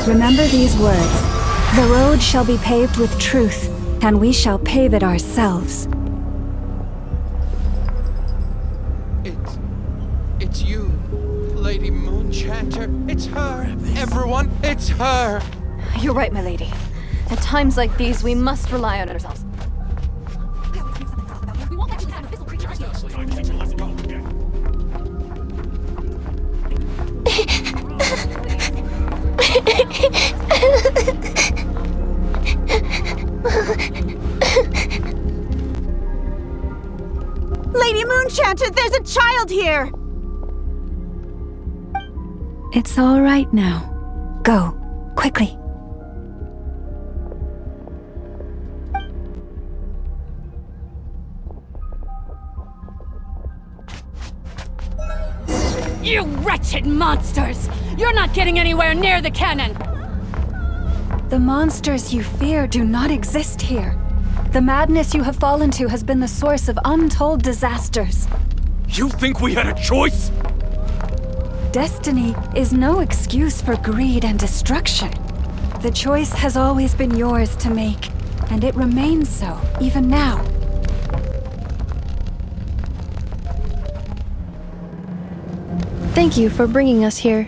Remember these words. The road shall be paved with truth, and we shall pave it ourselves. It's you, Lady Moonchanter. It's her. Everyone, it's her. You're right, my lady. At times like these, we must rely on ourselves. Moonchanter, there's a child here! It's all right now. Go, quickly. You wretched monsters! You're not getting anywhere near the cannon! The monsters you fear do not exist here. The madness you have fallen to has been the source of untold disasters. You think we had a choice? Destiny is no excuse for greed and destruction. The choice has always been yours to make, and it remains so, even now. Thank you for bringing us here.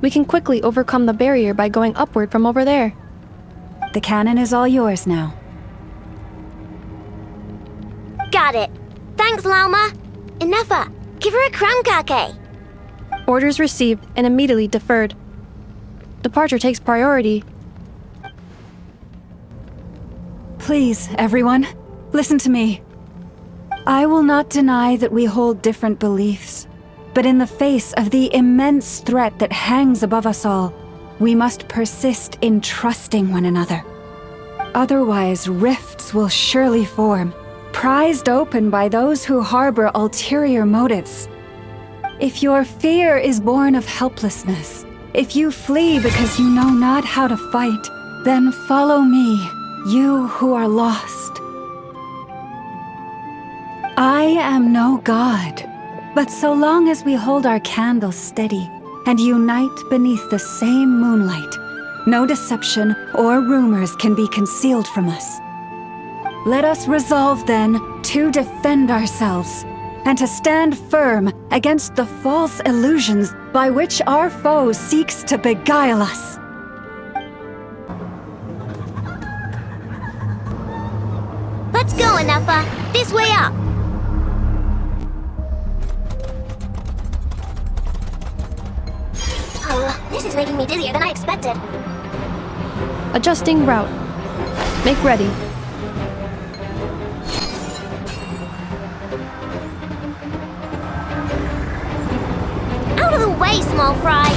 We can quickly overcome the barrier by going upward from over there. The cannon is all yours now. Got it. Thanks, Lauma. Inefa, give her a crown kake. Orders received and immediately deferred. Departure takes priority. Please, everyone, listen to me. I will not deny that we hold different beliefs, but in the face of the immense threat that hangs above us all, we must persist in trusting one another. Otherwise, rifts will surely form, prized open by those who harbor ulterior motives. If your fear is born of helplessness, if you flee because you know not how to fight, then follow me, you who are lost. I am no god, but so long as we hold our candles steady and unite beneath the same moonlight, no deception or rumors can be concealed from us. Let us resolve then to defend ourselves and to stand firm against the false illusions by which our foe seeks to beguile us. Let's go, Inefa. This way up. This is making me dizzier than I expected. Adjusting route. Make ready. Out of the way, small fry!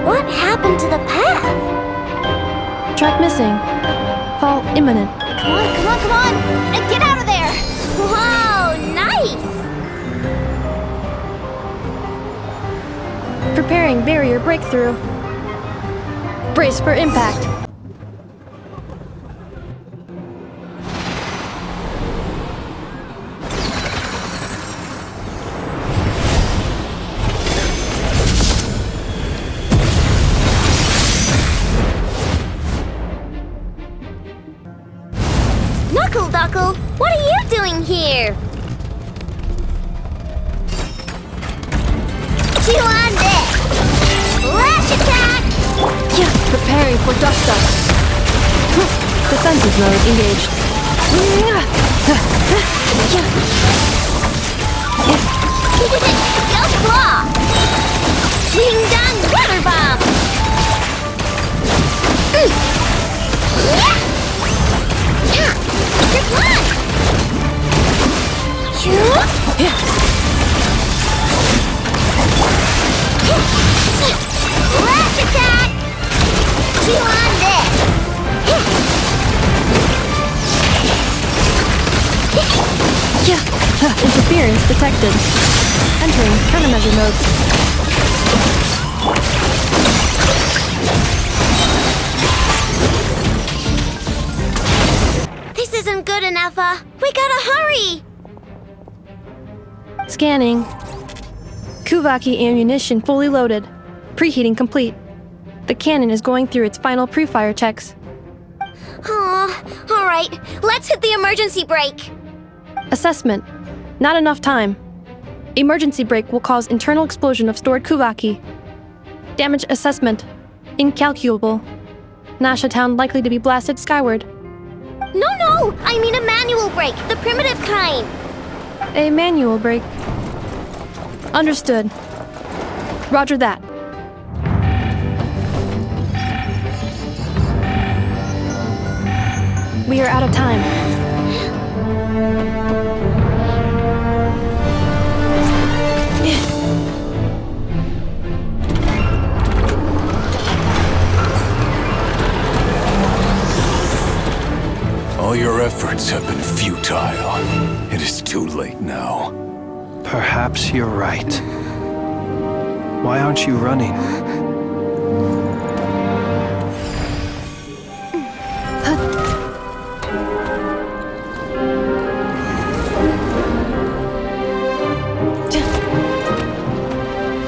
What happened to the path? Track missing. Fall imminent. Come on, come on, come on! And get out of there! Whoa, nice! Preparing barrier breakthrough. Brace for impact. Knuckle, what are you doing here? Chew on this! Lash attack! Preparing for dust up. Defensive mode engaged. Go claw! Ding dong water bomb! Good one! Lash attack! Chew on this! Interference detected. Entering countermeasure mode. This isn't good enough, we gotta hurry! Scanning. Kuvaki ammunition fully loaded. Preheating complete. The cannon is going through its final pre-fire checks. Oh, alright, let's hit the emergency brake! Assessment. Not enough time. Emergency brake will cause internal explosion of stored Kuvaki. Damage assessment. Incalculable. Nasha Town likely to be blasted skyward. No, I mean a manual brake, the primitive kind. A manual brake. Understood. Roger that. We are out of time. All your efforts have been futile. It is too late now. Perhaps you're right. Why aren't you running?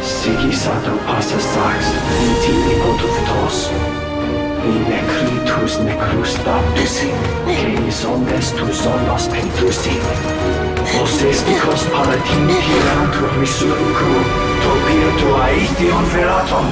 Sigi sato passa sax, iti ipotuthtos. I necritus necrus baptusi, cenis omnes tu zonos pentusi. Osesticos palatin piratur resurrecum, topir tua ition veratum.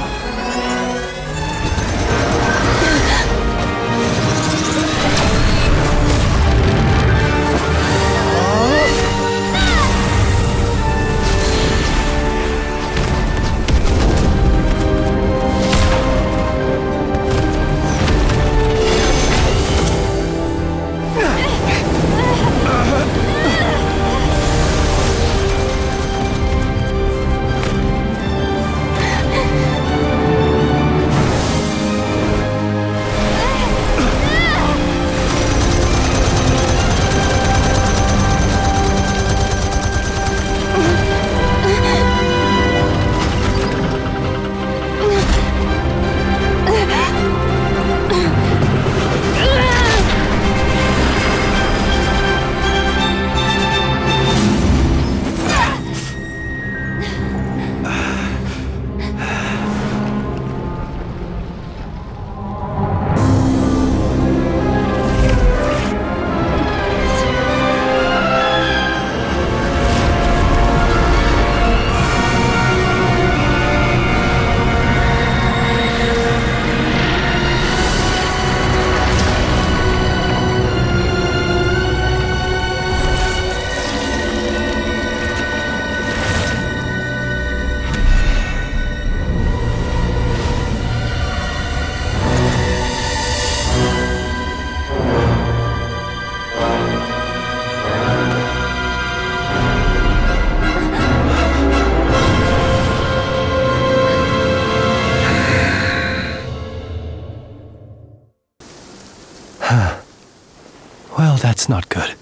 Well, that's not good.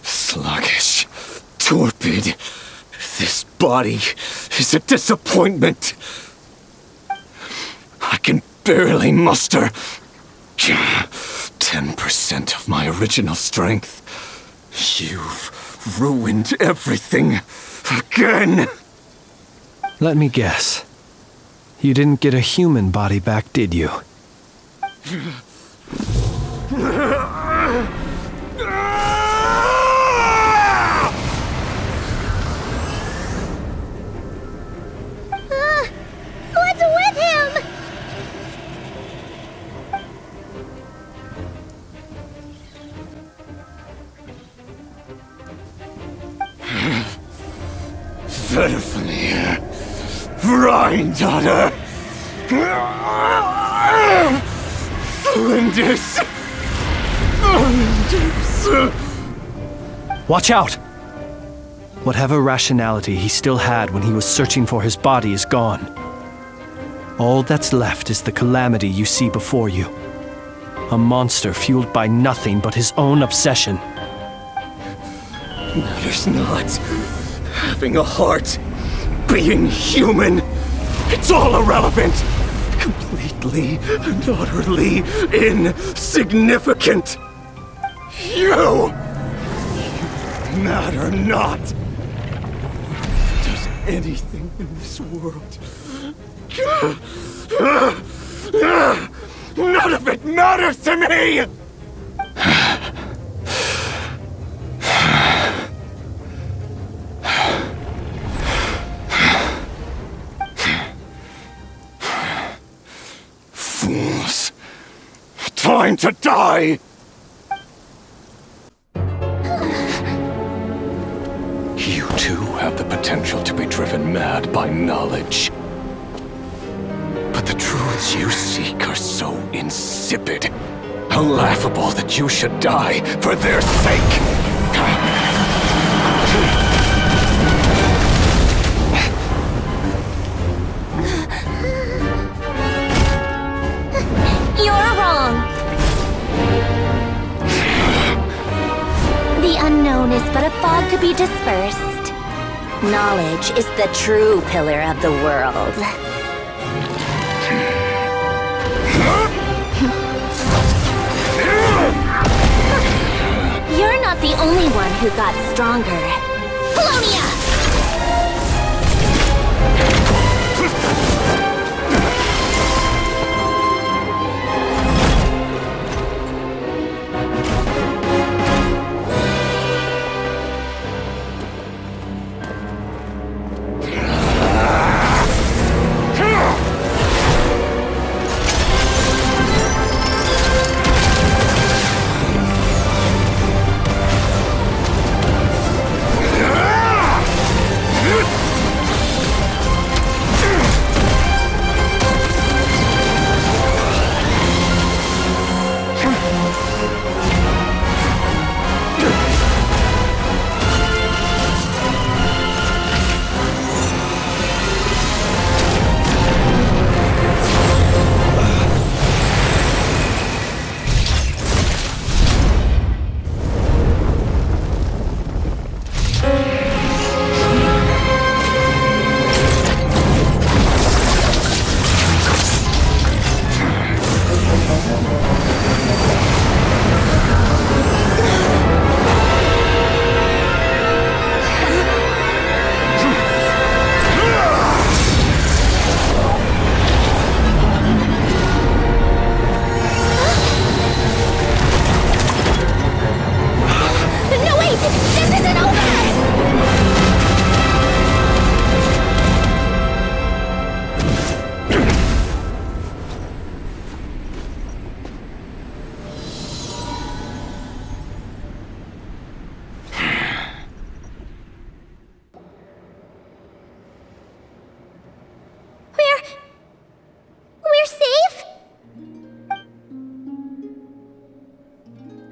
Sluggish. Torpid. This body is a disappointment. I can barely muster 10% of my original strength. You've ruined everything again. Let me guess. You didn't get a human body back, did you? What's with him? Verfnir. Rhine-daughter. Flinders. Watch out! Whatever rationality he still had when he was searching for his body is gone. All that's left is the calamity you see before you. A monster fueled by nothing but his own obsession. Matters not. Having a heart. Being human. It's all irrelevant. Completely and utterly insignificant. You matter not. Does anything in this world. None of it matters to me! Fools. Time to die! You too have the driven mad by knowledge. But the truths you seek are so insipid, how laughable that you should die for their sake. You're wrong. The unknown is but a fog to be dispersed. Knowledge is the true pillar of the world. You're not the only one who got stronger. Polonia!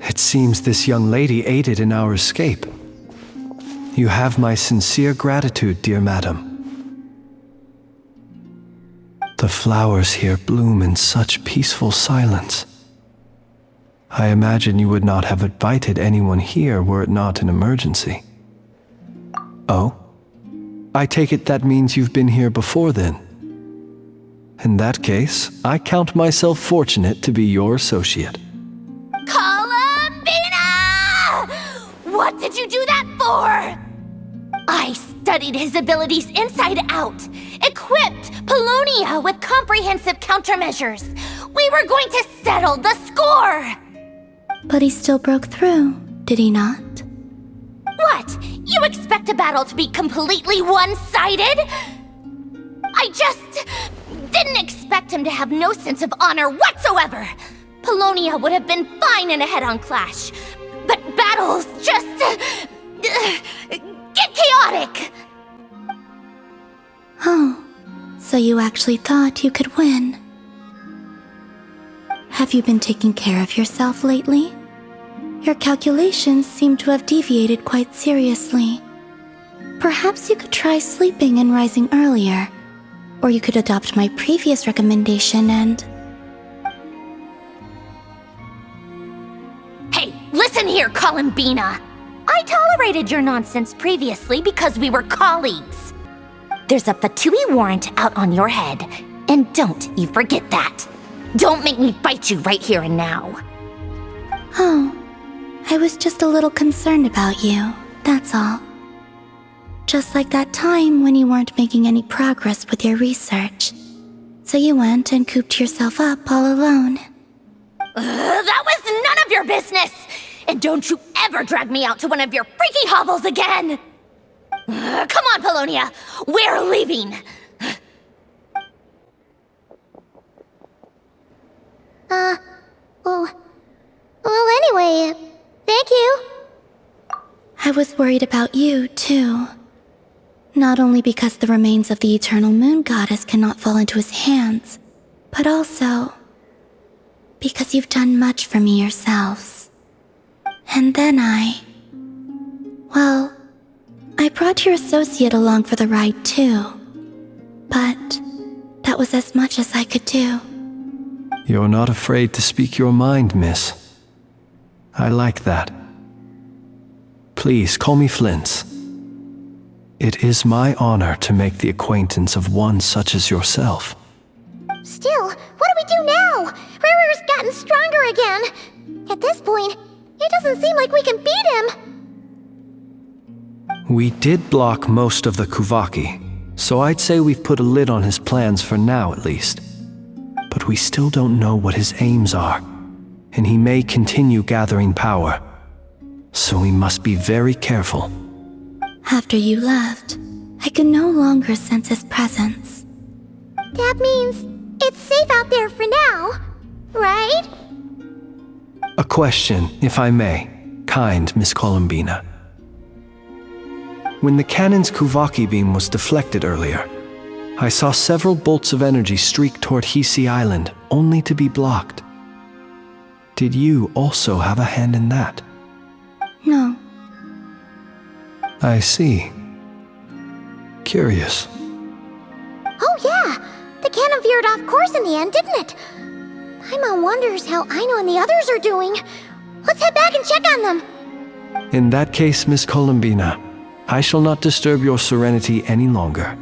It seems this young lady aided in our escape. You have my sincere gratitude, dear madam. The flowers here bloom in such peaceful silence. I imagine you would not have invited anyone here were it not an emergency. Oh? I take it that means you've been here before then. In that case, I count myself fortunate to be your associate. What did you do that for? I studied his abilities inside out, equipped Polonia with comprehensive countermeasures. We were going to settle the score! But he still broke through, did he not? What? You expect a battle to be completely one-sided? I just didn't expect him to have no sense of honor whatsoever. Polonia would have been fine in a head-on clash. But battles just get chaotic! Oh, so you actually thought you could win. Have you been taking care of yourself lately? Your calculations seem to have deviated quite seriously. Perhaps you could try sleeping and rising earlier. Or you could adopt my previous recommendation and... Listen here, Columbina! I tolerated your nonsense previously because we were colleagues. There's a Fatui warrant out on your head, and don't you forget that. Don't make me fight you right here and now. Oh, I was just a little concerned about you, that's all. Just like that time when you weren't making any progress with your research. So you went and cooped yourself up all alone. That was none of your business! And don't you ever drag me out to one of your freaky hovels again! Come on, Polonia! We're leaving! Well, anyway, thank you. I was worried about you, too. Not only because the remains of the eternal moon goddess cannot fall into his hands, but also because you've done much for me yourselves. And then I brought your associate along for the ride too. But that was as much as I could do. You're not afraid to speak your mind, miss. I like that. Please call me Flint. It is my honor to make the acquaintance of one such as yourself. Still, what do we do now? Riri's gotten stronger again. At this point, it doesn't seem like we can beat him. We did block most of the Kuvaki, so I'd say we've put a lid on his plans for now at least. But we still don't know what his aims are, and he may continue gathering power. So we must be very careful. After you left, I could no longer sense his presence. That means it's safe out there for now, right? A question, if I may, kind Miss Columbina. When the cannon's Kuvaki beam was deflected earlier, I saw several bolts of energy streak toward Hisi Island, only to be blocked. Did you also have a hand in that? No. I see. Curious. Oh yeah! The cannon veered off course in the end, didn't it? Paimon wonders how Aino and the others are doing. Let's head back and check on them. In that case, Miss Columbina, I shall not disturb your serenity any longer.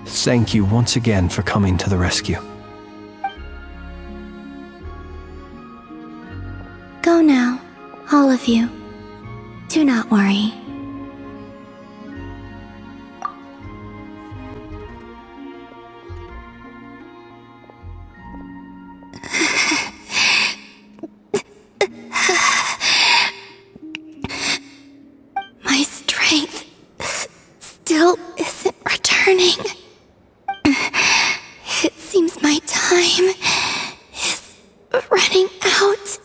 Thank you once again for coming to the rescue. Go now, all of you. Do not worry. My strength still isn't returning. It seems my time is running out.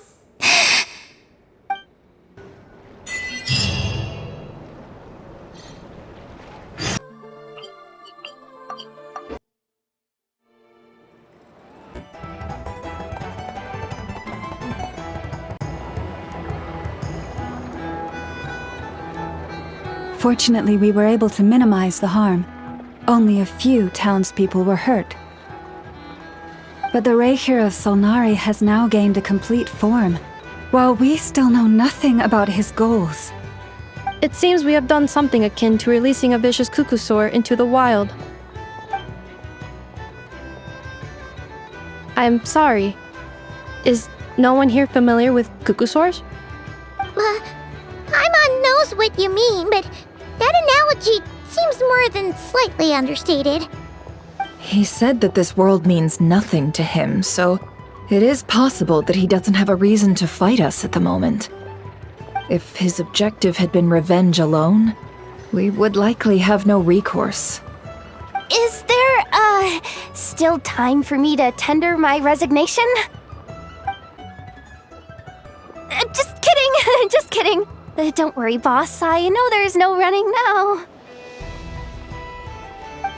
Fortunately, we were able to minimize the harm. Only a few townspeople were hurt. But the Reikir of Solnari has now gained a complete form, while we still know nothing about his goals. It seems we have done something akin to releasing a vicious Kukusaur into the wild. I'm sorry. Is no one here familiar with Kukusaurs? Paimon knows what you mean, but that analogy seems more than slightly understated. He said that this world means nothing to him, so it is possible that he doesn't have a reason to fight us at the moment. If his objective had been revenge alone, we would likely have no recourse. Is there, still time for me to tender my resignation? Just kidding, just kidding. Don't worry, boss. I know there's no running now.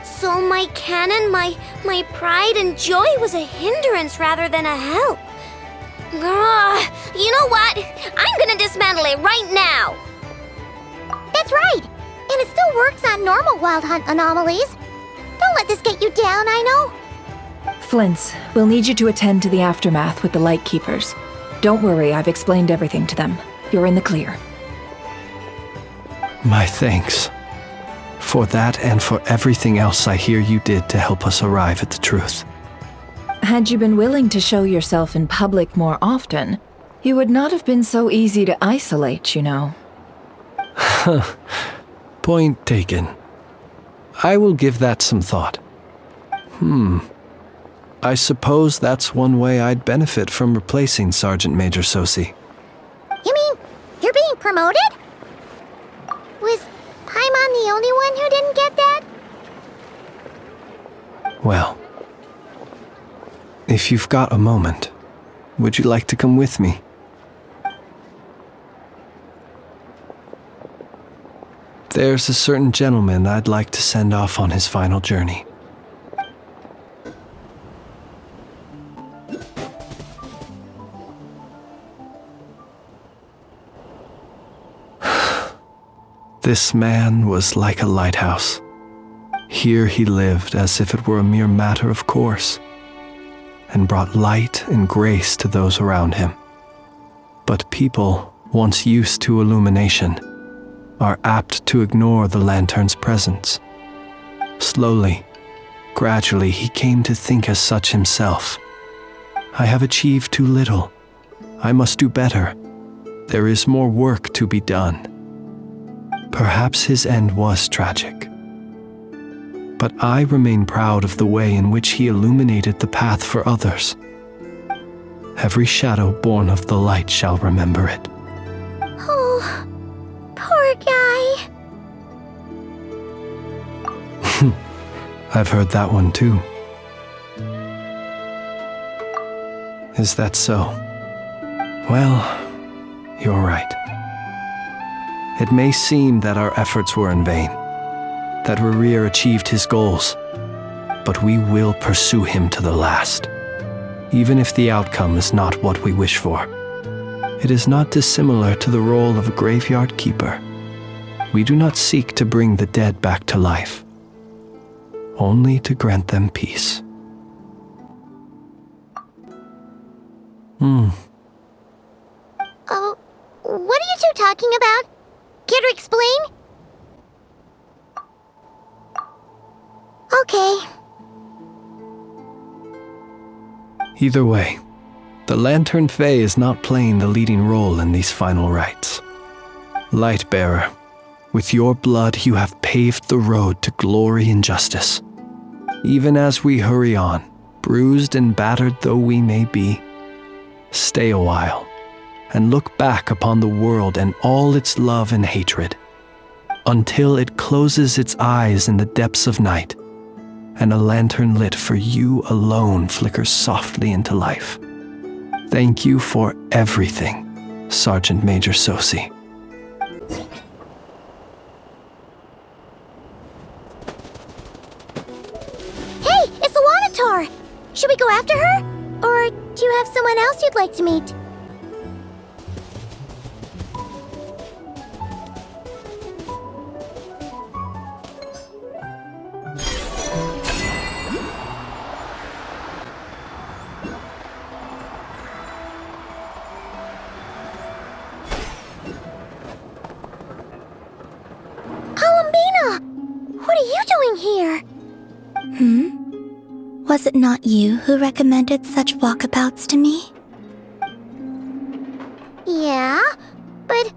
So my cannon, my pride and joy was a hindrance rather than a help. Ugh, you know what? I'm gonna dismantle it right now. That's right. And it still works on normal Wild Hunt anomalies. Don't let this get you down, Aino. Flint's, we'll need you to attend to the aftermath with the Lightkeepers. Don't worry, I've explained everything to them. You're in the clear. My thanks. For that and for everything else I hear you did to help us arrive at the truth. Had you been willing to show yourself in public more often, you would not have been so easy to isolate, you know. Point taken. I will give that some thought. I suppose that's one way I'd benefit from replacing Sergeant Major Sosi. You mean you're being promoted? Was Paimon the only one who didn't get that? Well, if you've got a moment, would you like to come with me? There's a certain gentleman I'd like to send off on his final journey. This man was like a lighthouse. Here he lived as if it were a mere matter of course, and brought light and grace to those around him. But people, once used to illumination, are apt to ignore the lantern's presence. Slowly, gradually, he came to think as such himself. I have achieved too little. I must do better. There is more work to be done. Perhaps his end was tragic. But I remain proud of the way in which he illuminated the path for others. Every shadow born of the light shall remember it. Oh, poor guy. I've heard that one too. Is that so? Well, you're right. It may seem that our efforts were in vain, that Rerir achieved his goals, but we will pursue him to the last, even if the outcome is not what we wish for. It is not dissimilar to the role of a graveyard keeper. We do not seek to bring the dead back to life, only to grant them peace. Oh, what are you two talking about? Care to explain? Okay. Either way, the Lantern Fae is not playing the leading role in these final rites. Lightbearer, with your blood you have paved the road to glory and justice. Even as we hurry on, bruised and battered though we may be, stay a while and look back upon the world and all its love and hatred, until it closes its eyes in the depths of night, and a lantern lit for you alone flickers softly into life. Thank you for everything, Sergeant Major Sosi. Hey, it's the Wanatar! Should we go after her? Or do you have someone else you'd like to meet? What are you doing here? Was it not you who recommended such walkabouts to me? Yeah, but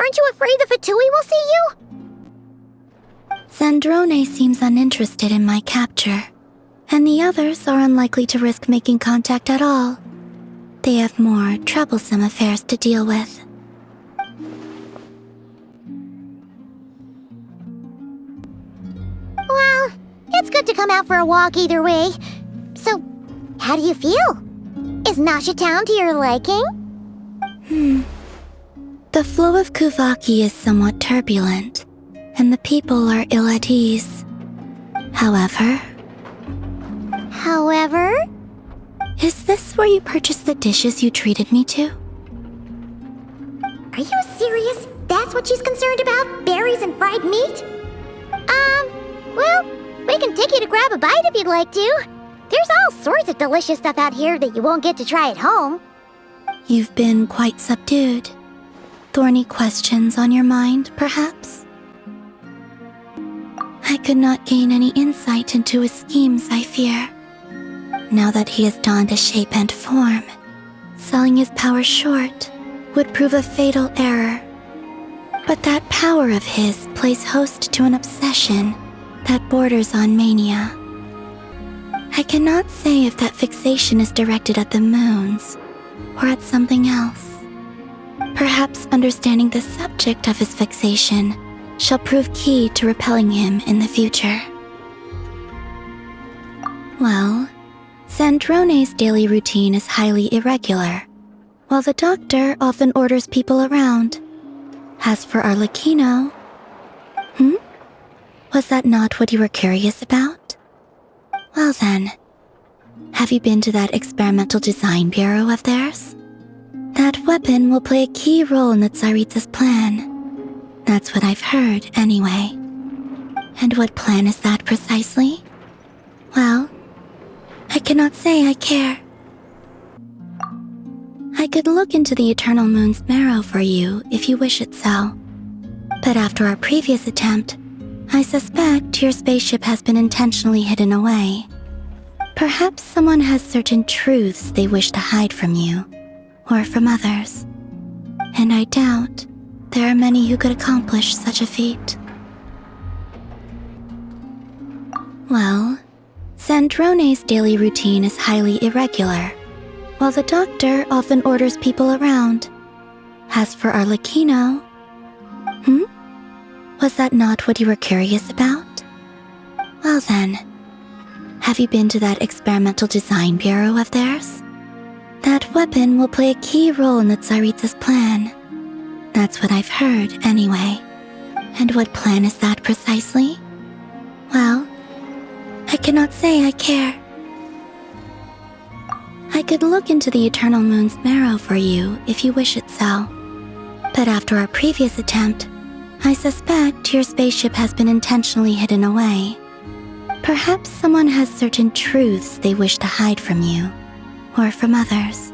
aren't you afraid the Fatui will see you? Zandrone seems uninterested in my capture, and the others are unlikely to risk making contact at all. They have more troublesome affairs to deal with. Well, it's good to come out for a walk either way. So, how do you feel? Is Nasha Town to your liking? The flow of Kuvaki is somewhat turbulent, and the people are ill at ease. However? Is this where you purchased the dishes you treated me to? Are you serious? That's what she's concerned about? Berries and fried meat? Well, we can take you to grab a bite if you'd like to. There's all sorts of delicious stuff out here that you won't get to try at home. You've been quite subdued. Thorny questions on your mind, perhaps? I could not gain any insight into his schemes, I fear. Now that he has donned a shape and form, selling his power short would prove a fatal error. But that power of his plays host to an obsession that borders on mania. I cannot say if that fixation is directed at the moons or at something else. Perhaps understanding the subject of his fixation shall prove key to repelling him in the future. Well, Zandrone's daily routine is highly irregular, while the doctor often orders people around. As for Arlecchino, Was that not what you were curious about? Well then, have you been to that experimental design bureau of theirs? That weapon will play a key role in the Tsaritsa's plan. That's what I've heard, anyway. And what plan is that precisely? Well, I cannot say I care. I could look into the Eternal Moon's marrow for you if you wish it so. But after our previous attempt, I suspect your spaceship has been intentionally hidden away. Perhaps someone has certain truths they wish to hide from you, or from others. And I doubt there are many who could accomplish such a feat. Well, Sandrone's daily routine is highly irregular, while the doctor often orders people around. As for Arlecchino... Was that not what you were curious about? Well then, have you been to that experimental design bureau of theirs? That weapon will play a key role in the Tsaritsa's plan. That's what I've heard, anyway. And what plan is that precisely? Well, I cannot say I care. I could look into the Eternal Moon's marrow for you if you wish it so. But after our previous attempt, I suspect your spaceship has been intentionally hidden away. Perhaps someone has certain truths they wish to hide from you, or from others.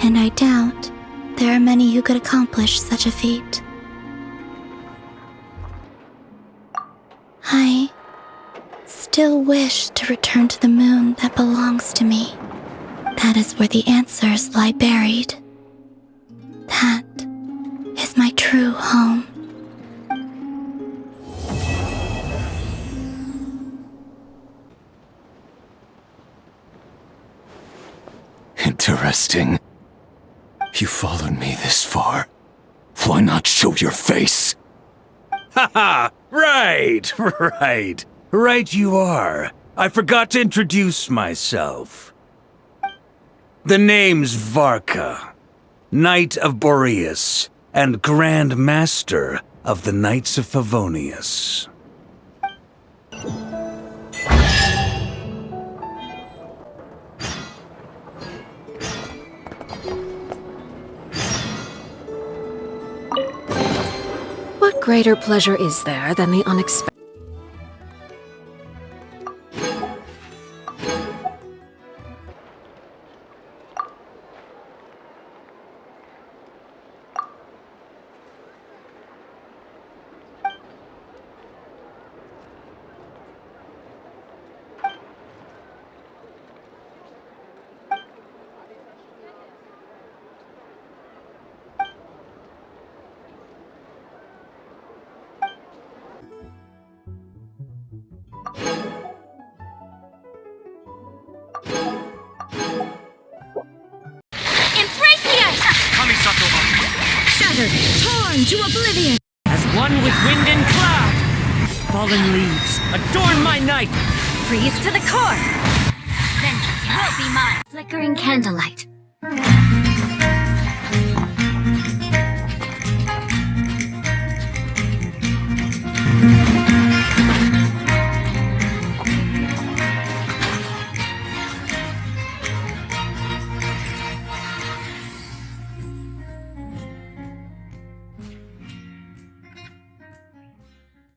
And I doubt there are many who could accomplish such a feat. I still wish to return to the moon that belongs to me. That is where the answers lie buried. That is my true home. Interesting. You followed me this far. Why not show your face? Haha! Right you are. I forgot to introduce myself. The name's Varka, Knight of Boreas, and Grand Master of the Knights of Favonius. What greater pleasure is there than the unexpected? Shattered, torn to oblivion! As one with wind and cloud! Fallen leaves, adorn my night! Freeze to the core! Vengeance will be mine! Flickering candlelight.